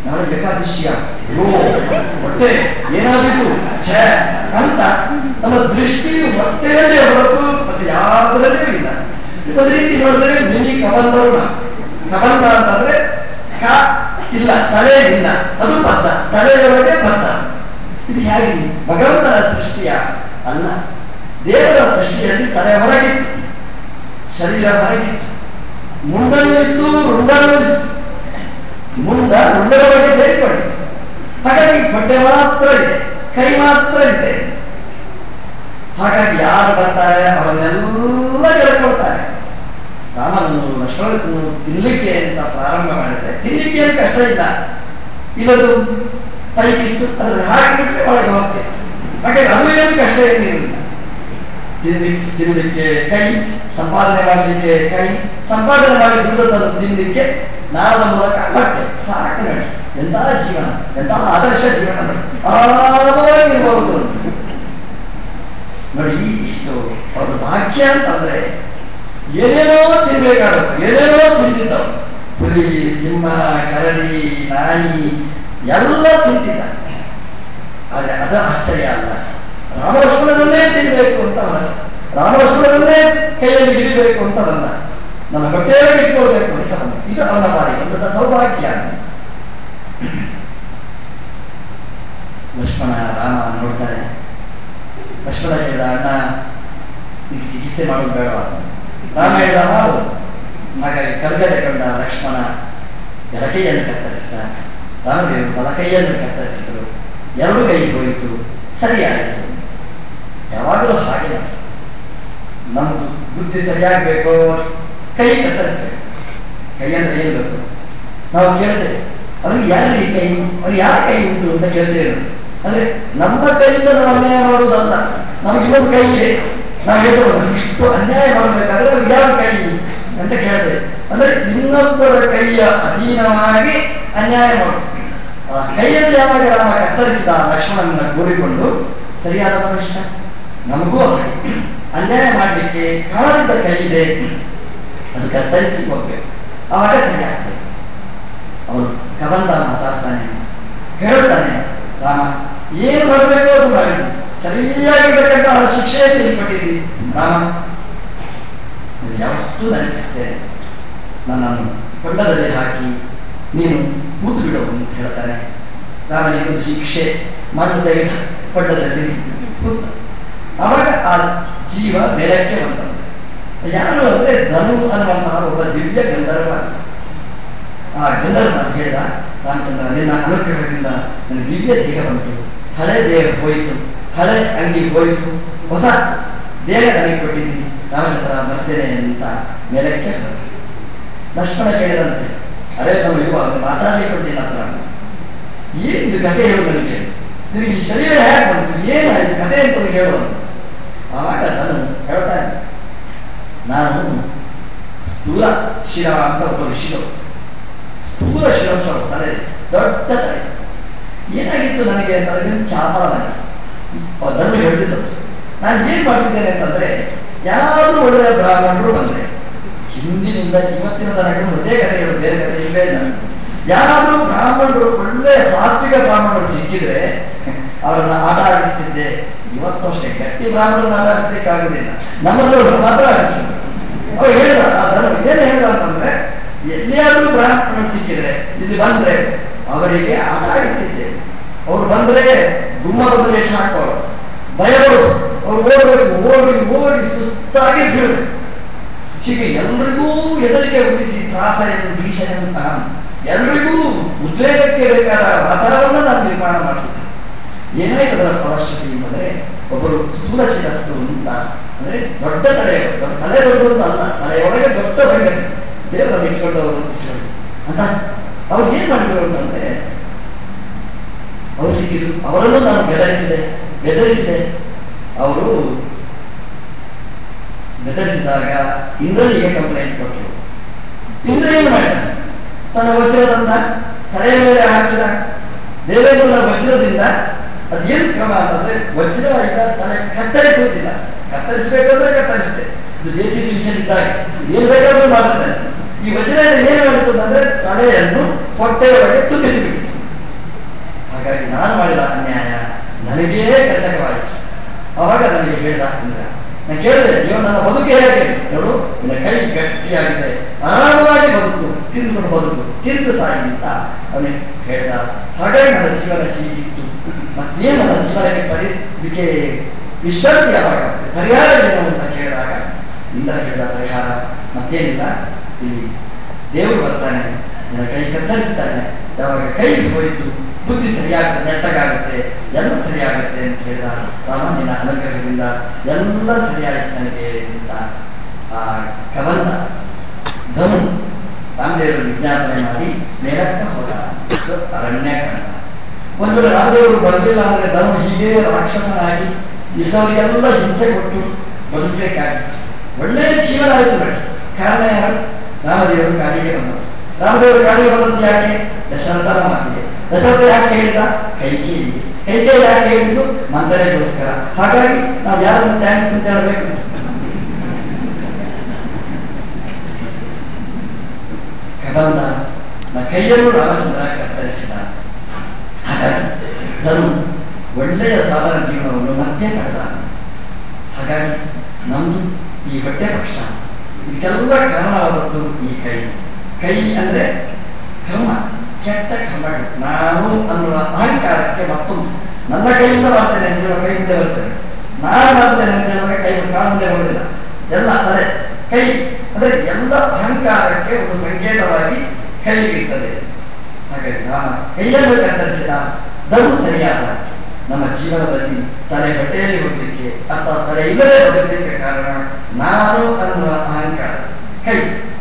ನಾಳೆ ಬೇಕಾದೃಶ್ಯ ಹೊಟ್ಟೆ ಏನಾದಿತ್ತು ಛೇ ಅಂತ ನಮ್ಮ ದೃಷ್ಟಿಯು ಹೊಟ್ಟೆಯಲ್ಲೇ ಹೊರತು ಮತ್ತೆ ಯಾವುದರಲ್ಲೂ ಇಲ್ಲ. ಒಂದು ರೀತಿ ನೋಡಿದ್ರೆ ಮಿನಿ ಕಬಂಧರುಣ. ಕಬಂಧ ಅಂತಂದ್ರೆ ಇಲ್ಲ, ತಲೆ ಇಲ್ಲ, ಅದು ಬದ್ಧ, ತಲೆಯೊಳಗೆ ಬದ್ಧ. ಇದು ಹೇಗೆ ಭಗವಂತನ ಸೃಷ್ಟಿಯ ಅಲ್ಲ. ದೇವರ ಸೃಷ್ಟಿಯಲ್ಲಿ ತಲೆ ಹೊರಗಿತ್ತು, ಶರೀರ ಹೊರಗಿತ್ತು, ಮುಂಡಲ್ಲಿತ್ತು, ರುಂಡಲ್ಲೂ ಇತ್ತು. ಮುಂಡ ರುಂಡದೊಳಗೆ ಸೇರಿಕೊಳ್ಳಿ. ಹಾಗಾಗಿ ಹೊಟ್ಟೆ ಮಾತ್ರ ಇದೆ, ಕೈ ಮಾತ್ರ ಇದೆ. ಹಾಗಾಗಿ ಯಾರು ಬರ್ತಾರೆ ಅವರನ್ನೆಲ್ಲ ಗೆಳ್ಕೊಳ್ತಾರೆ. ರಾಮನನ್ನು ಲಕ್ಷ್ಮಣನನ್ನು ತಿನ್ನಲಿಕ್ಕೆ ಅಂತ ಪ್ರಾರಂಭ ಮಾಡಿದ್ರೆ ತಿನ್ನಲಿಕ್ಕೆ ಏನು ಕಷ್ಟ ಇಲ್ಲ. ಇಲ್ಲದು ಪೈಕಿತ್ತು ಅದ್ರ ಹಾಕಿಬಿಟ್ರೆ ಒಳಗೆ ಹೋಗ್ತಿತ್ತು. ಹಾಗಾಗಿ ಅದು ಏನು ಕಷ್ಟ ಏನಿರಲಿಲ್ಲ. ತಿನ್ನಲಿಕ್ಕೆ ಕೈ, ಸಂಪಾದನೆ ಮಾಡಲಿಕ್ಕೆ ಕೈ, ಸಂಪಾದನೆ ಮಾಡಿ ದುಡ್ಡನ್ನು ತಿನ್ನಲಿಕ್ಕೆ ನಾರದ ಮೂಲಕ ಬಟ್ಟೆ ಸಾಕು. ನೋಡಿ ಎಂಥ ಜೀವನ, ಎಂಥ ಆದರ್ಶ ಜೀವನ ಆರಾಮವಾಗಿರ್ಬಹುದು. ನೋಡಿ ಇಷ್ಟು ಅವ್ರ ಭಾಗ್ಯ ಅಂತಂದ್ರೆ ಏನೇನೋ ತಿನ್ಬೇಕಾಗುತ್ತೆ, ಏನೇನೋ ತಿಂತಿದ್ದವು. ಹುಲಿ, ಸಿಂಹ, ಕರಡಿ, ನಾಯಿ ಎಲ್ಲ ತಿಂತಿದ್ದ. ಆದ್ರೆ ಅದು ಆಶ್ಚರ್ಯ ಅಲ್ಲ. ರಾಮಲಕ್ಷ್ಮಣರನ್ನೇ ತಿನ್ನಬೇಕು ಅಂತ ಬಂದ, ರಾಮಲಕ್ಷ್ಮಣರನ್ನೇ ಕೈಯಲ್ಲಿ ಹಿಡಿಬೇಕು ಅಂತ ಬಂದ, ನನ್ನ ಹೊಟ್ಟೆಯೊಳಗೆ ಇಟ್ಕೊಳ್ಬೇಕು ಅಂತ ಬಂದ. ಇದು ಅವನ ಬಾರಿ ಒಂದು ದೊಡ್ಡ ಸೌಭಾಗ್ಯ. ಲಕ್ಷ್ಮಣ ರಾಮ ನೋಡ್ತಾರೆ. ಲಕ್ಷ್ಮಣ ಹೇಳಿದ, ಅಣ್ಣ ಈಗ ಚಿಕಿತ್ಸೆ ಮಾಡೋದು ಬೇಡ. ರಾಮ ಹೇಳಿದ, ಮಾಡು. ಹಾಗಾಗಿ ಕರ್ಗದೆ ಕಂಡ ಲಕ್ಷ್ಮಣ ಎಡಕೈಯನ್ನು ಕತ್ತರಿಸಿದ, ರಾಮದೇವರು ಬಲಕೈಯನ್ನು ಕತ್ತರಿಸಿದರು. ಎರಡು ಕೈ ಹೋಯಿತು, ಸರಿಯಾಯಿತು. ಯಾವಾಗಲೂ ಹಾಗೆ ನಮ್ದು ಬುದ್ಧಿ ಸರಿಯಾಗಬೇಕು, ಕೈ ಕತ್ತರಿಸಬೇಕು. ಕೈ ಅಂದ್ರೆ ಏನು ಗೊತ್ತು? ನಾವು ಕೇಳ್ತೇವೆ, ಅವ್ರಿಗೆ ಯಾರಿಗೆ ಕೈ, ಅವ್ರು ಯಾರ ಕೈ ಉಂಟು ಅಂತ ಕೇಳ್ತೇವೆ. ಅಂದ್ರೆ ನಮ್ಮ ಕೈಯಿಂದ ನಾವು ಅನ್ಯಾಯ ಮಾಡುವುದಲ್ಲ, ನಮ್ಗೆ ಇನ್ನೊಂದು ಕೈ ಇದೆ. ನಾವು ಹೇಳ್ತೇವೆ ಇಷ್ಟು ಅನ್ಯಾಯ ಮಾಡಬೇಕಾದ್ರೆ ಅವ್ರಿಗೆ ಯಾವ ಕೈ ಅಂತ ಕೇಳ್ತೇವೆ. ಅಂದ್ರೆ ಇನ್ನೊಬ್ಬರ ಕೈಯ ಅಧೀನವಾಗಿ ಅನ್ಯಾಯ ಮಾಡುದು. ಆ ಕೈಯಲ್ಲಿ ಯಾವಾಗ ರಾಮ ಕತ್ತರಿಸಿದ ಲಕ್ಷ್ಮಣನ ಕೂಡಿಕೊಂಡು ಸರಿಯಾದ ಮನುಷ್ಯ. ನಮಗೂ ಹಾಗೆ ಅನ್ಯಾಯ ಮಾಡಲಿಕ್ಕೆ ಕಾಣದಿದ್ದ ಕೈ ಇದೆ, ಅದು ಕತ್ತರಿಸಿ ಹೋಗ್ಬೇಕು, ಆವಾಗ ಸರಿ ಆಗ್ತದೆ. ಅವನು ಕಬಂದ ಮಾತಾಡ್ತಾನೆ, ಹೇಳ್ತಾನೆ, ರಾಮ ಏನು ಮಾಡಬೇಕು ಅದು ಮಾಡಿದ್ದು, ಸರಿಯಾಗಿರ್ತಕ್ಕಂಥ ಶಿಕ್ಷೆಯನ್ನು ಕೊಟ್ಟಿದ್ದಿ. ರಾಮ ಯಾವತ್ತೂ ನೆನಪಿಸ್ತೇನೆ, ನನ್ನನ್ನು ಕೊಂಡದಲ್ಲಿ ಹಾಕಿ ನೀನು ಕೂತು ಬಿಡು ಅಂತ ಹೇಳ್ತಾನೆ. ರಾಮನಿಗೊಂದು ಶಿಕ್ಷೆ, ಮಣ್ಣು ತೆಗೆದು ಕೊಂಡದಲ್ಲಿ ಕೂತ. ಆವಾಗ ಆ ಜೀವ ಮೇಲಕ್ಕೆ ಬಂತಂತೆ. ಯಾರು ಅಂದ್ರೆ ಧನು ಅನ್ನುವಂತಹ ಒಬ್ಬ ದಿವ್ಯ ಗಂಧರ್ವ. ಆ ಗಂಧರ್ವ ಹೇಳಿದ, ರಾಮಚಂದ್ರ ನಿನ್ನ ಅನುಗ್ರಹದಿಂದ ನನ್ನ ದಿವ್ಯ ದೇಹ ಬಂತು, ಹಳೆ ದೇಹ ಹೋಯಿತು, ಹಳೆ ಅಂಗಿ ಹೋಯಿತು, ಹೊಸ ದೇಹ ನನಗೆ ಕೊಟ್ಟಿದ್ದೀನಿ, ರಾಮಚಂದ್ರ ಬರ್ತೇನೆ ಅಂತ ಮೇಲಕ್ಕೆ ಬಂತು. ಲಕ್ಷ್ಮಣ ಕೇಳಿದಂತೆ, ಅರೆ ನಾವು ಇರುವಾಗ ಮಾತಾಡ್ಲಿಕ್ಕೆ ಕೊಡ್ತೀನಿ ಹತ್ರ, ಏನಿದು ಕಥೆ ಹೇಳು ನನಗೆ, ನಿನಗೆ ಈ ಶರೀರ ಹೇಗೆ ಬಂತು, ಏನಾಯ್ತು ಕಥೆ ಅಂತ ಹೇಳುವಂತ. ಆವಾಗ ನಾನು ಹೇಳ್ತಾನೆ, ನಾನು ಸ್ಥೂಲ ಶಿರ ಅಂತ ಒಬ್ಬ ಋಷಿಗಳು, ಸ್ಥೂಲ ಶಿರಸ್ಸರು, ತಲೆ ದೊಡ್ಡ ತಲೆ. ಏನಾಗಿತ್ತು ನನಗೆ ಅಂತಂದ್ರೆ ಚಾಪಲ ಅದನ್ನು ಹೇಳಿದ್ದು. ನಾನು ಏನ್ ಮಾಡ್ತಿದ್ದೇನೆ ಅಂತಂದ್ರೆ, ಯಾರಾದ್ರೂ ಒಳ್ಳೆಯ ಬ್ರಾಹ್ಮಣರು ಬಂದ್ರೆ, ಹಿಂದಿನಿಂದ ಇವತ್ತಿನ ತನಕ ಒಂದೇ ಕಥೆಗಳು, ಬೇರೆ ಕಥೆ ಇಲ್ಲೇ ನನಗೆ. ಯಾರಾದ್ರೂ ಬ್ರಾಹ್ಮಣರು ಒಳ್ಳೆ ಸಾತ್ವಿಕ ಬ್ರಾಹ್ಮಣರು ಸಿಕ್ಕಿದ್ರೆ ಅವರನ್ನ ಆಟ ಆಡಿಸ್ತಿದ್ದೆ. ಇವತ್ತು ಅಷ್ಟೇ ಗಟ್ಟಿ ಬ್ರಾಹ್ಮಣರನ್ನ ಆಟ ಆಡಿಸ್ಲಿಕ್ಕಾಗುದಿಲ್ಲ, ನಮ್ಮಲ್ಲೂ ಮಾತ್ರ ಆಡಿಸ್ತಿದ್ರು. ಅವ್ರು ಹೇಳಿದ, ಅದನ್ನು ಏನು ಹೇಳಿದ ಅಂತಂದ್ರೆ, ಎಲ್ಲಿಯಾದ್ರೂ ಬ್ರಾಹ್ಮಣರು ಸಿಕ್ಕಿದ್ರೆ ಇಲ್ಲಿ ಬಂದ್ರೆ ಅವರಿಗೆ ಆಟ ಆಡಿಸ್ತಿದ್ದೆ. ಅವ್ರು ಬಂದ್ರೆ ಗುಮ್ಮದ ವೇಷ ಹಾಕೋರು, ಭಯಗಳು, ಅವ್ರು ಓಡಬೇಕು, ಓಡಿ ಓಡಿ ಸುಸ್ತಾಗಿ ಬೀಳಬೇಕು. ಹೀಗೆ ಎಲ್ರಿಗೂ ಹೆದರಿಕೆ ಹುಟ್ಟಿಸಿ ತ್ರಾಸೆಯನ್ನು ಭೀಷಣೆಯನ್ನು ತಾನು ಎಲ್ರಿಗೂ ಉದ್ವೇಗಕ್ಕೆ ಬೇಕಾದ ವಾತಾವರಣ ನಾನು ನಿರ್ಮಾಣ ಮಾಡ್ತಿದ್ದೆ. ಏನಾಯ್ತು ಅದರ ಅವಶ್ಯಕತೆ ಅಂತಂದ್ರೆ, ಒಬ್ಬರು ಸ್ಥೂಲ ಶಿರಸ್ಸು ಅಂತ ಅಂದ್ರೆ ದೊಡ್ಡ ತಲೆ, ತಲೆ ದೊಡ್ಡದು ಅಲ್ಲ, ತಲೆಯೊಳಗೆ ದೊಡ್ಡ ಸಂಗತಿ ದೇವರನ್ನು ಇಟ್ಕೊಂಡವರು ಅಂತ ಅವ್ರು ಏನ್ ಮಾಡಿದ್ರು ಅಂತಂದ್ರೆ, ಅವ್ರು ಸಿಕ್ಕಿದ್ರು, ಅವರನ್ನು ನಾನು ಬೆದರಿಸಿದೆ. ಅವರು ಬೆದರಿಸಿದಾಗ ಇಂದ್ರನಿಗೆ ಕಂಪ್ಲೇಂಟ್ ಕೊಟ್ಟರು. ಇಂದ್ರ ಏನು ಮಾಡಿದ, ತನ್ನ ವಜ್ರದಂತ ತಲೆಯ ಮೇಲೆ ಹಾಕಿದ. ದೇವೇಂದ್ರನ ವಜ್ರದಿಂದ ಅದೇನು ಕ್ರಮ ಅಂತಂದ್ರೆ, ವಜ್ರ ಈಗ ತಲೆ ಕತ್ತರಿಸುತ್ತಿಲ್ಲ, ಕತ್ತರಿಸಬೇಕಂದ್ರೆ ಕತ್ತರಿಸಿದೆ. ಇದು ದೇಶಿ ಮಿಷನ್ ಇದ್ದಾಗ ಏನ್ ಬೇಕಾದ್ರೂ ಮಾಡುತ್ತೆ. ಈ ವಜ್ರ ಏನ್ ಮಾಡಿತು ಅಂತಂದ್ರೆ ತಲೆಯನ್ನು ಹೊಟ್ಟೆಯೊಳಗೆ ತುಂಬಿಸಿಬಿಟ್ಟು. ಹಾಗಾಗಿ ನಾನು ಮಾಡಿದ ಅನ್ಯಾಯ ನನಗೇ ಕಂಟಕವಾಯಿತು. ಅವಾಗ ನನಗೆ ಹೇಳಿದ ಇಂದ್ರ, ನಾನು ಕೇಳಿದೆ, ನೀವು ನನ್ನ ಬದುಕು ಹೇಗೆ ನೋಡು, ನಿನ್ನ ಕೈ ಗಟ್ಟಿಯಾಗಿದೆ, ಆರಾಮವಾಗಿ ಬದುಕು, ತಿಂದುಕೊಂಡು ಬದುಕು ತಿಂದು ಸಾಯಿ ಅಂತ ಅವನಿಗೆ ಹೇಳ್ದ. ಹಾಗಾಗಿ ನನ್ನ ಜೀವನ ಹೀಗಿತ್ತು, ಮತ್ತೇನು ನನ್ನ ಜೀವನಕ್ಕೆ ಇದಕ್ಕೆ ವಿಶ್ರಾಂತಿ ಯಾವಾಗ ಪರಿಹಾರ ಏನು ಅಂತ ಕೇಳಿದಾಗ ಇಂದ್ರ ಹೇಳಿದ ಪರಿಹಾರ ಮತ್ತೇನಿಲ್ಲ, ಇಲ್ಲಿ ದೇವರು ಬರ್ತಾನೆ, ನಿನ್ನ ಕೈ ಕತ್ತರಿಸ್ತಾನೆ, ಯಾವಾಗ ಕೈ ಹೋಯಿತು ಬುದ್ಧಿ ಸರಿಯಾಗುತ್ತೆ, ನೆಟ್ಟಗಾಗುತ್ತೆ, ಎಲ್ಲ ಸರಿಯಾಗುತ್ತೆ ಅಂತ ಹೇಳಿದ. ರಾಮ ನಿನ್ನ ಅನುಗ್ರಹದಿಂದ ಎಲ್ಲ ಸರಿಯಾಯಿತು ನನಗೆ ಅಂತ ಆ ಕವಂತ ಧನು ರಾಮದೇವರು ವಿಜ್ಞಾಪನೆ ಮಾಡಿ ಮೇಲಕ್ಕ ಹೋದ. ಅರಣ್ಯಕಾಂಡ. ಒಂದು ವೇಳೆ ರಾಮದೇವರು ಬರಲಿಲ್ಲ ಅಂದ್ರೆ ಧನು ಹೀಗೆ ರಾಕ್ಷಸನಾಗಿ ಇದ್ದವರಿಗೆಲ್ಲ ಹಿಂಸೆ ಕೊಟ್ಟು ಬದುಕಬೇಕಾಗಿತ್ತು. ಒಳ್ಳೆಯ ಜೀವನ ಆಯಿತು ನೋಡಿ. ಕಾರಣ ಯಾರು? ರಾಮದೇವರು ಕಾಡಿಗೆ ಬಂದರು. ರಾಮದೇವರು ಕಾಡಿಗೆ ಬಂದದ್ದು ಯಾಕೆ? ದಶರಥನ ಮಾತಿಗೆ. ದಶರಥ ಯಾಕೆ ಹೇಳಿದ? ಕೈಕೇಯಿ ಯಾಕೆ ಹೇಳಿದ್ದು? ಮಂದರೆಗೋಸ್ಕರ. ಹಾಗಾಗಿ ನಾವು ಯಾರನ್ನು ಥ್ಯಾಂಕ್ಸ್ ಅಂತ ಹೇಳಬೇಕು? ಕಬಂದ ಕೈಯನ್ನು ರಾಮಚಂದ್ರ ಕತ್ತರಿಸಿದ. ಹಾಗಾಗಿ ಧನು ಒಳ್ಳೆಯ ಸಾಧನ ಜೀವನವನ್ನು ಮತ್ತೆ ಪಡೆದ. ಹಾಗಾಗಿ ನಮ್ದು ಈ ಹೊಟ್ಟೆ ಪಕ್ಷ ಇದಕ್ಕೆಲ್ಲ ಕಾರಣವಾದದ್ದು ಈ ಕೈ. ಕೈ ಅಂದ್ರೆ ಕರ್ಮ, ಕೆಟ್ಟ ಕರ್ಮಗಳು. ನಾನು ಅನ್ನುವ ಅಹಂಕಾರಕ್ಕೆ ಮತ್ತೊಂದು ನನ್ನ ಕೈಯಿಂದ ಮಾಡ್ತೇನೆ ಅಂತ ಹೇಳುವ ಕೈ ಮುಂದೆ ಬರ್ತೇನೆ, ನಾನು ಮಾಡ್ತೇನೆ ಅಂತ ಹೇಳುವಾಗ ಕೈ ಕಾಲ ಮುಂದೆ ಬರುವುದಿಲ್ಲ. ಎಲ್ಲ ಅದೇ ಕೈ ಅಂದ್ರೆ ಎಲ್ಲ ಅಹಂಕಾರಕ್ಕೆ ಒಂದು ಸಂಕೇತವಾಗಿ ಕೈ ಇರ್ತದೆ. ಹಾಗಾಗಿ ರಾಮ ಕೈಯನ್ನು ಕತ್ತರಿಸಿದ. ಧನು ಸರಿಯಾದ ನಮ್ಮ ಜೀವನದಲ್ಲಿ ತಲೆ ಹೊಟ್ಟೆಯಲ್ಲಿ ಹೋಗಲಿಕ್ಕೆ ಅಥವಾ ತಲೆ ಇಲ್ಲದೆ ಹೋಗಲಿಕ್ಕೆ ಕಾರಣ ನಾನು ಅನ್ನುವ ಅಹಂಕಾರ ಕೈ.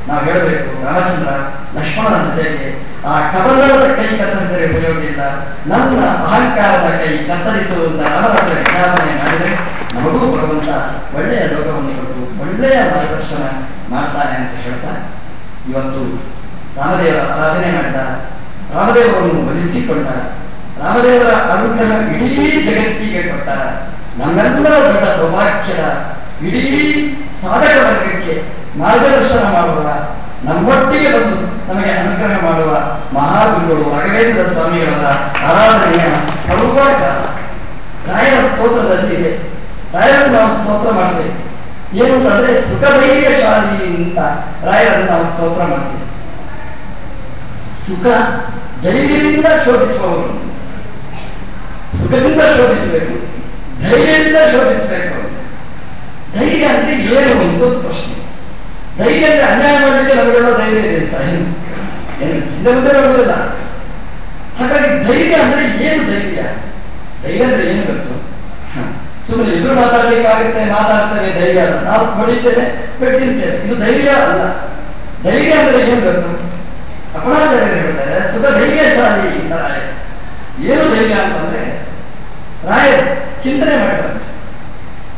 ನಾವು ಹೇಳಬೇಕು ರಾಮಚಂದ್ರ ಲಕ್ಷ್ಮಣನ ಜೊತೆಗೆ ಆ ಕಬಂಧದ ಕೈ ಕತ್ತರಿಸಿದರೆ ಉಪಯೋಗ ಇಲ್ಲ, ನನ್ನ ಅಹಂಕಾರದ ಕೈ ಕತ್ತರಿಸುವಂತ ಅವರ ವಿಜ್ಞಾಪನೆ ಮಾಡಿದರೆ ನಮಗೂ ಭಗವಂತ ಒಳ್ಳೆಯ ಲೋಕವನ್ನು ಕೊಟ್ಟು ಒಳ್ಳೆಯ ಮಾರ್ಗದರ್ಶನ ಮಾಡ್ತಾನೆ ಅಂತ ಹೇಳ್ತಾರೆ. ಇವತ್ತು ರಾಮದೇವರ ಆರಾಧನೆ ಮಾಡಿದ, ರಾಮದೇವರನ್ನು ಒಲಿಸಿಕೊಂಡ, ರಾಮದೇವರ ಅನುಗ್ರಹ ಇಡೀ ಜಗತ್ತಿಗೆ ಕೊಟ್ಟ, ನಮ್ಮೆಲ್ಲರ ದೊಡ್ಡ ಸೌಭಾಗ್ಯದ ಇಡೀ ಸಾಧಕ ವರ್ಗಕ್ಕೆ ಮಾರ್ಗದರ್ಶನ ಮಾಡುವ, ನಮ್ಮೊಟ್ಟಿಗೆ ಬಂದು ನಮಗೆ ಅನುಗ್ರಹ ಮಾಡುವ ಮಹಾಗುರುಗಳು ರಾಘವೇಂದ್ರ ಸ್ವಾಮಿಗಳವರ ಆರಾಧನೆಯ ಪರ್ವಕಾಲ ರಾಯರ ಸ್ತೋತ್ರದಲ್ಲಿ ಇದೆ. ರಾಯರನ್ನು ನಾವು ಸ್ತೋತ್ರ ಮಾಡ್ತೇವೆ. ಏನು ಅಂತಂದ್ರೆ ಸುಖಧೈರ್ಯಶಾಲಿ ಅಂತ ರಾಯರನ್ನು ನಾವು ಸ್ತೋತ್ರ ಮಾಡ್ತೇವೆ. ಸುಖ ಧೈರ್ಯದಿಂದ ಶೋಧಿಸುವವರು, ಸುಖದಿಂದ ಶೋಧಿಸಬೇಕು, ಧೈರ್ಯದಿಂದ ಶೋಧಿಸಬೇಕು. ಧೈರ್ಯ ಅಂದ್ರೆ ಏನು ಒಂದು ಪ್ರಶ್ನೆ. ಧೈರ್ಯ ಅಂದ್ರೆ ಅನ್ಯಾಯ ಮಾಡಲಿಕ್ಕೆ ನಮಗೆಲ್ಲ ಧೈರ್ಯ ಇದೆ, ಏನು ಹಿಂದೆ ಮುಂದೆ ನೋಡುವುದಿಲ್ಲ. ಹಾಗಾಗಿ ಧೈರ್ಯ ಅಂದ್ರೆ ಏನು? ಧೈರ್ಯ ಅಂದ್ರೆ ಏನು ಗೊತ್ತು? ಸುಮ್ಮನೆ ಎದುರು ಮಾತಾಡ್ಲಿಕ್ಕಾಗುತ್ತೆ, ಮಾತಾಡ್ತೇವೆ, ಧೈರ್ಯ ಅಲ್ಲ. ನಾವು ಹೊಡಿತೇವೆ, ತಿಂತೇವೆ, ಇದು ಧೈರ್ಯ ಅಲ್ಲ. ಧೈರ್ಯ ಅಂದ್ರೆ ಏನು ಗೊತ್ತು? ಅಪಣಾಚಾರ್ಯರು ಹೇಳ್ತಾರೆ ಸುಖ ಧೈರ್ಯಶಾಲಿ ಅಂತ ರಾಯ. ಏನು ಧೈರ್ಯ ಅಂತಂದ್ರೆ ರಾಯರು ಚಿಂತನೆ ಮಾಡ್ತಾರೆ,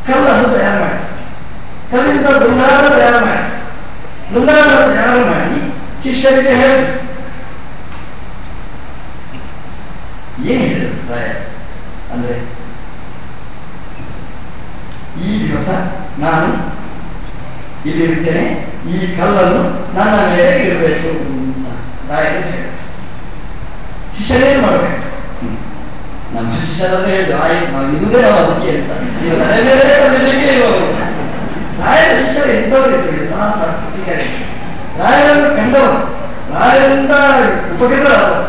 ಕಲ್ಲನ್ನು ತಯಾರು ಮಾಡಿ, ಕಲ್ಲಿಂದ ಬೃಂದಾವನ ತಯಾರು ಮಾಡಿ, ಬೃಂದಾವನ ತಯಾರು ಮಾಡಿ ಶಿಷ್ಯರಿಗೆ ಹೇಳಿದ್ರು. ಏನ್ ಹೇಳಿದ್ರು ರಾಯ ಅಂದ್ರೆ, ಈ ದಿವಸ ನಾನು ಇಲ್ಲಿರ್ತೇನೆ, ಈ ಕಲ್ಲನ್ನು ನನ್ನ ಮೇಲೆ ಇಡಬೇಕು ಅಂತ ರಾಯರು ಹೇಳಿದ್ರು. ಶಿಷ್ಯರೇನು ಮಾಡಬೇಕು? ನಮ್ಮ ಶಿಷ್ಯರನ್ನು ಹೇಳಿದ್ರು, ಆಯ್ತು ನಾವು ಇರುವುದೇ ನಾವು ಅದಕ್ಕೆ ಅಂತ, ನೀವು ತಲೆ ಮೇಲೆ ಕಲಿಯಲಿಕ್ಕೆ ಇರುವವರು. ರಾಯರ ಶಿಷ್ಯರು ಎಂಥವರಿದ್ರು? ರಾಯರನ್ನು ಕಂಡವರು, ರಾಯರಿಂದ ಉಪಕೃತರಾದವರು,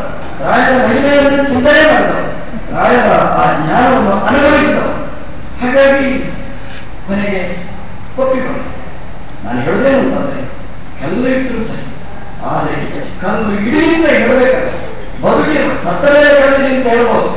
ರಾಯರ ಮಹಿಮೆಯನ್ನು ಚಿಂತನೆ ಮಾಡಿದವರು, ರಾಯರ ಆ ಜ್ಞಾನವನ್ನು ಅನುಭವಿಸಿದವರು. ಹಾಗಾಗಿ ಕೊನೆಗೆ ಒಪ್ಪಿಕೊಂಡು ನಾನು ಹೇಳುವುದೇನು ಅಂತಂದ್ರೆ, ಕಲ್ಲು ಇಟ್ಟರು ಸರಿ, ಆದರೆ ಕಲ್ಲು ಇಡಿಯಿಂದ ಹೇಳಬೇಕಾದ್ರೆ ಬದುಕಿರುವ ಸತ್ತಲೇ ಕಲ್ಲಿದೆ ಅಂತ ಹೇಳ್ಬೋದು.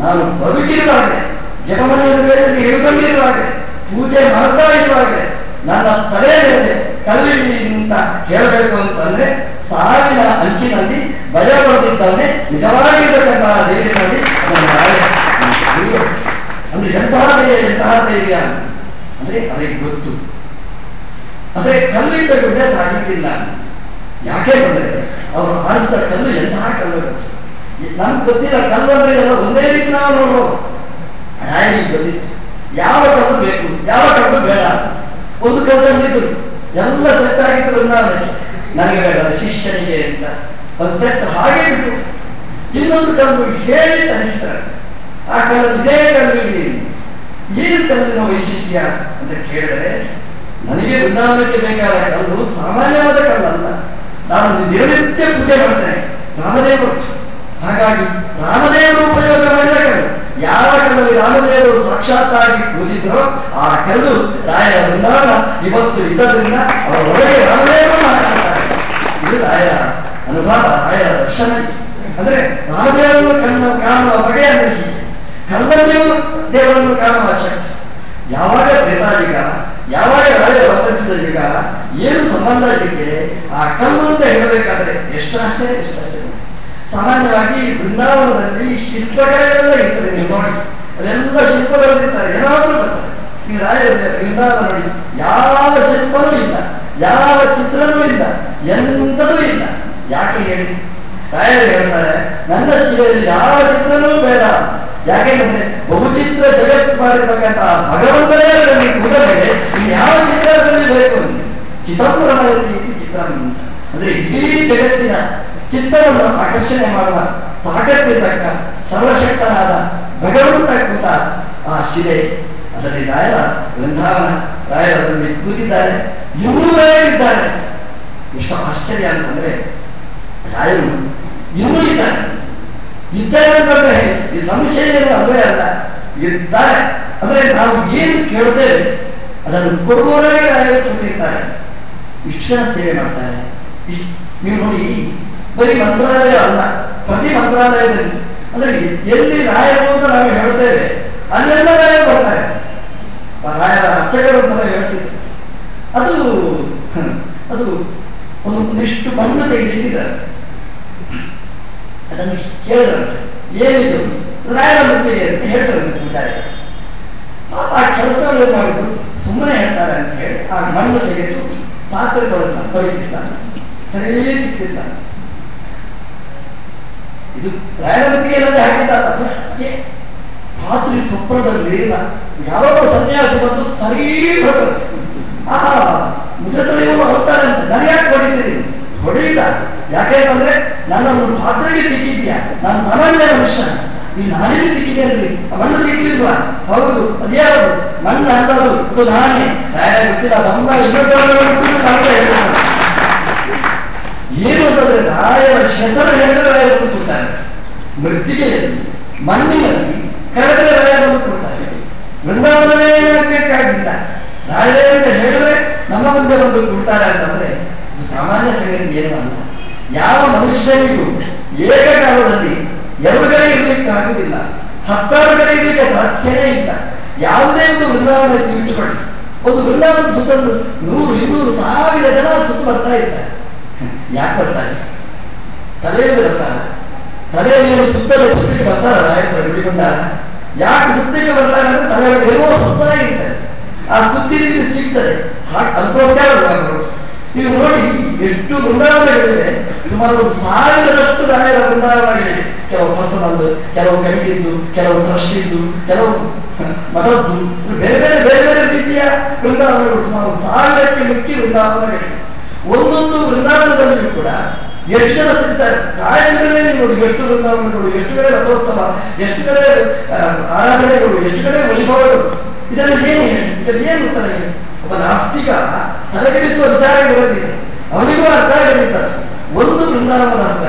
ನಾನು ಬದುಕಿರುವಾಗಲೇ, ಜಪಮನೆಯಲ್ಲಿ ಹಿಡ್ಕೊಂಡಿರುವಾಗಲೇ, ಪೂಜೆ ಮಾಡ್ತಾ ಇರುವಾಗಲೇ ನನ್ನ ತಲೆ ಮೇಲೆ ಕಲ್ಲಿಡಿ ಅಂತ ಹೇಳಬೇಕು ಅಂತಂದ್ರೆ ಸಾವಿನ ಅಂಚಿನಲ್ಲಿ ಭಯ ಪಡೆದಿದ್ದಾನೆ ನಿಜವಾಗಿರತಕ್ಕಂತಹ ದೇಶದಲ್ಲಿ ಅಂದ್ರೆ ಎಂತಹ ಧೈರ್ಯ ಅಂದ್ರೆ ಅವರಿಗೆ ಗೊತ್ತು. ಅಂದ್ರೆ ಕಲ್ಲಿದ್ದ ಗುಡ್ಡೆ ಸಾಗಿದ್ದಿಲ್ಲ. ಯಾಕೆ ಬಂದ್ರೆ ಅವರು ಹಾರಿಸಿದ ಕಲ್ಲು ಎಂತಹ ಕಲ್ಲು ಗೊತ್ತು. ನಮ್ಗೆ ಗೊತ್ತಿಲ್ಲ ಕಲ್ಲು ಅಂದ್ರೆ ಎಲ್ಲ ಒಂದೇ ರೀತಿ ನಾವು ನೋಡ್ಬೋದು. ರಾಯರಿಗೆ ಗೊತ್ತಿತ್ತು ಯಾವ ಕಲ್ಲು ಬೇಕು, ಯಾವ ಕಲ್ಲು ಬೇಡ. ಒಂದು ಕಲ್ಲಲ್ಲಿದ್ದು ಎಲ್ಲ ಸೆಟ್ ಆಗಿದ್ರು ನನಗೆ ಬೇಡ, ಶಿಷ್ಯನಿಗೆ ಅಂತ ಒಂದು ಸೆಟ್ ಹಾಗೆ ಬಿಟ್ಟು ಇನ್ನೊಂದು ಕಲ್ಲು ಹೇಳಿ ತರಿಸ್ತಾರೆ. ಆ ಕಲ್ಲು ಇದೇ ಕಲ್ಲು ಏನು ಕಲ್ಲಿನ ವೈಶಿಷ್ಟ್ಯ ಅಂತ ಕೇಳಿದರೆ, ನನಗೆ ವೃಂದಾವನಕ್ಕೆ ಬೇಕಾದ ಕಲ್ಲು ಸಾಮಾನ್ಯವಾದ ಕಲ್ಲಲ್ಲ, ನಾನು ದಿನನಿತ್ಯ ಪೂಜೆ ಮಾಡ್ತೇನೆ ರಾಮದೇವರು. ಹಾಗಾಗಿ ರಾಮದೇವರು ಉಪಯೋಗ ಮಾಡಿದ ಕಲ್ಲು, ಯಾವ ಕಲ್ಲಲ್ಲಿ ರಾಮದೇವರು ಸಾಕ್ಷಾತ್ತಾಗಿ ಕೂತಿದ್ರೋ ಆ ಕಲ್ಲು ರಾಯರ ವೃಂದಾವನ ಇವತ್ತು ಇದ್ದದ್ರಿಂದ ಅವರ ಒಳಗೆ ರಾಮದೇವರು ಮಾತನಾಡ್ತಾರೆ. ಇದು ರಾಯರ ಅನುಭವ, ರಾಯರ ದರ್ಶನ. ಅಂದ್ರೆ ರಾಮದೇವರನ್ನು ಕಾಣುವ ಬಗೆಯ ಹೀಗೆ, ಕಲ್ಲದೇವರು ದೇವರನ್ನು ಕಾಣುವ ಶಕ್ತಿ. ಯಾವಾಗ ಪ್ರೇತಾಯುಗ, ಯಾವಾಗ ರಾಯರ ವರ್ತಿಸಿದ ಯುಗ, ಏನು ಸಂಬಂಧ ಇದಕ್ಕೆ ಆ ಕಲ್ಲು ಅಂತ ಹೇಳಬೇಕಾದ್ರೆ ಎಷ್ಟು ಆಶ್ಚರ್ಯ, ಎಷ್ಟು ಆಶ್ಚರ್ಯ. ಸಾಮಾನ್ಯವಾಗಿ ಬೃಂದಾವನದಲ್ಲಿ ಶಿಲ್ಪಗಳೆಲ್ಲ ಇರ್ತದೆ, ನೀವು ನೋಡಿ ಅಲ್ಲೆಲ್ಲ ಶಿಲ್ಪಗಳಿರ್ತಾರೆ, ಏನಾದರೂ ಬರ್ತಾರೆ. ನೀವು ರಾಯರ ಬೃಂದಾವನ ನೋಡಿ, ಯಾವ ಶಿಲ್ಪನೂ ಇಲ್ಲ, ಯಾವ ಚಿತ್ರನೂ ಇಲ್ಲ, ಎಂಥದೂ ಇಲ್ಲ. ಯಾಕೆ ಹೇಳಿ? ರಾಯರು ಹೇಳ್ತಾರೆ, ನನ್ನ ಚಿರಲ್ಲಿ ಯಾವ ಚಿತ್ರನೂ ಬೇಡ. ಯಾಕೆಂದ್ರೆ ಬಹುಚಿತ್ರ ಜಗತ್ತು ಮಾಡಿರ್ತಕ್ಕಂಥ ಭಗವಂತನೇ ಕೂಡಲೇ ಇನ್ನು ಯಾವ ಚಿತ್ರದಲ್ಲಿ ಬೇಕು? ಚಿದಂಬರಮಯತಿ ಚಿತ್ರ ಅಂದ್ರೆ ಇಡೀ ಜಗತ್ತಿನ ಚಿತ್ತವನ್ನು ಆಕರ್ಷಣೆ ಮಾಡುವ ತಾಕತ್ತಿರ್ತಕ್ಕ ಸರ್ವಶಕ್ತನಾದ ಭಗವಂತ ಕೂತ ಆ ಶಿಲೆ. ಅದರಲ್ಲಿ ರಾಯರ ವೃಂದಾವನ, ರಾಯರಲ್ಲಿ ಕೂತಿದ್ದಾರೆ, ಇನ್ನೂ ರಾಯರಿದ್ದಾರೆ. ಎಷ್ಟು ಆಶ್ಚರ್ಯ ಅಂತಂದ್ರೆ ರಾಯರು ಇನ್ನೂ ಇದ್ದಾರೆ. ಇದ್ದಾರೆ ಅಂತಂದ್ರೆ ಈ ಸಂಶಯ ಅಲ್ಲವೇ ಅಲ್ಲ, ಇದ್ದಾರೆ. ಅಂದ್ರೆ ನಾವು ಏನು ಕೇಳ್ತೇವೆ ಅದನ್ನು ಕೊಡುವವರೆಗೆ ರಾಯರು ಕೂತಿರ್ತಾರೆ. ಇಷ್ಟು ಜನ ಸೇವೆ ಮಾಡ್ತಾರೆ. ನೀವು ನೋಡಿ, ಬರೀ ಮಂತ್ರಾಲಯ ಅಲ್ಲ, ಪ್ರತಿ ಮಂತ್ರಾಲಯದಲ್ಲಿ ಅಂದ್ರೆ ಎಲ್ಲಿ ರಾಯರು ಅಂತ ನಾವು ಹೇಳ್ತೇವೆ ಅಲ್ಲೆಲ್ಲ ರಾಯರು ಬರ್ತಾರೆ. ರಾಯರ ಅರ್ಚಕರು ಅಂತ ಹೇಳ್ತಿದ್ರು. ಅದು ಒಂದಿಷ್ಟು ಮಣ್ಣು ತೆಗೆದಿಟ್ಟಿದ್ದಾರೆ. ಅದನ್ನು ಕೇಳಿದ್ರಂತೆ, ಏನಿದು ರಾಯರ ಮುತ್ತಿಗೆ ಅಂತ ಹೇಳ್ತಾರೆ ಪೂಜಾರಿಗಳು. ಆ ಕೆಲಸಗಳು ಏನ್ ಮಾಡಿದ್ರು, ಸುಮ್ಮನೆ ಹೇಳ್ತಾರೆ ಅಂತ ಹೇಳಿ ಆ ಮಣ್ಣು ತೆಗೆದು ಪಾತ್ರೆ ತೊಳಿತಿರ್ತಾನೆ, ಸರಿ ಸಿಕ್ತಿರ್ತಾನೆ. ಇದು ರಾಯರ ಮುತ್ತಿಗೆ ಏನಂತ ಹಾಕಿದ್ದಾರೆ. ರಾತ್ರಿ ಸ್ವಪ್ನದಲ್ಲಿ ಇಲ್ಲ, ಯಾವಾಗ ಸನ್ಯಾಸಿ ಬಂದು ಸರಿ ಬರ್ತದೆ. ಆ ಮುಜತೊಳೆಯುವ ಹೋಗ್ತಾರೆ ಅಂತ, ನನಗೆ ಯಾಕೆ ಹೊಡಿತೀರಿ? ಹೊಡೆಯಿಲ್ಲ. ಯಾಕೆಂತಂದ್ರೆ ನನ್ನನ್ನು ಪಾತ್ರೆಗೆ ಸಿಕ್ಕಿದ್ಯಾ, ನಾನು ಸಾಮಾನ್ಯ ಮನುಷ್ಯ, ಈ ನಾನೇನು ಸಿಕ್ಕಿದೆ ಅಲ್ರಿ, ಮಣ್ಣು ಸಿಕ್ಕಿಲ್ವಾ? ಹೌದು, ಅದ್ಯಾವುದು ಮಣ್ಣು ಅಂತದ್ದು, ಅದು ನಾನೇ. ರಾಯರ ಗೊತ್ತಿಲ್ಲ, ತಮ್ಮ ಏನು ಅಂತಂದ್ರೆ ರಾಯರ ಹೆಸರು ಹೇಳಿದ್ರೆ ರಾಯರು ಕೊಡ್ತಾರೆ. ಮೃತ್ತಿಗೆಯಲ್ಲಿ ಮಣ್ಣಿನಲ್ಲಿ ಕಳೆದರೆ ರಾಯರನ್ನು ಕೊಡ್ತಾರೆ. ವೃಂದಾವನವೇ ಬೇಕಾಗಿಲ್ಲ, ರಾಯರೇ ಅಂತ ಹೇಳಿದ್ರೆ ನಮ್ಮ ಮುಂದೆ ಬಂದು ಕೊಡ್ತಾರೆ ಅಂತಂದ್ರೆ ಸಾಮಾನ್ಯ ಸಂಗತಿ ಏನು ಅಲ್ಲ. ಯಾವ ಮನುಷ್ಯನಿಗೂ ಏಕಕಾಲದಲ್ಲಿ ಎರಡು ಕಡೆ ಇರ್ಲಿಕ್ಕೆ ಆಗುದಿಲ್ಲ, 10 ಕಡೆ ಇರ್ಲಿಕ್ಕೆ ಸಾಧ್ಯವೇ ಇಲ್ಲ. ಯಾವುದೇ ಒಂದು ವೃಂದಾವನಕ್ಕೆ ಇಟ್ಟುಕೊಳ್ಳಿ, ಒಂದು ವೃಂದಾವನ ಸುತ್ತಲು 100, 200, 1000 ಜನ ಸುತ್ತ ಬರ್ತಾ ಇರ್ತಾರೆ. ಯಾಕೆ ಬರ್ತಾರೆ? ತಲೆಯಲ್ಲಿ ಬರ್ತಾರೆ. ತಲೆಯಲ್ಲಿ ಸುತ್ತಲೇ ಸುತ್ತಿಗೆ ಬರ್ತಾರ ರಾಯರು ಬಿಡಿಕೊಂಡಾರ. ಯಾಕೆ ಸುತ್ತಿಗೆ ಬರ್ತಾರೆ ಅಂದ್ರೆ ತಲೆಯಲ್ಲಿ ಏನೋ ಸುತ್ತ ಇರ್ತದೆ, ಆ ಸುತ್ತಿನಿಂದ ಸಿಗ್ತದೆ. ಅದಕ್ಕೋಸ್ಕರ ನೀವು ನೋಡಿ ಎಷ್ಟು ವೃಂದಾವನಗಳಿವೆ, ಸುಮಾರು 1000ರಷ್ಟು ರಾಯರ ವೃಂದಾವನಗಳಿವೆ. ಕೆಲವು ಪರ್ಸನಲ್, ಕೆಲವು ಕಮಿಟಿದ್ದು, ಕೆಲವು ಟ್ರಸ್ಟಿದ್ದು, ಕೆಲವು ಮಠದ್ದು, ಬೇರೆ ಬೇರೆ ಬೇರೆ ಬೇರೆ ರೀತಿಯ ವೃಂದಾವನಗಳು. ಸುಮಾರು 1000ಕ್ಕೆ ಮಿಕ್ಕಿ ವೃಂದಾವನಗಳಿವೆ. ಒಂದೊಂದು ವೃಂದಾವನದಲ್ಲಿಯೂ ಕೂಡ ಎಷ್ಟು ಜನ ಸಿಗ್ತಾರೆ. ರಾಯರೇ ನೋಡಿ, ಎಷ್ಟು ವೃಂದಾವನಗಳು, ಎಷ್ಟು ಕಡೆ ರಥೋತ್ಸವ, ಎಷ್ಟು ಕಡೆ ಆರಾಧನೆಗಳು, ಎಷ್ಟು ಕಡೆ ವೈಭವಗಳು. ಇದರಲ್ಲಿ ಏನು ಉತ್ತರ ಇದೆ? ಒಬ್ಬ ನಾಸ್ತಿಕ ತಲೆಗೆಡಿಸುವ ವಿಚಾರಗಳಿದೆ, ಅವನಿಗೂ ಅರ್ಥ ಹೇಳಿದ್ದಾರೆ. ಒಂದು ಬೃಂದಾವನದ ಅರ್ಥ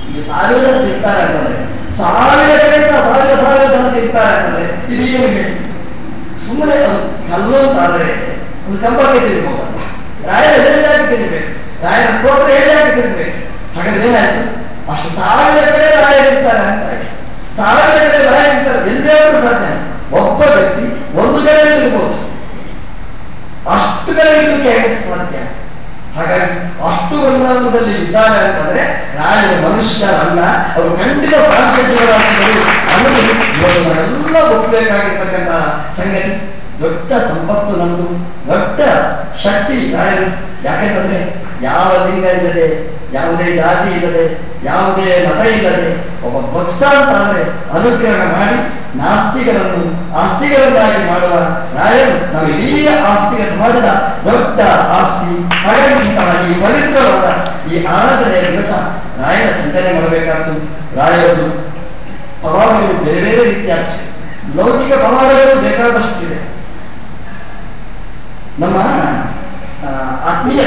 ಈಗ 1000 ಜನ ಸಿಗ್ತಾರೆ ಅಂತಂದ್ರೆ 1000 ಕಡೆಯಿಂದ 1000 ಜನ ಸಿಗ್ತಾರೆ ಅಂತಂದ್ರೆ ಇದು ಏನು ಹೇಳಿ? ಸುಮ್ಮನೆ ಕಲ್ಲು ಅಂತಾದ್ರೆ ಒಂದು ಕಂಬಕ್ಕೆ ತಿರುಗಬಹುದಲ್ಲ, ರಾಯರ ಹೇಳಿದಾಗ ತಿರುಗಬೇಕು, ರಾಯರ ಸ್ತೋತ್ರ ಹೇಳಿದಾಗ ತಿರುಗಬೇಕು. ಹಾಗಾದ್ರೆ ಏನಾಯ್ತು? ಅಷ್ಟು 1000 ಕಡೆ ರಾಯ ಇರ್ತಾರೆ ಅಂತ, 1000 ಕಡೆ ರಾಯ ಇರ್ತಾರೆ. ಎಲ್ಲರೂ ಸಾಧ್ಯ, ಒಬ್ಬ ವ್ಯಕ್ತಿ ಒಂದು ಕಡೆ ಇರ್ಬೋದು, ಅಷ್ಟು ಕಡೆ ಇರ್ಲಿಕ್ಕೆ ಸಾಧ್ಯ. ಹಾಗಾಗಿ ಅಷ್ಟು ವೃಂದಾವನದಲ್ಲಿ ಇದ್ದಾರೆ ಅಂತಂದ್ರೆ ರಾಯರು ಮನುಷ್ಯರಲ್ಲ, ಅವರು ಖಂಡಿತ ಪ್ರಾಂಶಜೀವರಾಗಿದ್ದರು ಅನ್ನೋದು ಇವನ್ನೆಲ್ಲ ಒಪ್ಪಬೇಕಾಗಿರ್ತಕ್ಕಂಥ ಸಂಗತಿ. ದೊಡ್ಡ ಸಂಪತ್ತು ನಮ್ಮದು, ದೊಡ್ಡ ಶಕ್ತಿ ರಾಯರು. ಯಾಕೆಂತಂದ್ರೆ ಯಾವ ಲಿಂಗ ಇಲ್ಲದೆ, ಯಾವುದೇ ಜಾತಿ ಇಲ್ಲದೆ, ಯಾವುದೇ ಮತ ಇಲ್ಲದೆ ಒಬ್ಬ ಭಕ್ತ ಅಂತಂದ್ರೆ ಅನುಗ್ರಹ ಮಾಡಿ ನಾಸ್ತಿಕರನ್ನು ಆಸ್ತಿಗಳನ್ನಾಗಿ ಮಾಡುವ ರಾಯರು ನಾವು ಇಡೀ ಆಸ್ತಿಕ ಸಮಾಜದ ದೊಡ್ಡ ಆಸ್ತಿ. ಹಾಗಾಗಿ ಈ ಪವಿತ್ರವಾದ ಈ ಆರಾಧನೆಯ ದಿವಸ ರಾಯರ ಚಿಂತನೆ ಮಾಡಬೇಕಾದ್ದು. ರಾಯರು ಪವಾಡಗಳು ಬೇರೆ ಬೇರೆ ರೀತಿಯ ಲೌಕಿಕ ಪವಾಡಗಳು ಬೇಕಾದಷ್ಟಿದೆ. ನಮ್ಮ ಆತ್ಮೀಯ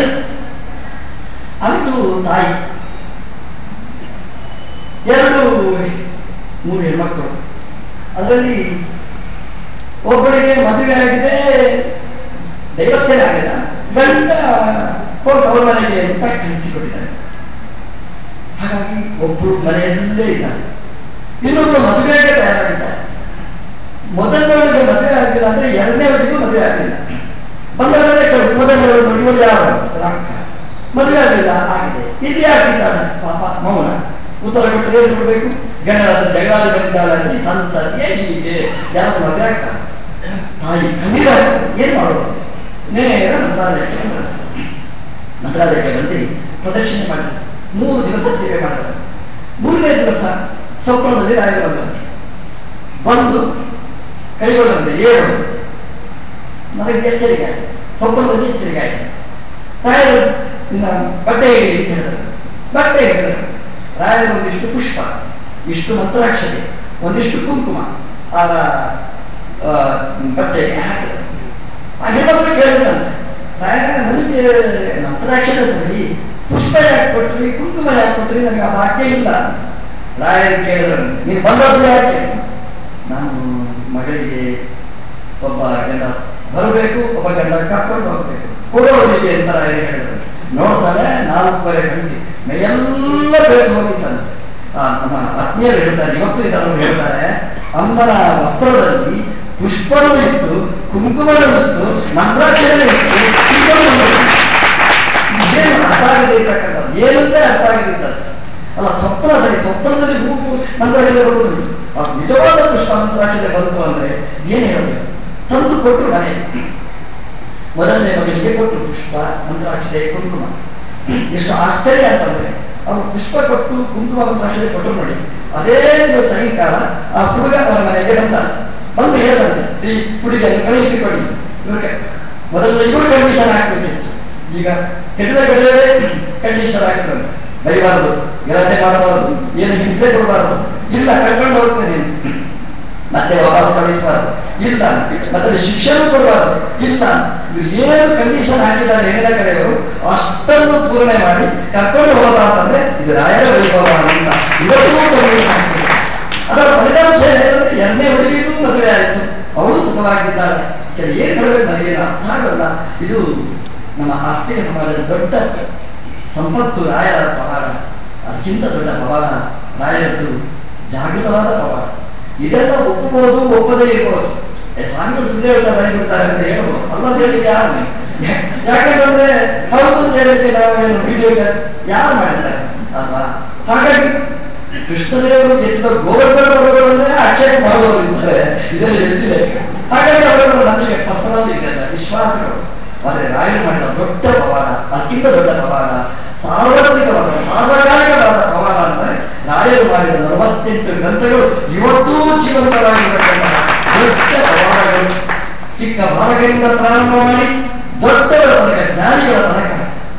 ಅಂತೂ ತಾಯಿ 2-3 ಹೆಣ್ಮಕ್ಕಳು. ಅದರಲ್ಲಿ ಒಬ್ಬಳಿಗೆ ಮದುವೆ ಆಗಿದೆ, ದೈವತ್ವನೇ ಆಗಿಲ್ಲ, ಗಂಡ ಹೋಗಿ ಅವ್ರ ಮನೆಗೆ ಅಂತ ಕಳಿಸಿಕೊಟ್ಟಿದ್ದಾರೆ. ಹಾಗಾಗಿ ಒಬ್ಬರು ಮನೆಯಲ್ಲೇ ಇದ್ದಾರೆ, ಇನ್ನೊಬ್ಬರು ಮದುವೆಗೆ ತಯಾರಾಗಿದ್ದಾರೆ. ಮೊದಲನೇವರಿಗೆ ಮದುವೆ ಆಗಿಲ್ಲ ಅಂದ್ರೆ ಎರಡನೇವರಿಗೂ ಮದುವೆ ಆಗಿಲ್ಲ. ಬಂದವರೇ ಮೊದಲನೇವರು ನೋಡಿ ಇವರು ಯಾರು ಮದುವೆ ಆಗಿಲ್ಲ ಆಗಿದೆ, ಇಲ್ಲಿ ಆಗಿದ್ದಾಳೆ ಪಾಪ ಮೌನ. ಉತ್ತರ ಕೊಟ್ಟು ಏನು ಕೊಡಬೇಕು? ಗಂಡನ ಜಗಳ ಬಂದಿದ್ದಾಳೆ ಅಂತ ಸಂತತಿಯೇ ಹೀಗೆ ಯಾರು ಮದುವೆ ಆಗ್ತಾರೆ. ತಾಯಿ ಖಂಡಿತ ಏನ್ ಮಾಡೋದು? ನೇರ ಮಂತ್ರಾಲಯಕ್ಕೆ ಬಂದು ಪ್ರದಕ್ಷಿಣೆ ಮಾಡಿದ್ದಾರೆ. 3 ದಿವಸ ಸೇವೆ ಮಾಡ್ತಾರೆ. 3ನೇ ದಿವಸ ಸ್ವಪ್ನದಲ್ಲಿ ರಾಯರು ಬಂದಂತೆ ಬಂದು ಕೈಗೊಳ್ಳಂತೆ ಏನು ನನಗೆ ಎಚ್ಚರಿಕೆ ಆಯಿತು, ಸ್ವಪ್ನದಲ್ಲಿ ಎಚ್ಚರಿಕೆ ಆಯಿತು. ರಾಯರು ಇನ್ನ ಬಟ್ಟೆ ಹೇಳಿ ಅಂತ ಹೇಳಿದರು. ಬಟ್ಟೆ ಹೇಳಿದರು. ರಾಯರು ಒಂದಿಷ್ಟು ಪುಷ್ಪ, ಇಷ್ಟು ಮಂತ್ರಾಕ್ಷತೆ, ಒಂದಿಷ್ಟು ಕುಂಕುಮ ಆ ಬಟ್ಟೆಗೆ ಹಾಕಿದರು. ಆ ಹೆಣ್ಣೊಬ್ಬರು ಕೇಳಿದಂತೆ, ರಾಯರ ನನಗೆ ಮಂತ್ರಾಕ್ಷತೆ ಸರಿ, ಪುಷ್ಪ ಯಾಕೆ ಕೊಟ್ರಿ, ಕುಂಕುಮ ಯಾಕೆ ಕೊಟ್ರಿ, ನನಗೆ ಆ ಭಾಗ್ಯ ಇಲ್ಲ. ರಾಯರು ಕೇಳಿದ್ರಂತೆ, ನೀವು ಬಂದದ್ದು ಯಾಕೆ? ನಾನು ಮಗಳಿಗೆ ಒಬ್ಬ ಗಂಡ ಬರಬೇಕು, ಒಬ್ಬ ಗಂಡ ಕರ್ಕೊಂಡು ಹೋಗ್ಬೇಕು, ಕೊಡೋದಿದೆ ಅಂತ ರಾಯರು ಹೇಳಿದ್ರು. ನೋಡ್ತಾನೆ 4 ಗಂಟೆ ಮೈಯೆಲ್ಲ ಬೇರೆ ಹೋಗಿದ್ದಾನೆ. ನಮ್ಮ ಆತ್ಮೀಯರು ಹೇಳ್ತಾರೆ, ಇವತ್ತು ಇದನ್ನು ಹೇಳ್ತಾರೆ, ಅಮ್ಮನ ವಸ್ತ್ರದಲ್ಲಿ ಪುಷ್ಪನೂ ಇತ್ತು, ಕುಂಕುಮನೂ ಇತ್ತು, ಮಂತ್ರಾಕ್ಷರನೂ ಇತ್ತು. ಇದೇನು ಅರ್ಥ ಆಗಿದೆ ಇರ್ತಕ್ಕಂಥದ್ದು, ಏನಂತೆ ಅರ್ಥ ಆಗಿದೆ ಅಲ್ಲ. ಸ್ವಪ್ನದಲ್ಲಿ ಹೂವು ಮಂತ್ರಾಕ್ಷರ ಬರುವುದು, ನಿಜವಾದ ಪುಷ್ಪ ಮಂತ್ರಾಕ್ಷರ ಬಂತು ಅಂದ್ರೆ ಏನ್ ಹೇಳಬೇಕು? ತಂದು ಕೊಟ್ಟು ಮನೆಯಲ್ಲಿ ಮೊದಲನೇ ಮಗನಿಗೆ ಕೊಟ್ಟು ಪುಷ್ಪ ಮಂತ್ರಾಕ್ಷತೆ ಕುಂಕುಮ. ಎಷ್ಟು ಆಶ್ಚರ್ಯ ಅಂತಂದ್ರೆ ಅವರು ಪುಷ್ಪ ಕೊಟ್ಟು ಕುಂಕುಮ ಮಂತ್ರಾಕ್ಷತೆ ಕೊಟ್ಟು ನೋಡಿ, ಅದೇ ಸಾಯಂಕಾಲ ಆ ಹುಡುಗ ಅವರ ಮನೆಗೆ ಬಂದು ಹೇಳದಂತೆ, ಈ ಹುಡುಗಿಯನ್ನು ಕಳುಹಿಸಿಕೊಡಿ. ಇವ್ರಿಗೆ ಮೊದಲ ಇವರು ಕಂಡೀಷನ್ ಹಾಕ್ಬೇಕಿತ್ತು, ಈಗ ಕೆಟ್ಟದ ಕಡೆಯವೇ ಕಂಡೀಷನ್ ಹಾಕಿದಂತೆ. ಬೈಬಾರದು, ಗಲಾಟೆ ಮಾಡಬಾರದು, ಏನು ಹಿಂಸೆ ಕೊಡಬಾರದು, ಇಲ್ಲ ಕರ್ಕೊಂಡು ಹೋಗ್ತೇನೆ, ಮತ್ತೆ ವಾಪಸ್ ಕಳಿಸಬಾರದು, ಇಲ್ಲ ಮತ್ತೆ ಶಿಕ್ಷಣ ಕೊಡಬಾರದು, ಇಲ್ಲ. ಏನು ಕಂಡೀಷನ್ ಹಾಕಿದ್ದಾರೆ ಹೆಣ್ಣಿನ ಕಡೆಯವರು ಅಷ್ಟನ್ನು ಪೂರ್ಣೆ ಮಾಡಿ ಕರ್ಕೊಂಡು ಹೋಗಬಾರ್ದಂದ್ರೆ ಇದು ರಾಯರ ವೈಭವ ಅಂತ ಇವತ್ತು ಅದರ ಫಲಿತಾಂಶ ಏನಂದ್ರೆ 2ನೇ ಹುಡುಗಿಗೂ ಮದುವೆ ಆಯಿತು, ಅವಳು ಸುಖವಾಗಿದ್ದಾಳೆ. ಏನ್ ಹೇಳಬೇಕು ನನಗೆ ಅರ್ಥ ಆಗಲ್ಲ. ಇದು ನಮ್ಮ ಆಸ್ತಿಕ ಸಮಾಜದ ದೊಡ್ಡ ಸಂಪತ್ತು ರಾಯರ ಪವಾಡ. ಅದಕ್ಕಿಂತ ದೊಡ್ಡ ಪವಾಡ ರಾಯರದ್ದು ಜಾಗೃತವಾದ ಪವಾಡ. ಇದೆಲ್ಲ ಒಪ್ಪಬಹುದು, ಒಪ್ಪದೇ ಇರಬಹುದು. ಸ್ವಾಮಿಗಳು ಸುಳ್ಳು ಹೇಳ್ತಾರೆ, ಬಿಡ್ತಾರೆ ಅಂತ ಹೇಳ್ಬೋದು, ಅಲ್ಲ ಹೇಳಿ ಯಾರು? ಯಾಕಂದ್ರೆ ಹೌದು ಅಂತ ಹೇಳಿದ್ರೆ ನಾವೇನು ವಿಡಿಯೋ ಯಾರು ಮಾಡಿದ್ದಾರೆ ಅಲ್ವಾ? ಹಾಗಾಗಿ ಕೃಷ್ಣದೇವರು ಎತ್ತಿದ ಗೋವರ್ಧನಗಳನ್ನೇ ಆಕ್ಷೇಪ ಮಾಡುವವರು ಇದ್ದಾರೆ, ಇದರಲ್ಲಿ ಎತ್ತಿದೆ. ಹಾಗಾಗಿ ಅವರನ್ನು ನಮಗೆ ಪರ್ಸನಲ್ ಇದೆಯಲ್ಲ ವಿಶ್ವಾಸಗಳು. ಆದರೆ ರಾಯರು ಮಾಡಿದ ದೊಡ್ಡ ಪವಾಡ, ಅದಕ್ಕಿಂತ ದೊಡ್ಡ ಪವಾಡ, ಸಾರ್ವತ್ರಿಕವಾದ ಸಾರ್ವಕಾಲಿಕವಾದ ಪವಾಡ ಅಂದರೆ ರಾಯರು ಮಾಡಿದ 48 ಗ್ರಂಥಗಳು ಇವತ್ತೂ ಜೀವಂತವಾಗಿರತಕ್ಕಂತಹ ದೊಡ್ಡ ಪವಾಡಗಳು. ಚಿಕ್ಕ ಬಾಲಕರಿಂದ ಪ್ರಾರಂಭ ಮಾಡಿ ದೊಡ್ಡವರ ತನಕ, ಜ್ಞಾನಿಗಳ ತನಕ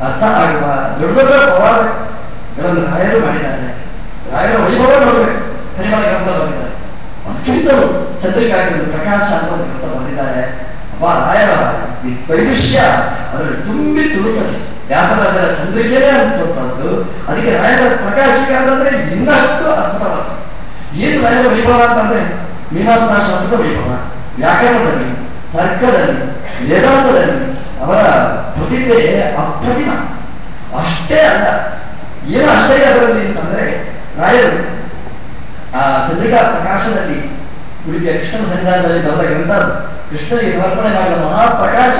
ಅರ್ಥ ಆಗುವ ದೊಡ್ಡ ದೊಡ್ಡ ಪವಾಡಗಳನ್ನು ರಾಯರು ಮಾಡಿದ್ದಾರೆ. ರಾಯರ ವೈಭವ ನೋಡಬೇಕು. ಪರಿಮಳ ಗ್ರಂಥ ಬರೆದಿದ್ದಾರೆ, ಅದಕ್ಕಿಂತಲೂ ಚಂದ್ರಿಕಾಗ್ರಂಥ ಪ್ರಕಾಶ ಅಂತ ಒಂದು ಗ್ರಂಥ ಬರೆದಿದ್ದಾರೆ. ರಾಯರ ವೈದುಷ್ಯ ಅದರಲ್ಲಿ ತುಂಬಿ ತುಳುತ್ತದೆ. ವ್ಯಾಸರಾಜರ ಚಂದ್ರಿಕೆಯೇ ಅಂತದ್ದು, ಅದಕ್ಕೆ ರಾಯರ ಪ್ರಕಾಶಿಕ ಅಂತಂದ್ರೆ ಇನ್ನಷ್ಟು ಅದ್ಭುತವಾದ. ಏನು ರಾಯರ ವೈಭವ ಅಂತಂದ್ರೆ ಮೀಮಾಂಸಾ ಶಾಸ್ತ್ರದ ವೈಭವ, ವ್ಯಾಕರಣದಲ್ಲಿ, ತರ್ಕದಲ್ಲಿ, ವೇದಾಂತದಲ್ಲಿ ಅವರ ಪ್ರತಿಭೆ ಅಪ್ರತಿಮ. ಅಷ್ಟೇ ಅಲ್ಲ, ಏನು ಆಶ್ಚರ್ಯ ಅದರಲ್ಲಿ ಅಂತಂದ್ರೆ ರಾಯರು ಆ ಚಂದ್ರಿಕಾ ಪ್ರಕಾಶದಲ್ಲಿ ಉಡುಪಿಯ ಕೃಷ್ಣನ ಸನ್ನಿಧಾನದಲ್ಲಿ ಬರೆದ ಗ್ರಂಥ, ಕೃಷ್ಣನಿಗೆ ಸಮರ್ಪಣೆ ಮಾಡಿದ ಮಹಾಪ್ರಕಾಶ.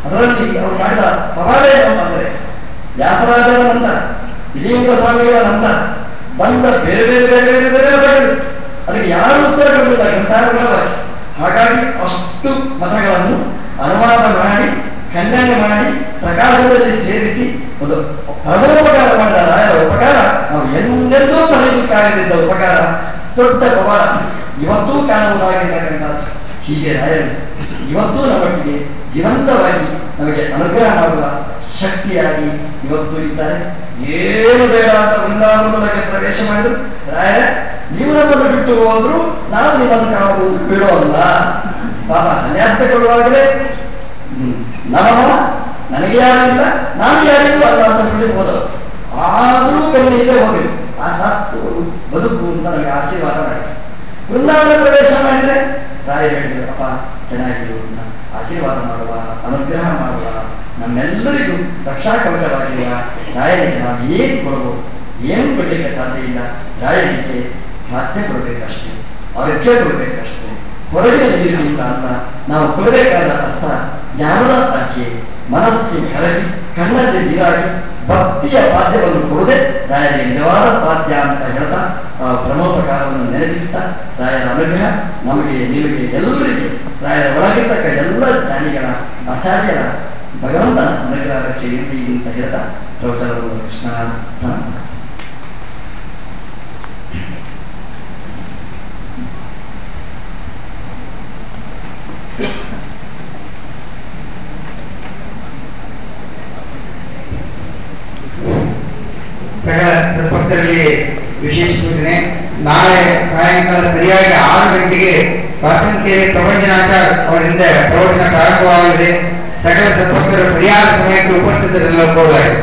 ಅದರಲ್ಲಿ ಅವರು ಮಾಡಿದ ಪವಾಡ ಏನಂತಂದ್ರೆ ವ್ಯಾಸರಾಜರ ನಂತರ, ವಿಜಯೇಂದ್ರ ಸ್ವಾಮಿಗಳ ನಂತರ ಬಂದ ಬೇರೆ ಬೇರೆ ಬೇರೆ ಬೇರೆ ಬೇರೆ ಬಗೆಗಳು, ಅದಕ್ಕೆ ಯಾರು ಉತ್ತರ ಕೊಡಲಿಲ್ಲ ಗ್ರಂಥಾನುಗುಣವಾಗಿ. ಹಾಗಾಗಿ ಅಷ್ಟು ಮತಗಳನ್ನು ಅನುವಾದ ಮಾಡಿ, ಖಂಡನೆ ಮಾಡಿ, ಪ್ರಕಾಶದಲ್ಲಿ ಸೇರಿಸಿ ಒಂದು ಪರಮೋಪಕಾರ ಮಾಡಿದ ರಾಯರ ಉಪಕಾರ ನಾವು ಎಂದೆಂದೂ ತಲೆಯಲಿಕ್ಕಾಗದಿದ್ದ ಉಪಕಾರ, ದೊಡ್ಡ ಪವಾಡ ಇವತ್ತೂ ಕಾಣುವುದಾಗಿರ್ತಕ್ಕಂಥದ್ದು. ಹೀಗೆ ರಾಯರು ಇವತ್ತೂ ನಮಗೆ ಜೀವಂತವಾಗಿ ನಮಗೆ ಅನುಗ್ರಹ ಮಾಡುವ ಶಕ್ತಿಯಾಗಿ ಇವತ್ತು ಇದ್ದಾರೆ. ಏನು ಬೇಡ ಅಂತ ವೃಂದಾವನದೊಳಗೆ ಪ್ರವೇಶ ಮಾಡಿದ್ರು ರಾಯರ, ನೀವು ನಮ್ಮನ್ನು ಬಿಟ್ಟು ಹೋದ್ರು ನಾವು ನಿಮ್ಮನ್ನು ಕಾಣುವುದು ಬಿಡೋಲ್ಲ. ಪಾಪ ಸನ್ಯಾಸ ಕೊಡುವಾಗಲೇ ನಮಃ ನನಗೆ ಯಾರಿಲ್ಲ, ನಾನು ಯಾರಿಗೂ ಅಲ್ಲ ಅಂತ ಹೇಳಿ ಹೋದವು. ಆದರೂ ಬೆನ್ನಿಂದ ಹೋಗಿದ್ದು ಆ ಸತ್ತು ಬದುಕು ಅಂತ ನಮಗೆ ಆಶೀರ್ವಾದ ಮಾಡಿ ಬೃಂದಾವನ ಪ್ರವೇಶ ಮಾಡಿದ್ರೆ ರಾಯ ಹೇಳಿದ್ರು, ಅಪ್ಪ ಚೆನ್ನಾಗಿರು, ಆಶೀರ್ವಾದ ಮಾಡುವ, ಅನುಗ್ರಹ ಮಾಡುವ, ನಮ್ಮೆಲ್ಲರಿಗೂ ರಕ್ಷಾ ಕವಚವಾಗಿರುವ ರಾಯನಿಗೆ ನಾವು ಏನು ಕೊಡಬಹುದು, ಏನು ಕೊಡಲಿಕ್ಕೆ ಸಾಧ್ಯ ಇಲ್ಲ. ರಾಯನಿಗೆ ಖಾದ್ಯ ಕೊಡಬೇಕಷ್ಟೇ, ಆರೋಗ್ಯ ಕೊಡಬೇಕಷ್ಟೇ, ಹೊರಗಿನ ನೀರಿನಿಂದ ಅಲ್ಲ. ನಾವು ಕೊಡಬೇಕಾದ ಅರ್ಥ ಜ್ಞಾನದ ಅರ್ಕೆ, ಮನಸ್ಸಿನ ಕರಗಿ ಕಣ್ಣಲ್ಲಿ ನೀರಾಗಿ ಭಕ್ತಿಯ ಪಾದ್ಯವನ್ನು ಕೊಡದೆ ರಾಯರಿಗೆ ನಿಜವಾದ ಪಾದ್ಯ ಅಂತ ಹೇಳ್ತಾ ಬ್ರಹ್ಮೋಪಕಾರವನ್ನು ನೆನಪಿಸ್ತಾ ರಾಯರ ಅನುಗ್ರಹ ನಮಗೆ, ನಿಮಗೆ, ಎಲ್ಲರಿಗೆ ರಾಯರ ಒಳಗಿರ್ತಕ್ಕ ಎಲ್ಲ ಜ್ಞಾನಿಗಳ ಆಚಾರ್ಯರ ಭಗವಂತನ ಅನುಗ್ರಹ ರಕ್ಷೆ ಇರಲಿ ಅಂತ ಹೇಳ್ತಾ ಪ್ರವಚನವನ್ನು ಕೃಷ್ಣ ಭಕ್ತರಲ್ಲಿ ವಿಶೇಷ ಸೂಚನೆ. ನಾಳೆ ಸಾಯಂಕಾಲ ಸರಿಯಾಗಿ 6 ಗಂಟೆಗೆ ಕಾಸನಕೆರೆ ಪ್ರವಚನಾಚಾರ್ ಅವರಿಂದ ಪ್ರವಚನ ಪ್ರಾರಂಭವಾಗಲಿದೆ. ಸಕಲ ಸದ್ಭಕ್ತರು ಸರಿಯಾದ ಸಮಯಕ್ಕೆ ಉಪಸ್ಥಿತರೆಲ್ಲ ಹೋಗಲಾಗಿದೆ.